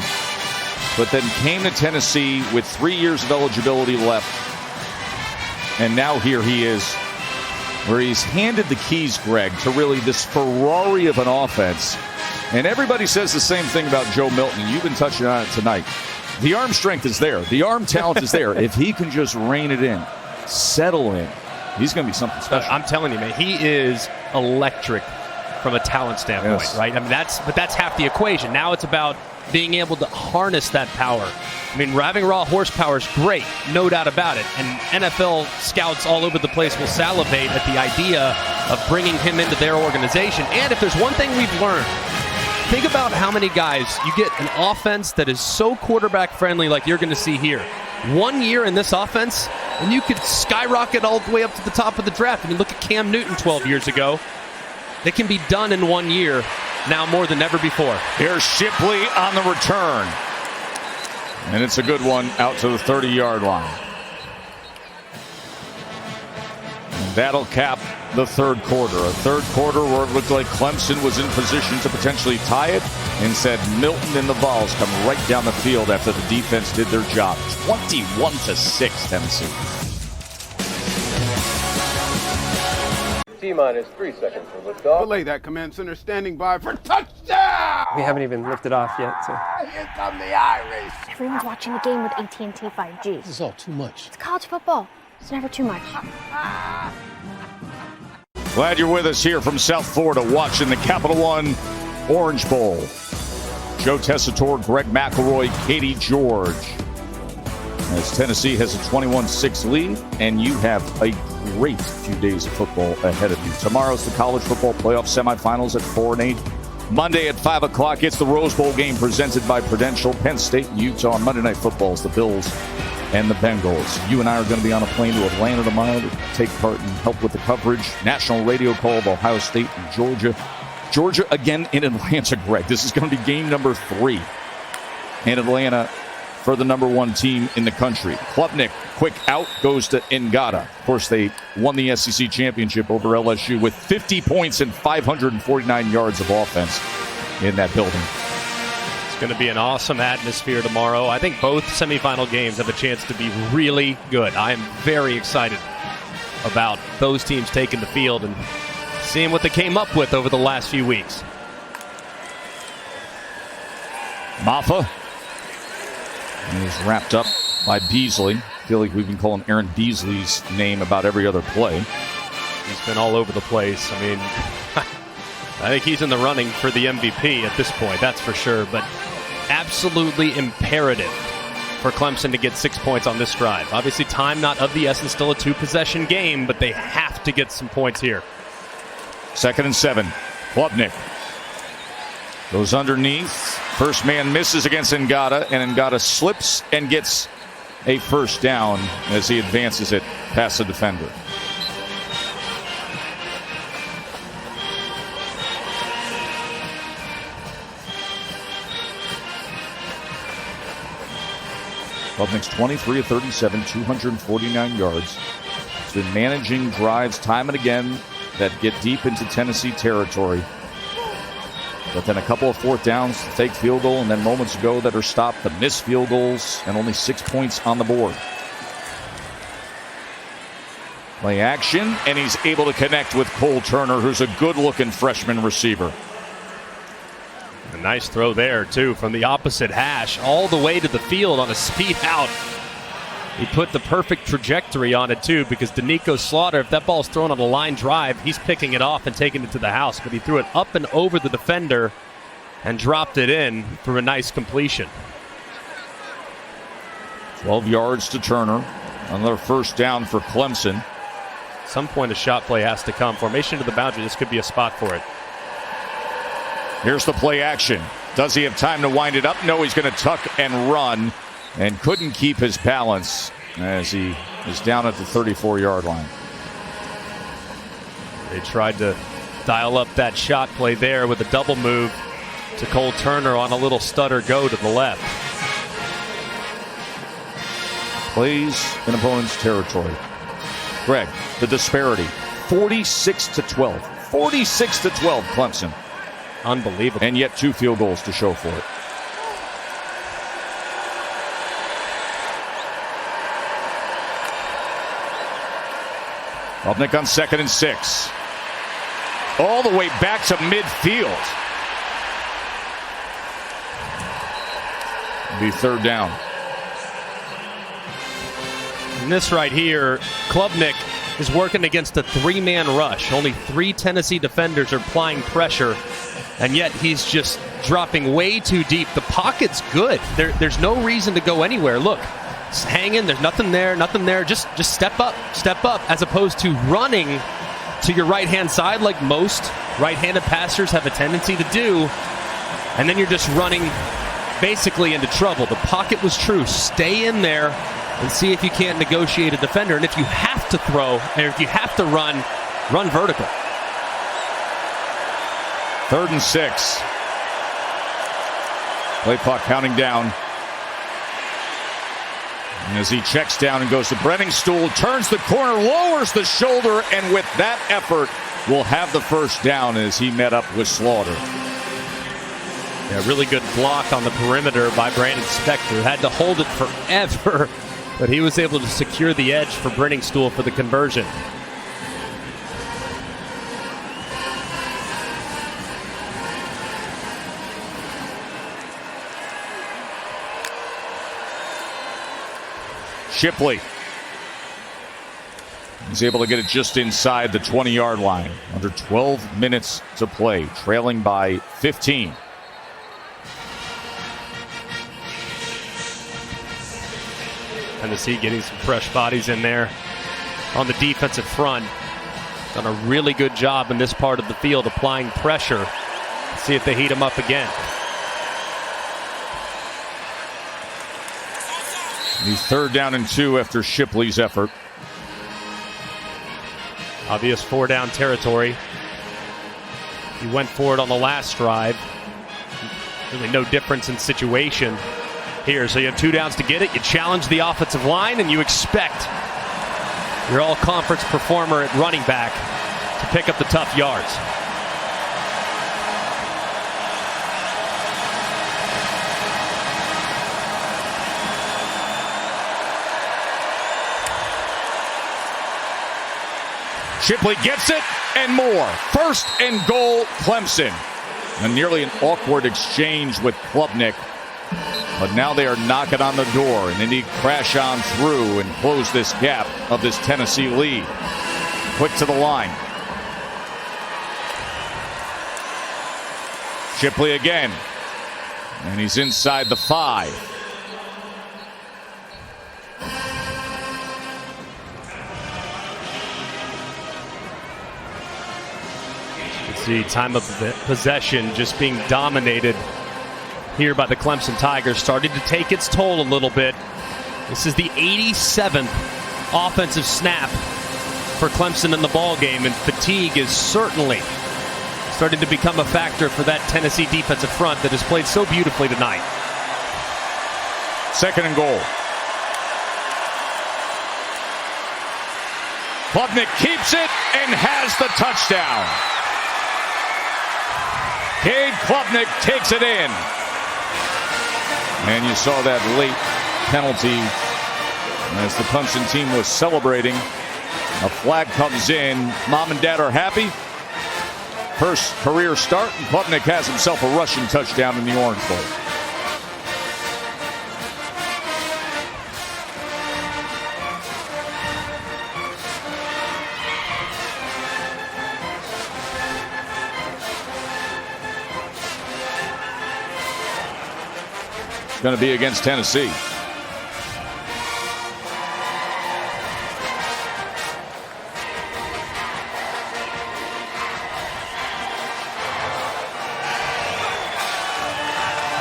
but then came to Tennessee with 3 years of eligibility left. And now here he is, where he's handed the keys, Greg, to really this Ferrari of an offense. And everybody says the same thing about Joe Milton. You've been touching on it tonight. The arm strength is there. The arm talent is there. If he can just rein it in, settle in, he's going to be something special. I'm telling you, man, he is electric from a talent standpoint, yes. Right? I mean, that's half the equation. Now it's about being able to harness that power. I mean, having raw horsepower is great, no doubt about it. And NFL scouts all over the place will salivate at the idea of bringing him into their organization. And if there's one thing we've learned, think about how many guys you get an offense that is so quarterback friendly like you're going to see here. 1 year in this offense, and you could skyrocket all the way up to the top of the draft. I mean, look at Cam Newton 12 years ago. It can be done in 1 year now more than ever before. Here's Shipley on the return. And it's a good one out to the 30-yard line. And That'll cap the third quarter. A third quarter where it looked like Clemson was in position to potentially tie it. Instead, Milton and the Vols come right down the field after the defense did their job. 21-6, Tennessee. T-minus 3 seconds for liftoff. Belay that, Command Center, standing by for touchdown! We haven't even lifted off yet, so. Here come the Irish! Everyone's watching the game with AT&T 5G. This is all too much. It's college football. It's never too much. Glad you're with us here from South Florida watching the Capital One Orange Bowl. Joe Tessitore, Greg McElroy, Katie George. As Tennessee has a 21-6 lead, and you have a great few days of football ahead of you. Tomorrow's the college football playoff semifinals at 4 and 8. Monday at 5 o'clock, it's the Rose Bowl game presented by Prudential. Penn State and Utah. Monday Night Football is the Bills and the Bengals. You and I are going to be on a plane to Atlanta tomorrow to take part and help with the coverage. National radio call of Ohio State and Georgia. Georgia again in Atlanta, Greg. This is going to be game number 3 in Atlanta for the number 1 team in the country. Klubnik, quick out, goes to Ngata. Of course, they won the SEC championship over LSU with 50 points and 549 yards of offense in that building. It's going to be an awesome atmosphere tomorrow. I think both semifinal games have a chance to be really good. I am very excited about those teams taking the field and seeing what they came up with over the last few weeks. Maffa is wrapped up by Beasley. I feel like we've been calling Aaron Beasley's name about every other play. He's been all over the place. I mean, I think he's in the running for the MVP at this point, that's for sure. But absolutely imperative for Clemson to get 6 points on this drive. Obviously, time not of the essence, still a 2-possession game, but they have to get some points here. 2nd and 7. Klubnik goes underneath. First man misses against Ngata, and Ngata slips and gets a first down as he advances it past the defender. Klubnik's 23 of 37, 249 yards. He's been managing drives time and again that get deep into Tennessee territory. But then a couple of fourth downs, fake field goal, and then moments ago that are stopped, the missed field goals, and only 6 points on the board. Play action, and he's able to connect with Cole Turner, who's a good-looking freshman receiver. A nice throw there, too, from the opposite hash, all the way to the field on a speed out. He put the perfect trajectory on it, too, because Danico Slaughter, if that ball's thrown on a line drive, he's picking it off and taking it to the house. But he threw it up and over the defender and dropped it in for a nice completion. 12 yards to Turner. Another first down for Clemson. Some point a shot play has to come. Formation to the boundary, this could be a spot for it. Here's the play action. Does he have time to wind it up? No, he's going to tuck and run. And couldn't keep his balance as he is down at the 34-yard line. They tried to dial up that shot play there with a double move to Cole Turner on a little stutter go to the left. Plays in opponent's territory. Greg, the disparity, 46-12. 46-12, Clemson. Unbelievable. And yet 2 field goals to show for it. Klubnik on 2nd and 6. All the way back to midfield. It'll be 3rd down. And this right here, Klubnik is working against a 3-man rush. Only 3 Tennessee defenders are applying pressure, and yet he's just dropping way too deep. The pocket's good. There's no reason to go anywhere. Look. Hanging, there's nothing there. Just step up, as opposed to running to your right-hand side like most right-handed passers have a tendency to do, and then you're just running basically into trouble. The pocket was true. Stay in there and see if you can't negotiate a defender, and if you have to throw, and if you have to run vertical. 3rd and 6. Play clock counting down. And as he checks down and goes to Brenningstool, turns the corner, lowers the shoulder, and with that effort will have the first down as he met up with Slaughter. Yeah, really good block on the perimeter by Brandon Spector. Had to hold it forever, but he was able to secure the edge for Brenningstool for the conversion. Shipley. He's able to get it just inside the 20-yard line. Under 12 minutes to play, trailing by 15. Tennessee getting some fresh bodies in there on the defensive front. Done a really good job in this part of the field applying pressure. See if they heat them up again. He's 3rd down and 2 after Shipley's effort. Obvious 4-down territory. He went for it on the last drive. Really no difference in situation here. So you have 2 downs to get it. You challenge the offensive line, and you expect your all-conference performer at running back to pick up the tough yards. Shipley gets it and more. 1st and goal, Clemson. And nearly an awkward exchange with Klubnik. But now they are knocking on the door, and they need to crash on through and close this gap of this Tennessee lead. Quick to the line. Shipley again. And he's inside the 5. See, time of possession just being dominated here by the Clemson Tigers, starting to take its toll a little bit. This is the 87th offensive snap for Clemson in the ball game, and fatigue is certainly starting to become a factor for that Tennessee defensive front that has played so beautifully tonight. 2nd and goal. Klubnik keeps it and has the touchdown. Cade Klubnik takes it in. And you saw that late penalty as the Clemson team was celebrating. A flag comes in. Mom and Dad are happy. First career start, and Klubnik has himself a rushing touchdown in the Orange Bowl. Going to be against Tennessee.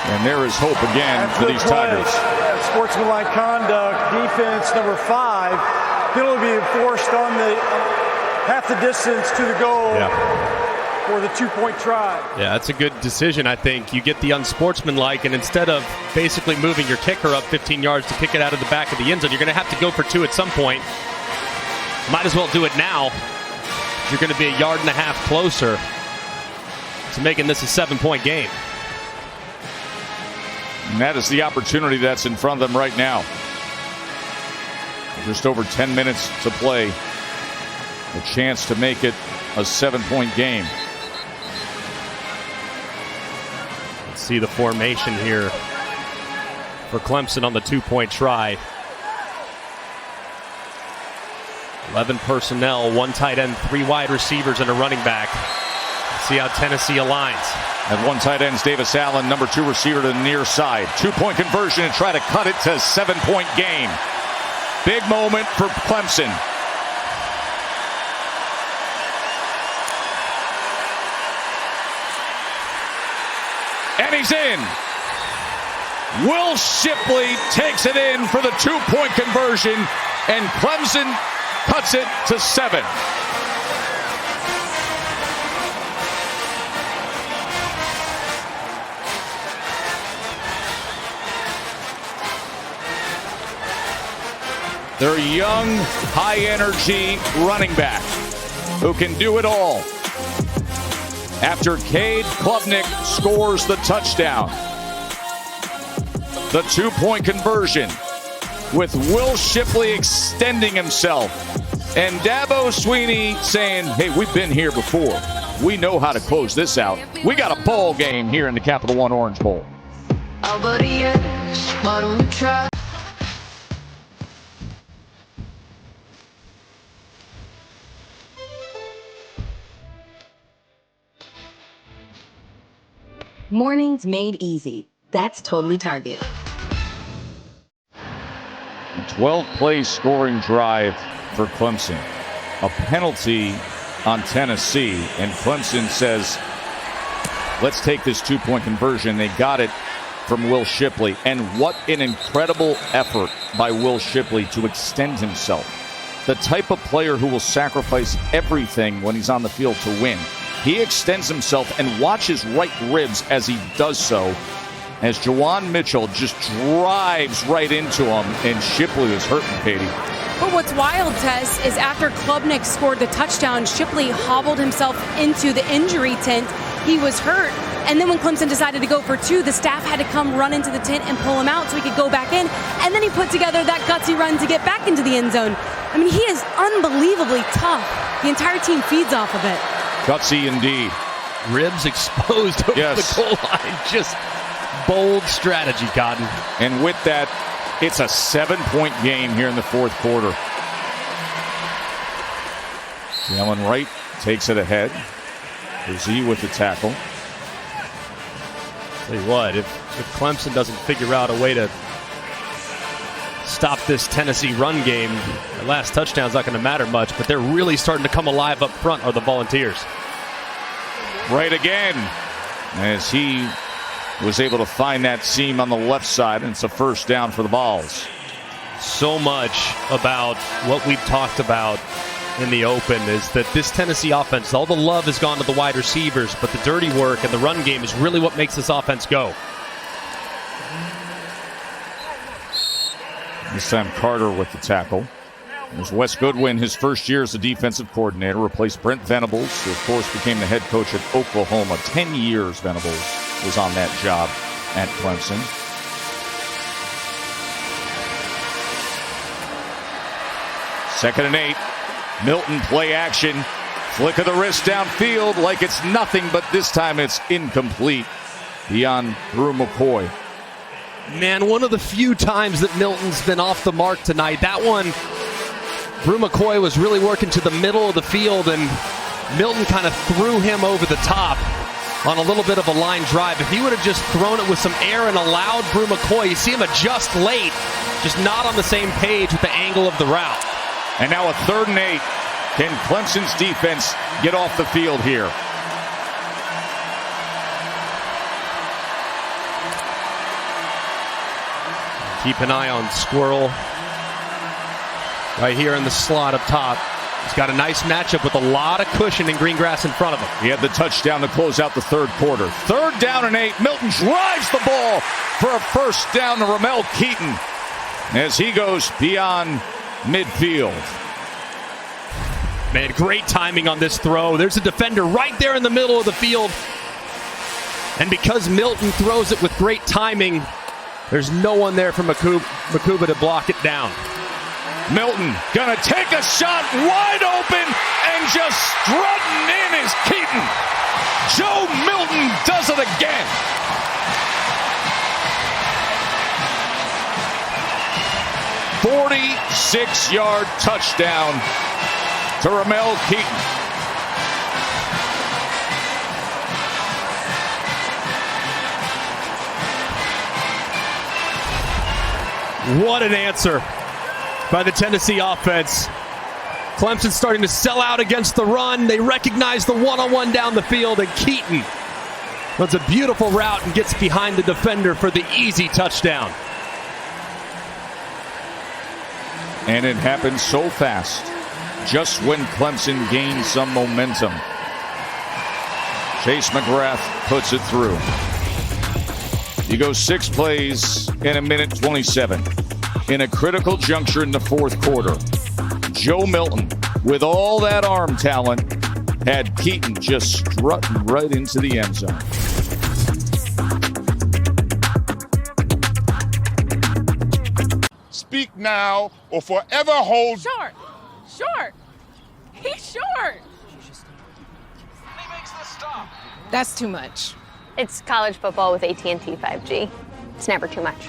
And there is hope again for these Tigers. Sportsmanlike conduct, defense number 5. Penalty being forced on the half the distance to the goal. For the 2-point try. Yeah, that's a good decision, I think. You get the unsportsmanlike, and instead of basically moving your kicker up 15 yards to kick it out of the back of the end zone, you're going to have to go for 2 at some point. Might as well do it now. You're going to be a yard and a half closer to making this a 7-point game. And that is the opportunity that's in front of them right now. Just over 10 minutes to play. A chance to make it a 7-point game. See the formation here for Clemson on the 2-point try. 11 personnel, 1 tight end, 3 wide receivers, and a running back. See how Tennessee aligns. At 1 tight end, Davis Allen, number 2 receiver to the near side. 2-point conversion and try to cut it to a 7-point game. Big moment for Clemson. And he's in. Will Shipley takes it in for the 2-point conversion, and Clemson cuts it to 7. Their young, high-energy running back who can do it all. After Cade Klubnik scores the touchdown. The two-point conversion with Will Shipley extending himself. And Dabo Sweeney saying, hey, we've been here before. We know how to close this out. We got a ball game here in the Capital One Orange Bowl. Mornings made easy. That's totally Target. 12-play scoring drive for Clemson. A penalty on Tennessee, and Clemson says, let's take this two-point conversion. They got it from Will Shipley, and what an incredible effort by Will Shipley to extend himself. The type of player who will sacrifice everything when he's on the field to win. He extends himself and watches right ribs as he does so, as Juwan Mitchell just drives right into him, and Shipley is hurting, Katie. But what's wild, Tess, is after Klubnik scored the touchdown, Shipley hobbled himself into the injury tent. He was hurt. And then when Clemson decided to go for two, the staff had to come run into the tent and pull him out so he could go back in. And then he put together that gutsy run to get back into the end zone. I mean, he is unbelievably tough. The entire team feeds off of it. Gutsy indeed. Ribs exposed over the goal line. Just bold strategy, Cotton. And with that, it's a 7-point game here in the fourth quarter. Jalen Wright takes it ahead. Z with the tackle. Tell you what, if Clemson doesn't figure out a way to stop this Tennessee run game, the last touchdown's not going to matter much, but they're really starting to come alive up front are the Volunteers. Right again, as he was able to find that seam on the left side, and it's a first down for the Vols. So much about what we've talked about in the open is that this Tennessee offense, all the love has gone to the wide receivers, but the dirty work and the run game is really what makes this offense go. This time Carter with the tackle. There's Wes Goodwin, his first year as a defensive coordinator, replaced Brent Venables, who of course became the head coach at Oklahoma. 10 years Venables was on that job at Clemson. Second and 8. Milton play action. Flick of the wrist downfield like it's nothing, but this time it's incomplete beyond Brew McCoy. Man, one of the few times that Milton's been off the mark tonight. That one, Brew McCoy was really working to the middle of the field, and Milton kind of threw him over the top on a little bit of a line drive. If he would have just thrown it with some air and allowed Brew McCoy, you see him adjust late, just not on the same page with the angle of the route. And now a 3rd and 8. Can Clemson's defense get off the field here? Keep an eye on Squirrel right here in the slot up top. He's got a nice matchup with a lot of cushion and green grass in front of him. He had the touchdown to close out the third quarter. 3rd down and 8. Milton drives the ball for a first down to Ramel Keaton as he goes beyond midfield. Man, great timing on this throw. There's a defender right there in the middle of the field. And because Milton throws it with great timing, there's no one there for Makuba to block it down. Milton gonna take a shot wide open, and just strutting in is Keaton. Joe Milton does it again. "46-yard touchdown to Ramel Keaton." What an answer by the Tennessee offense. Clemson's starting to sell out against the run. They recognize the one-on-one down the field, and Keaton runs a beautiful route and gets behind the defender for the easy touchdown. And it happened so fast, just when Clemson gained some momentum. Chase McGrath puts it through. You go 6 plays in a minute 27. in a critical juncture in the fourth quarter. Joe Milton, with all that arm talent, had Keaton just strutting right into the end zone. Speak now or forever hold. Short. He's short. He makes the stop. That's too much. It's college football with AT&T 5G. It's never too much.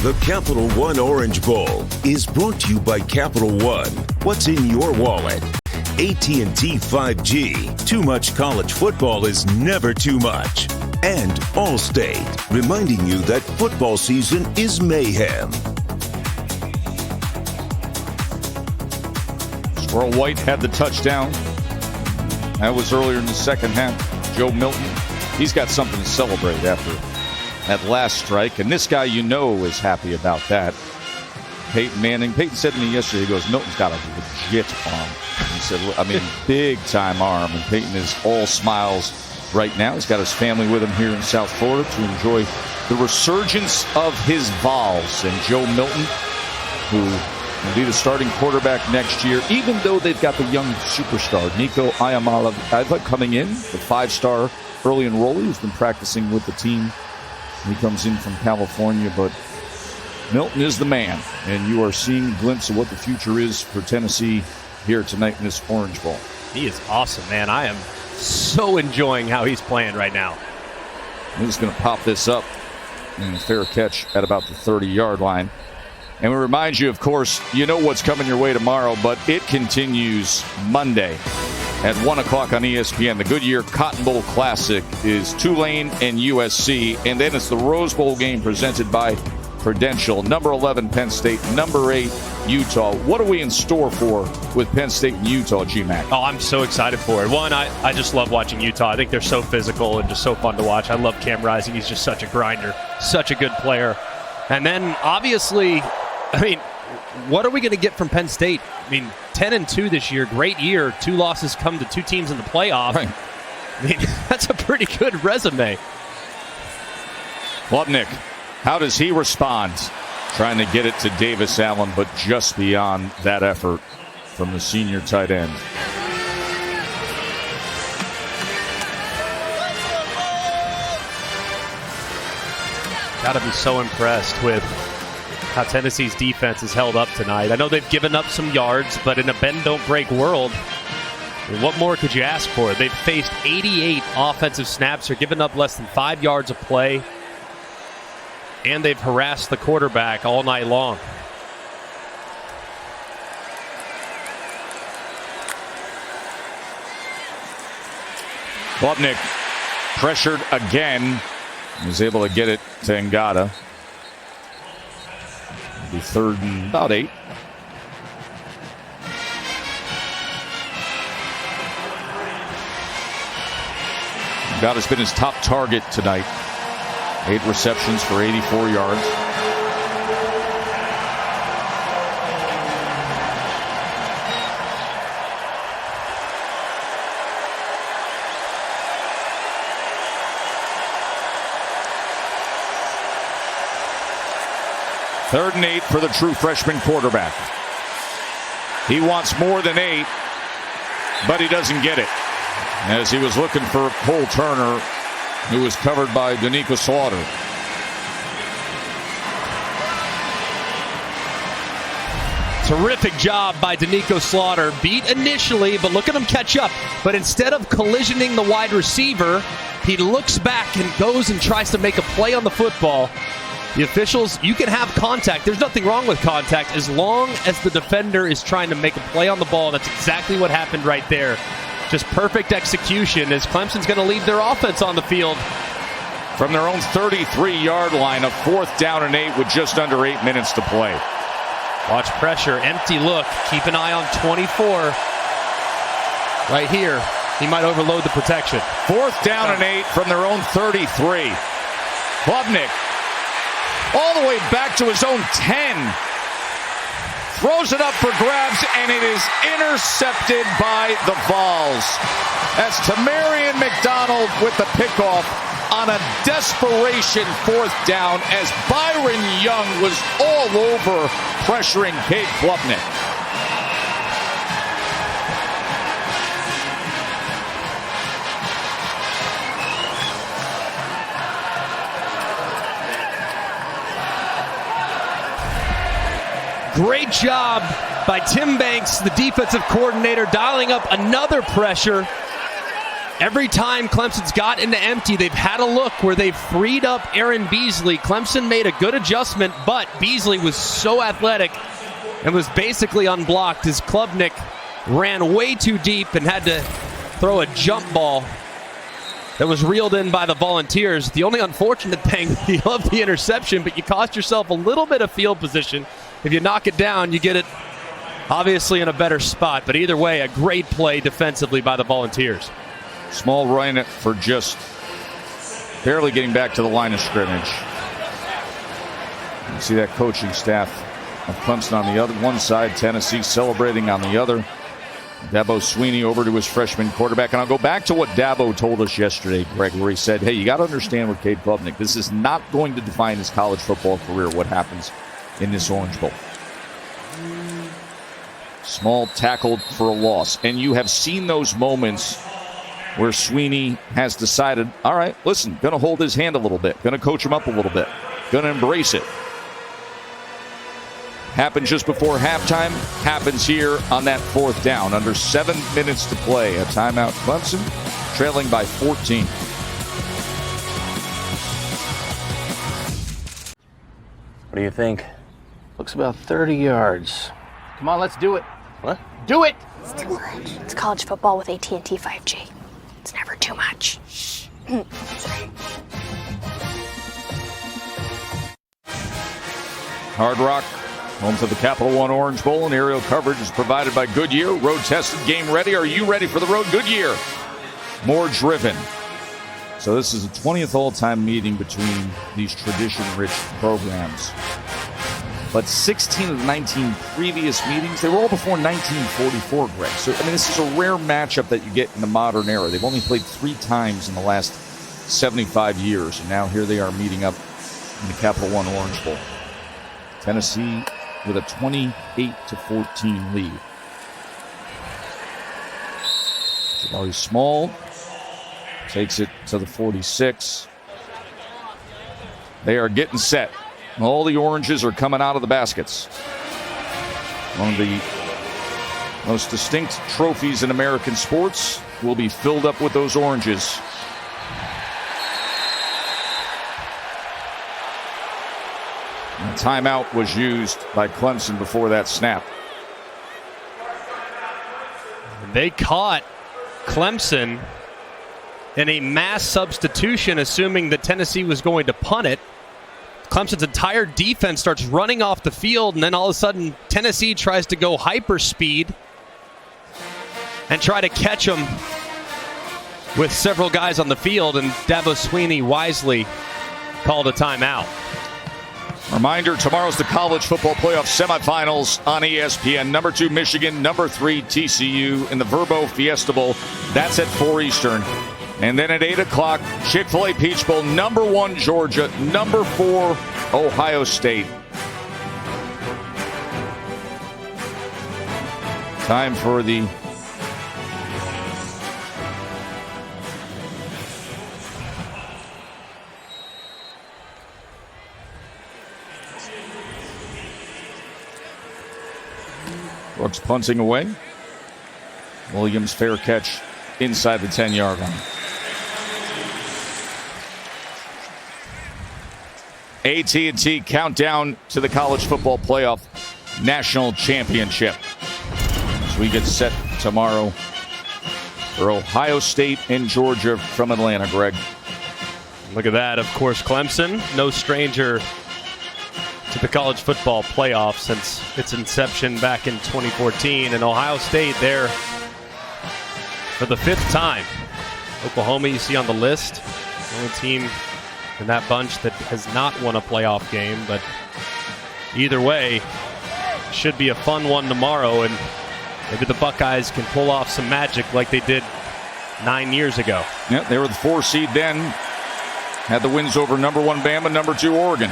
The Capital One Orange Bowl is brought to you by Capital One. What's in your wallet? AT&T 5G. Too much college football is never too much. And Allstate, reminding you that football season is mayhem. Squirrel White had the touchdown. That was earlier in the second half. Joe Milton, he's got something to celebrate after that last strike. And this guy, is happy about that. Peyton Manning. Peyton said to me yesterday, he goes, Milton's got a legit arm. He said, big time arm. And Peyton is all smiles right now. He's got his family with him here in South Florida to enjoy the resurgence of his Vols. And Joe Milton, who will be the starting quarterback next year, even though they've got the young superstar, Nico Iamaleava, coming in, the 5-star early enrollee who's been practicing with the team. He comes in from California, but Milton is the man, and you are seeing a glimpse of what the future is for Tennessee here tonight in this Orange Bowl. He is awesome, man. I am so enjoying how he's playing right now. He's going to pop this up in a fair catch at about the 30-yard line. And we remind you, of course, you know what's coming your way tomorrow, but it continues Monday at 1 o'clock on ESPN. The Goodyear Cotton Bowl Classic is Tulane and USC, and then it's the Rose Bowl game presented by Prudential. Number 11, Penn State. Number 8, Utah. What are we in store for with Penn State and Utah, G-Mac? Oh, I'm so excited for it. One, I just love watching Utah. I think they're so physical and just so fun to watch. I love Cam Rising. He's just such a grinder, such a good player. And then, obviously, what are we going to get from Penn State? 10-2 this year, great year. 2 losses come to 2 teams in the playoff. Right. That's a pretty good resume. Klubnik, how does he respond? Trying to get it to Davis Allen, but just beyond that effort from the senior tight end. Got to be so impressed with how Tennessee's defense has held up tonight. I know they've given up some yards, but in a bend-don't-break world, what more could you ask for? They've faced 88 offensive snaps. They're giving up less than 5 yards of play, and they've harassed the quarterback all night long. Klubnik pressured again. He was able to get it to Ngata. Be 3rd and about 8. Ngata's been his top target tonight. 8 receptions for 84 yards. Third and 8 for the true freshman quarterback. He wants more than 8, but he doesn't get it, as he was looking for Cole Turner, who was covered by Danica Slaughter. Terrific job by Danica Slaughter. Beat initially, but look at him catch up. But instead of collisioning the wide receiver, he looks back and goes and tries to make a play on the football. The officials, you can have contact. There's nothing wrong with contact as long as the defender is trying to make a play on the ball. That's exactly what happened right there. Just perfect execution as Clemson's going to leave their offense on the field. From their own 33-yard line, a 4th down and 8 with just under 8 minutes to play. Watch pressure, empty look. Keep an eye on 24. Right here, he might overload the protection. 4th down and 8 from their own 33. Klubnik all the way back to his own 10. Throws it up for grabs, and it is intercepted by the Vols. That's Tamarian McDonald with the pickoff on a desperation 4th down as Byron Young was all over pressuring Cade Klubnik. Great job by Tim Banks, the defensive coordinator, dialing up another pressure. Every time Clemson's got into empty, they've had a look where they've freed up Aaron Beasley. Clemson made a good adjustment, but Beasley was so athletic and was basically unblocked as Klubnik ran way too deep and had to throw a jump ball that was reeled in by the Volunteers. The only unfortunate thing, you love the interception, but you cost yourself a little bit of field position. If you knock it down, you get it obviously in a better spot. But either way, a great play defensively by the Volunteers. Small run for just barely getting back to the line of scrimmage. You see that coaching staff of Clemson on the other one side, Tennessee celebrating on the other. Dabo Swinney over to his freshman quarterback. And I'll go back to what Dabo told us yesterday, Greg, where he said, hey, you got to understand with Cade Klubnik, this is not going to define his college football career, what happens in this Orange Bowl. Small tackled for a loss. And you have seen those moments where Swinney has decided, all right, listen, going to hold his hand a little bit, going to coach him up a little bit, going to embrace it. Happened just before halftime, happens here on that 4th down. Under 7 minutes to play. A timeout, Clemson, trailing by 14. What do you think? Looks about 30 yards. Come on, let's do it. What? Do it! It's college football with AT&T 5G. It's never too much. Hard Rock, home to the Capital One Orange Bowl, and aerial coverage is provided by Goodyear. Road tested, game ready. Are you ready for the road? Goodyear. More driven. So this is a 20th all-time meeting between these tradition-rich programs. But 16 of the 19 previous meetings, they were all before 1944, Greg. So, I mean, this is a rare matchup that you get in the modern era. They've only played 3 times in the last 75 years, and now here they are meeting up in the Capital One Orange Bowl. Tennessee with a 28-14 lead. Jabari Small takes it to the 46. They are getting set. All the oranges are coming out of the baskets. One of the most distinct trophies in American sports will be filled up with those oranges. And a timeout was used by Clemson before that snap. They caught Clemson in a mass substitution, assuming that Tennessee was going to punt it. Clemson's entire defense starts running off the field, and then all of a sudden Tennessee tries to go hyperspeed and try to catch them with several guys on the field, and Dabo Swinney wisely called a timeout. Reminder, tomorrow's the college football playoff semifinals on ESPN. Number 2, Michigan. Number 3, TCU in the Verbo Fiesta Bowl. That's at 4 Eastern. And then at 8 o'clock, Chick-fil-A Peach Bowl. Number 1, Georgia. Number 4, Ohio State. Time for the Brooks punting away. Williams fair catch inside the 10-yard line. AT&T countdown to the college football playoff national championship. As we get set tomorrow for Ohio State and Georgia from Atlanta, Greg. Look at that. Of course, Clemson, no stranger to the college football playoff since its inception back in 2014. And Ohio State there for the 5th time. Oklahoma, you see on the list, the only team in that bunch that has not won a playoff game. But either way, should be a fun one tomorrow, and maybe the Buckeyes can pull off some magic like they did 9 years ago. Yeah, they were the 4 seed then. had the wins over number 1 Bama, number 2 Oregon.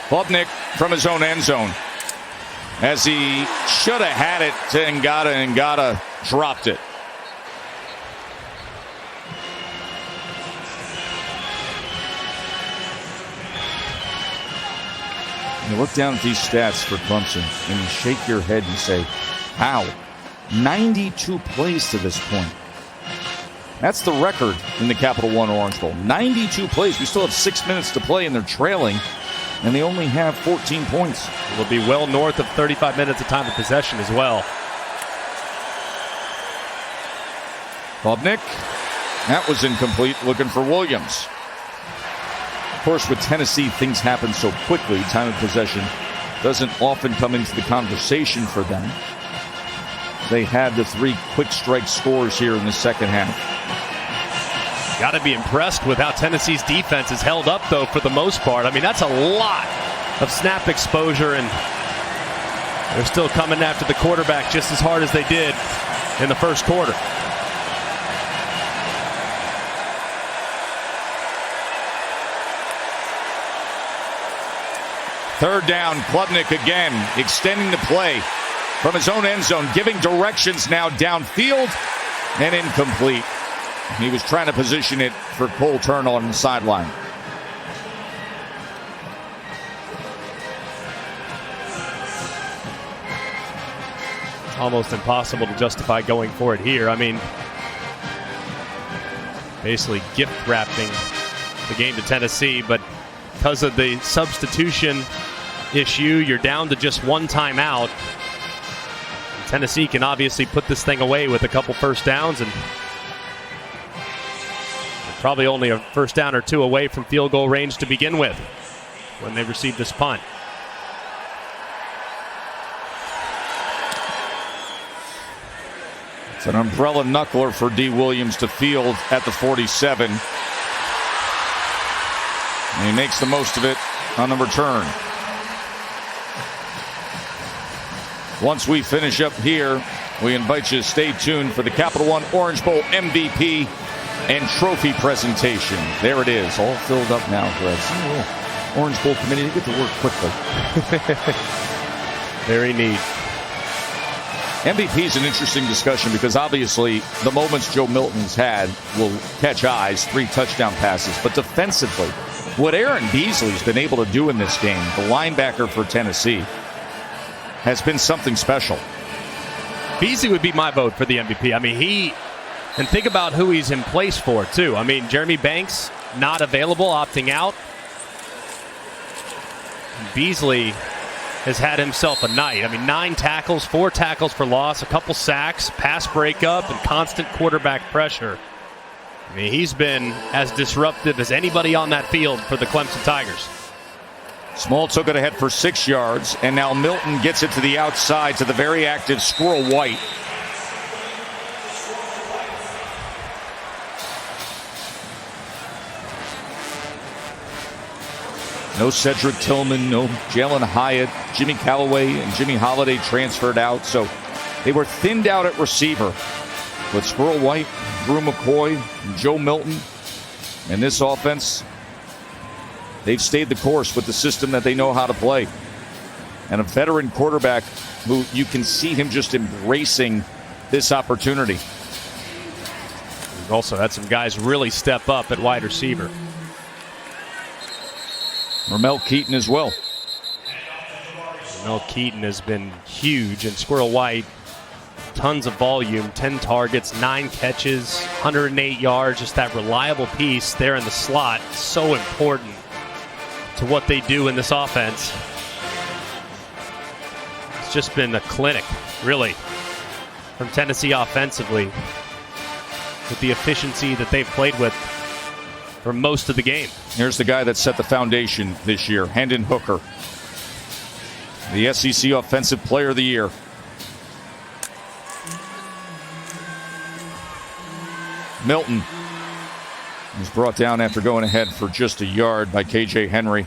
Klubnik from his own end zone, as he should have had it to Ngata. Ngata dropped it. You look down at these stats for Clemson and you shake your head and say, how? 92 plays to this point. That's the record in the Capital One Orange Bowl. 92 plays. We still have 6 minutes to play and they're trailing, and they only have 14 points. It'll be well north of 35 minutes of time of possession as well. Klubnik, that was incomplete, looking for Williams. Of course, with Tennessee, things happen so quickly. Time of possession doesn't often come into the conversation for them. They had the 3 quick strike scores here in the second half. Got to be impressed with how Tennessee's defense is held up, though, for the most part. I mean, that's a lot of snap exposure, and they're still coming after the quarterback just as hard as they did in the first quarter. Third down, Klubnik again, extending the play from his own end zone, giving directions now downfield and incomplete. He was trying to position it for Cole Turner on the sideline. Almost impossible to justify going for it here. I mean, basically gift wrapping the game to Tennessee, but because of the substitution issue, you're down to just 1 timeout. Tennessee can obviously put this thing away with a couple first downs, and probably only a first down or 2 away from field goal range to begin with when they receive this punt. It's an umbrella knuckler for D. Williams to field at the 47. And he makes the most of it on the return. Once we finish up here, we invite you to stay tuned for the Capital One Orange Bowl MVP and trophy presentation. There it is, all filled up now, Greg. Orange Bowl committee, they get to work quickly. Very neat. MVP is an interesting discussion because obviously the moments Joe Milton's had will catch eyes, 3 touchdown passes, but defensively, what Aaron Beasley's been able to do in this game, the linebacker for Tennessee, has been something special. Beasley would be my vote for the MVP. I mean, and think about who he's in place for, too. I mean, Jeremy Banks not available, opting out. Beasley has had himself a night. I mean, 9 tackles, 4 tackles for loss, a couple sacks, pass breakup, and constant quarterback pressure. I mean, he's been as disruptive as anybody on that field for the Clemson Tigers. Small took it ahead for 6 yards, and now Milton gets it to the outside to the very active Squirrel White. No Cedric Tillman, no Jalen Hyatt. Jimmy Callaway and Jimmy Holiday transferred out, so they were thinned out at receiver. But Squirrel White, Drew McCoy, and Joe Milton, and this offense, they've stayed the course with the system that they know how to play. And a veteran quarterback who you can see him just embracing this opportunity. We've also had some guys really step up at wide receiver. Ramel Keaton as well. Ramel Keaton has been huge, and Squirrel White, tons of volume, 10 targets, 9 catches, 108 yards, just that reliable piece there in the slot. So important to what they do in this offense. It's just been a clinic, really, from Tennessee offensively, with the efficiency that they've played with for most of the game. Here's the guy that set the foundation this year, Hendon Hooker, the SEC Offensive Player of the Year. Milton was brought down after going ahead for just a yard by KJ Henry.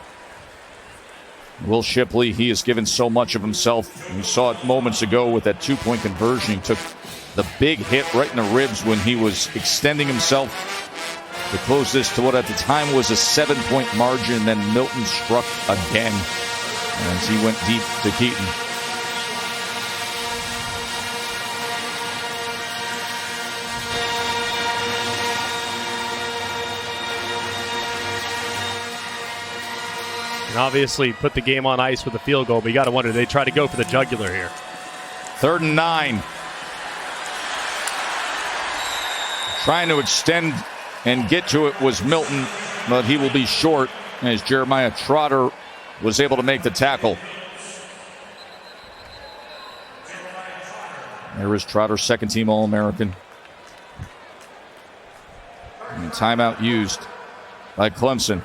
Will Shipley, he has given so much of himself. We saw it moments ago with that 2-point conversion. He took The big hit right in the ribs when he was extending himself to close this to what at the time was a 7-point margin. Then Milton struck again as he went deep to Keaton. And obviously put the game on ice with a field goal, but you got to wonder, they try to go for the jugular here. 3rd and 9. Trying to extend and get to it was Milton, but he will be short as Jeremiah Trotter was able to make the tackle. There is Trotter, second-team All-American. And timeout used by Clemson.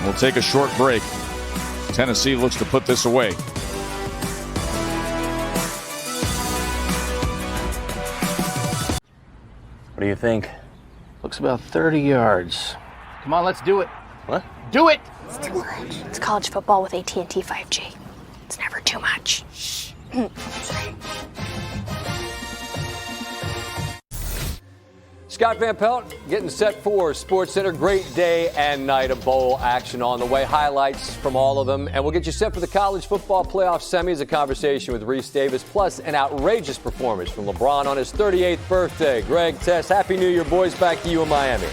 We'll take a short break. Tennessee looks to put this away. What do you think? Looks about 30 yards. Come on, let's do it. What? Do it! It's too much. It's college football with AT&T 5G. It's never too much. Sorry. Scott Van Pelt getting set for SportsCenter. Great day and night of bowl action on the way. Highlights from all of them. And we'll get you set for the college football playoff semis. A conversation with Reese Davis, plus an outrageous performance from LeBron on his 38th birthday. Greg, Tess, Happy New Year, boys. Back to you in Miami.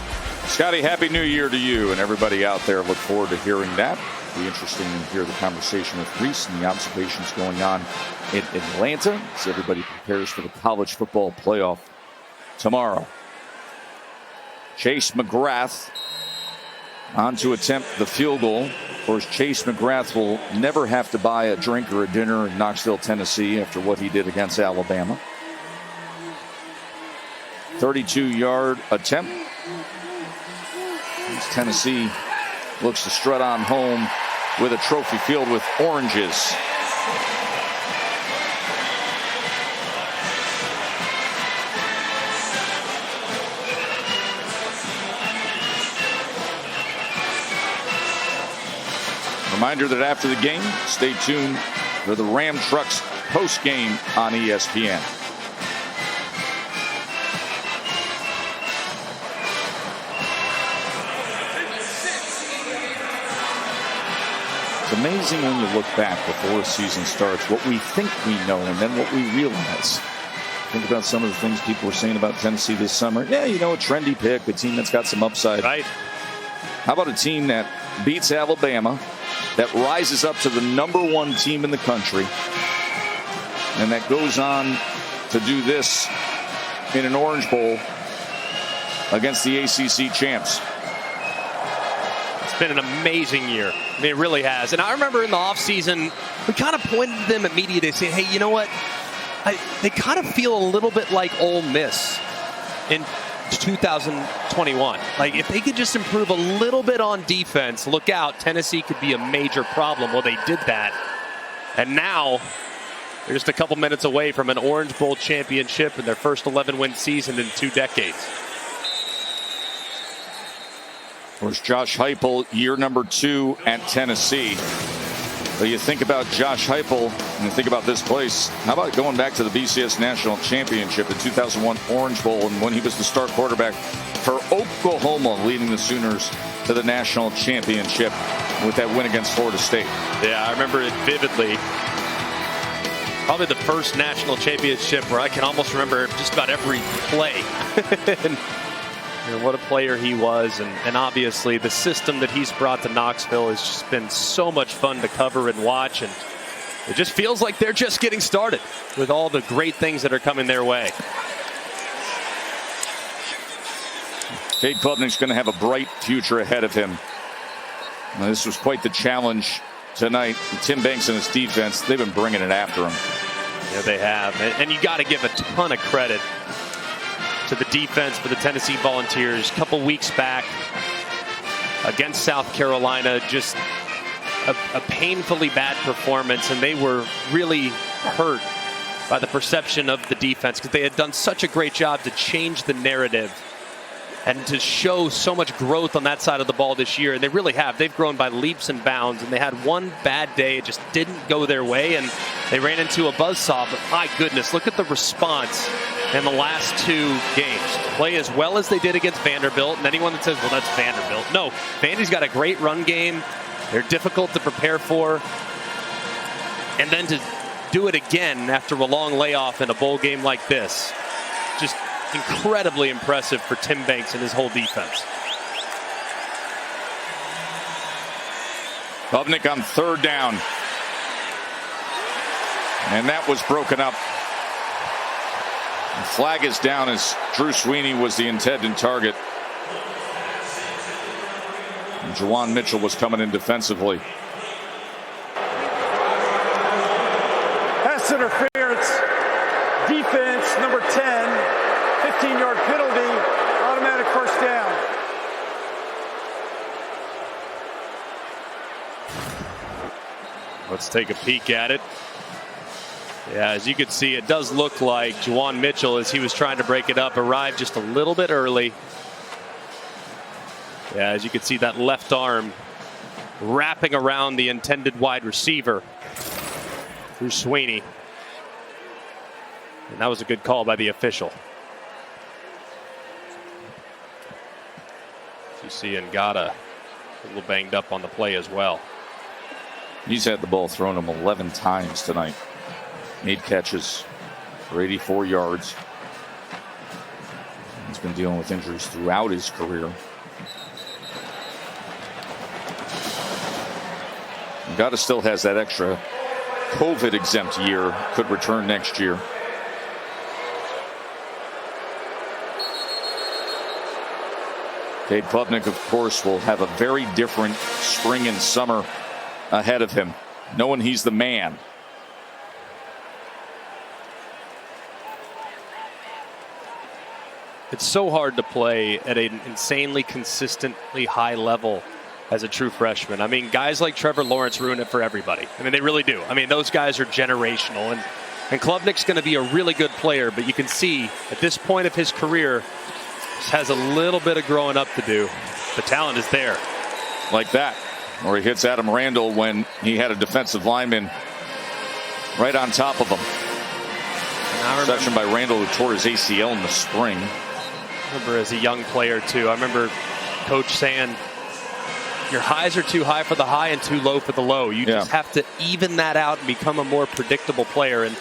Scotty, Happy New Year to you and everybody out there. Look forward to hearing that. It'll be interesting to hear the conversation with Reese and the observations going on in Atlanta as everybody prepares for the college football playoff tomorrow. Chase McGrath on to attempt the field goal. Of course, Chase McGrath will never have to buy a drink or a dinner in Knoxville, Tennessee after what he did against Alabama. 32-yard attempt. As Tennessee looks to strut on home with a trophy filled with oranges. Reminder that after the game, stay tuned for the Ram Trucks post-game on ESPN. It's amazing when you look back before a season starts, what we think we know and then what we realize. Think about some of the things people were saying about Tennessee this summer. Yeah, you know, a trendy pick, a team that's got some upside. Right. How about a team that beats Alabama, that rises up to the #1 team in the country, and that goes on to do this in an Orange Bowl against the ACC champs? It's been an amazing year. I mean, it really has. And I remember in the offseason, we kind of pointed to them at media day saying, hey, you know what? They kind of feel a little bit like Ole Miss in 2021. Like, if they could just improve a little bit on defense, look out, Tennessee could be a major problem. Well, they did that. And now they're just a couple minutes away from an Orange Bowl championship in their first 11-win season in 2 decades. Of course, Josh Heupel, year number 2 at Tennessee. So you think about Josh Heupel and you think about this place. How about going back to the BCS National Championship, the 2001 Orange Bowl, and when he was the star quarterback for Oklahoma, leading the Sooners to the national championship with that win against Florida State. Yeah, I remember it vividly. Probably the first national championship where I can almost remember just about every play. And what a player he was, and obviously the system that he's brought to Knoxville has just been so much fun to cover and watch, and it just feels like they're just getting started with all the great things that are coming their way. Cade Klubnik's going to have a bright future ahead of him. Now, this was quite the challenge tonight. Tim Banks and his defense, they've been bringing it after him. Yeah, they have, and you got to give a ton of credit to the defense for the Tennessee Volunteers. A couple weeks back against South Carolina, just a painfully bad performance, and they were really hurt by the perception of the defense because they had done such a great job to change the narrative and to show so much growth on that side of the ball this year. And they really have. They've grown by leaps and bounds, and they had one bad day. It just didn't go their way, and They ran into a buzzsaw, but my goodness, look at the response in the last 2 games. Play as well as they did against Vanderbilt, and anyone that says, well, that's Vanderbilt. No, Vandy's got a great run game. They're difficult to prepare for. And then to do it again after a long layoff in a bowl game like this, just incredibly impressive for Tim Banks and his whole defense. Klubnik on 3rd down. And that was broken up. The flag is down as Drew Sweeney was the intended target. And Juwan Mitchell was coming in defensively. Pass interference. Defense, number 10. 15-yard penalty. Automatic first down. Let's take a peek at it. Yeah, as you can see, it does look like Juwan Mitchell, as he was trying to break it up, arrived just a little bit early. Yeah, as you can see, that left arm wrapping around the intended wide receiver through Sweeney. And that was a good call by the official. As you see, Ngata a little banged up on the play as well. He's had the ball thrown him 11 times tonight. 8 catches for 84 yards. He's been dealing with injuries throughout his career. Ngata still has that extra COVID exempt year, could return next year. Cade Klubnik, of course, will have a very different spring and summer ahead of him, knowing he's the man. It's so hard to play at an insanely consistently high level as a true freshman. I mean, guys like Trevor Lawrence ruin it for everybody. I mean, they really do. I mean, those guys are generational, and Klubnik's going to be a really good player, but you can see at this point of his career, just has a little bit of growing up to do. The talent is there. Like that, where he hits Adam Randall when he had a defensive lineman right on top of him. Reception by Randall, who tore his ACL in the spring. I remember as a young player, too. I remember Coach saying, your highs are too high for the high and too low for the low. You just have to even that out and become a more predictable player. And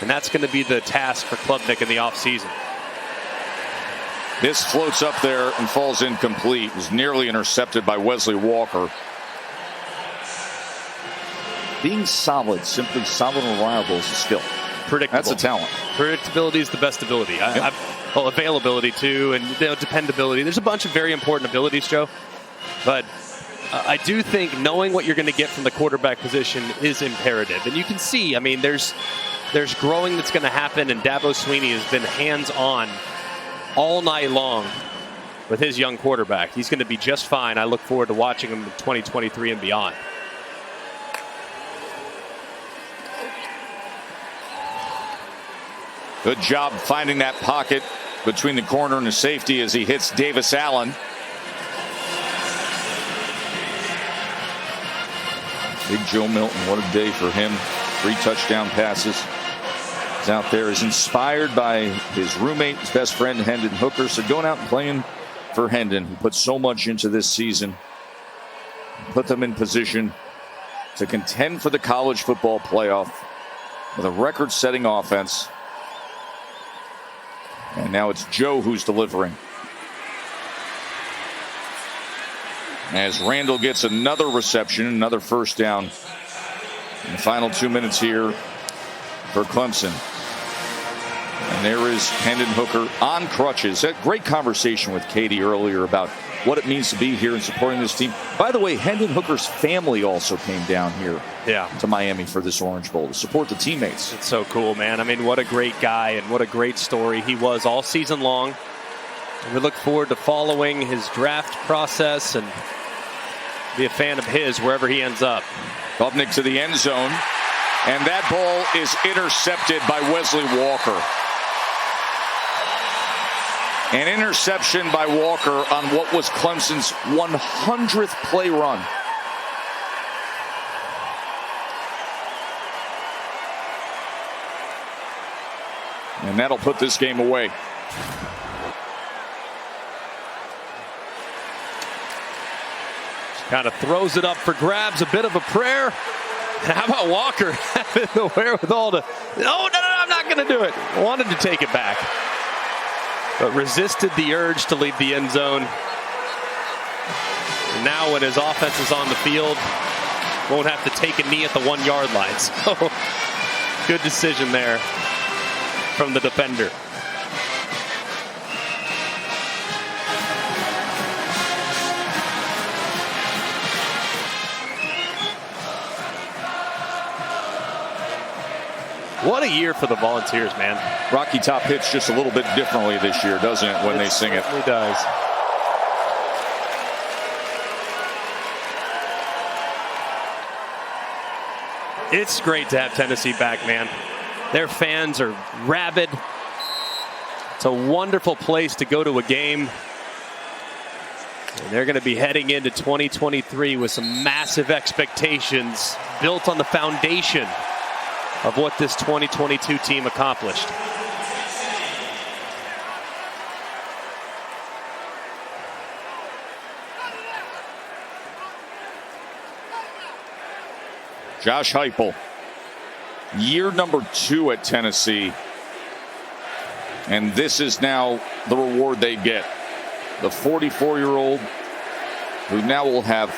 that's going to be the task for Klubnik in the offseason. This floats up there and falls incomplete. It was nearly intercepted by Wesley Walker. Being solid, simply solid and reliable is a skill. Predictable. That's a talent. Predictability is the best ability. Well, availability too, and dependability. There's a bunch of very important abilities, Joe. But I do think knowing what you're going to get from the quarterback position is imperative. And you can see, I mean, there's growing that's going to happen, and Dabo Sweeney has been hands-on all night long with his young quarterback. He's going to be just fine. I look forward to watching him in 2023 and beyond. Good job finding that pocket between the corner and the safety as he hits Davis Allen. Big Joe Milton, what a day for him. 3 touchdown passes. He's out there, is inspired by his roommate, his best friend, Hendon Hooker. So going out and playing for Hendon, who put so much into this season, put them in position to contend for the college football playoff with a record-setting offense. And now it's Joe who's delivering. As Randall gets another reception, another first down in the final 2 minutes here for Clemson. And there is Hendon Hooker on crutches. That great conversation with Katie earlier about what it means to be here and supporting this team. By the way, Hendon Hooker's family also came down here to Miami for this Orange Bowl to support the teammates. It's so cool, man. I mean, what a great guy and what a great story he was all season long. And we look forward to following his draft process and be a fan of his wherever he ends up. Klubnik to the end zone, and that ball is intercepted by Wesley Walker. An interception by Walker on what was Clemson's 100th play run. And that'll put this game away. Kind of throws it up for grabs, a bit of a prayer. And how about Walker having the wherewithal to, no, I'm not going to do it. Wanted to take it back, but resisted the urge to leave the end zone. And now when his offense is on the field, won't have to take a knee at the 1 yard line. So good decision there from the defender. What a year for the Volunteers, man. Rocky Top hits just a little bit differently this year, doesn't it, when they sing it? It does. It's great to have Tennessee back, man. Their fans are rabid. It's a wonderful place to go to a game. And they're going to be heading into 2023 with some massive expectations built on the foundation of what this 2022 team accomplished. Josh Heupel, year number 2 at Tennessee. And this is now the reward they get. The 44-year-old who now will have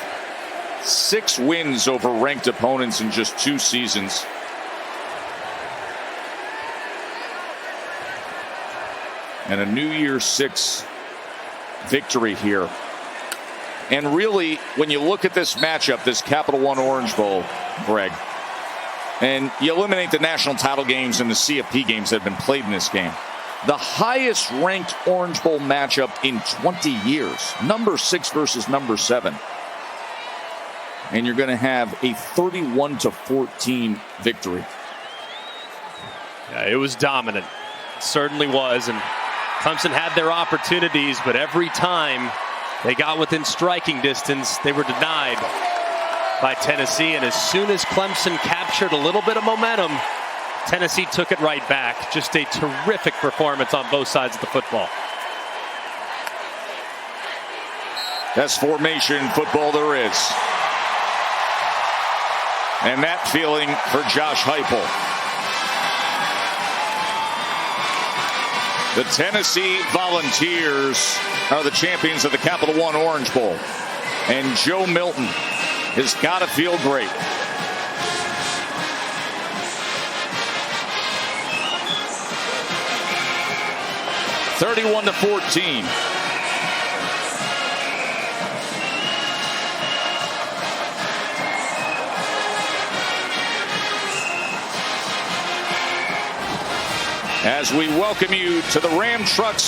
6 wins over ranked opponents in just 2 seasons. And a New Year's 6 victory here. And really, when you look at this matchup, this Capital One Orange Bowl, Greg, and you eliminate the national title games and the CFP games that have been played in this game, the highest ranked Orange Bowl matchup in 20 years, number 6 versus number 7. And you're going to have a 31-14 victory. Yeah, it was dominant. It certainly was. And Clemson had their opportunities, but every time they got within striking distance, they were denied by Tennessee. And as soon as Clemson captured a little bit of momentum, Tennessee took it right back. Just a terrific performance on both sides of the football. Best formation football there is. And that feeling for Josh Heupel. The Tennessee Volunteers are the champions of the Capital One Orange Bowl. And Joe Milton has got to feel great. (31-14). As we welcome you to the Ram Trucks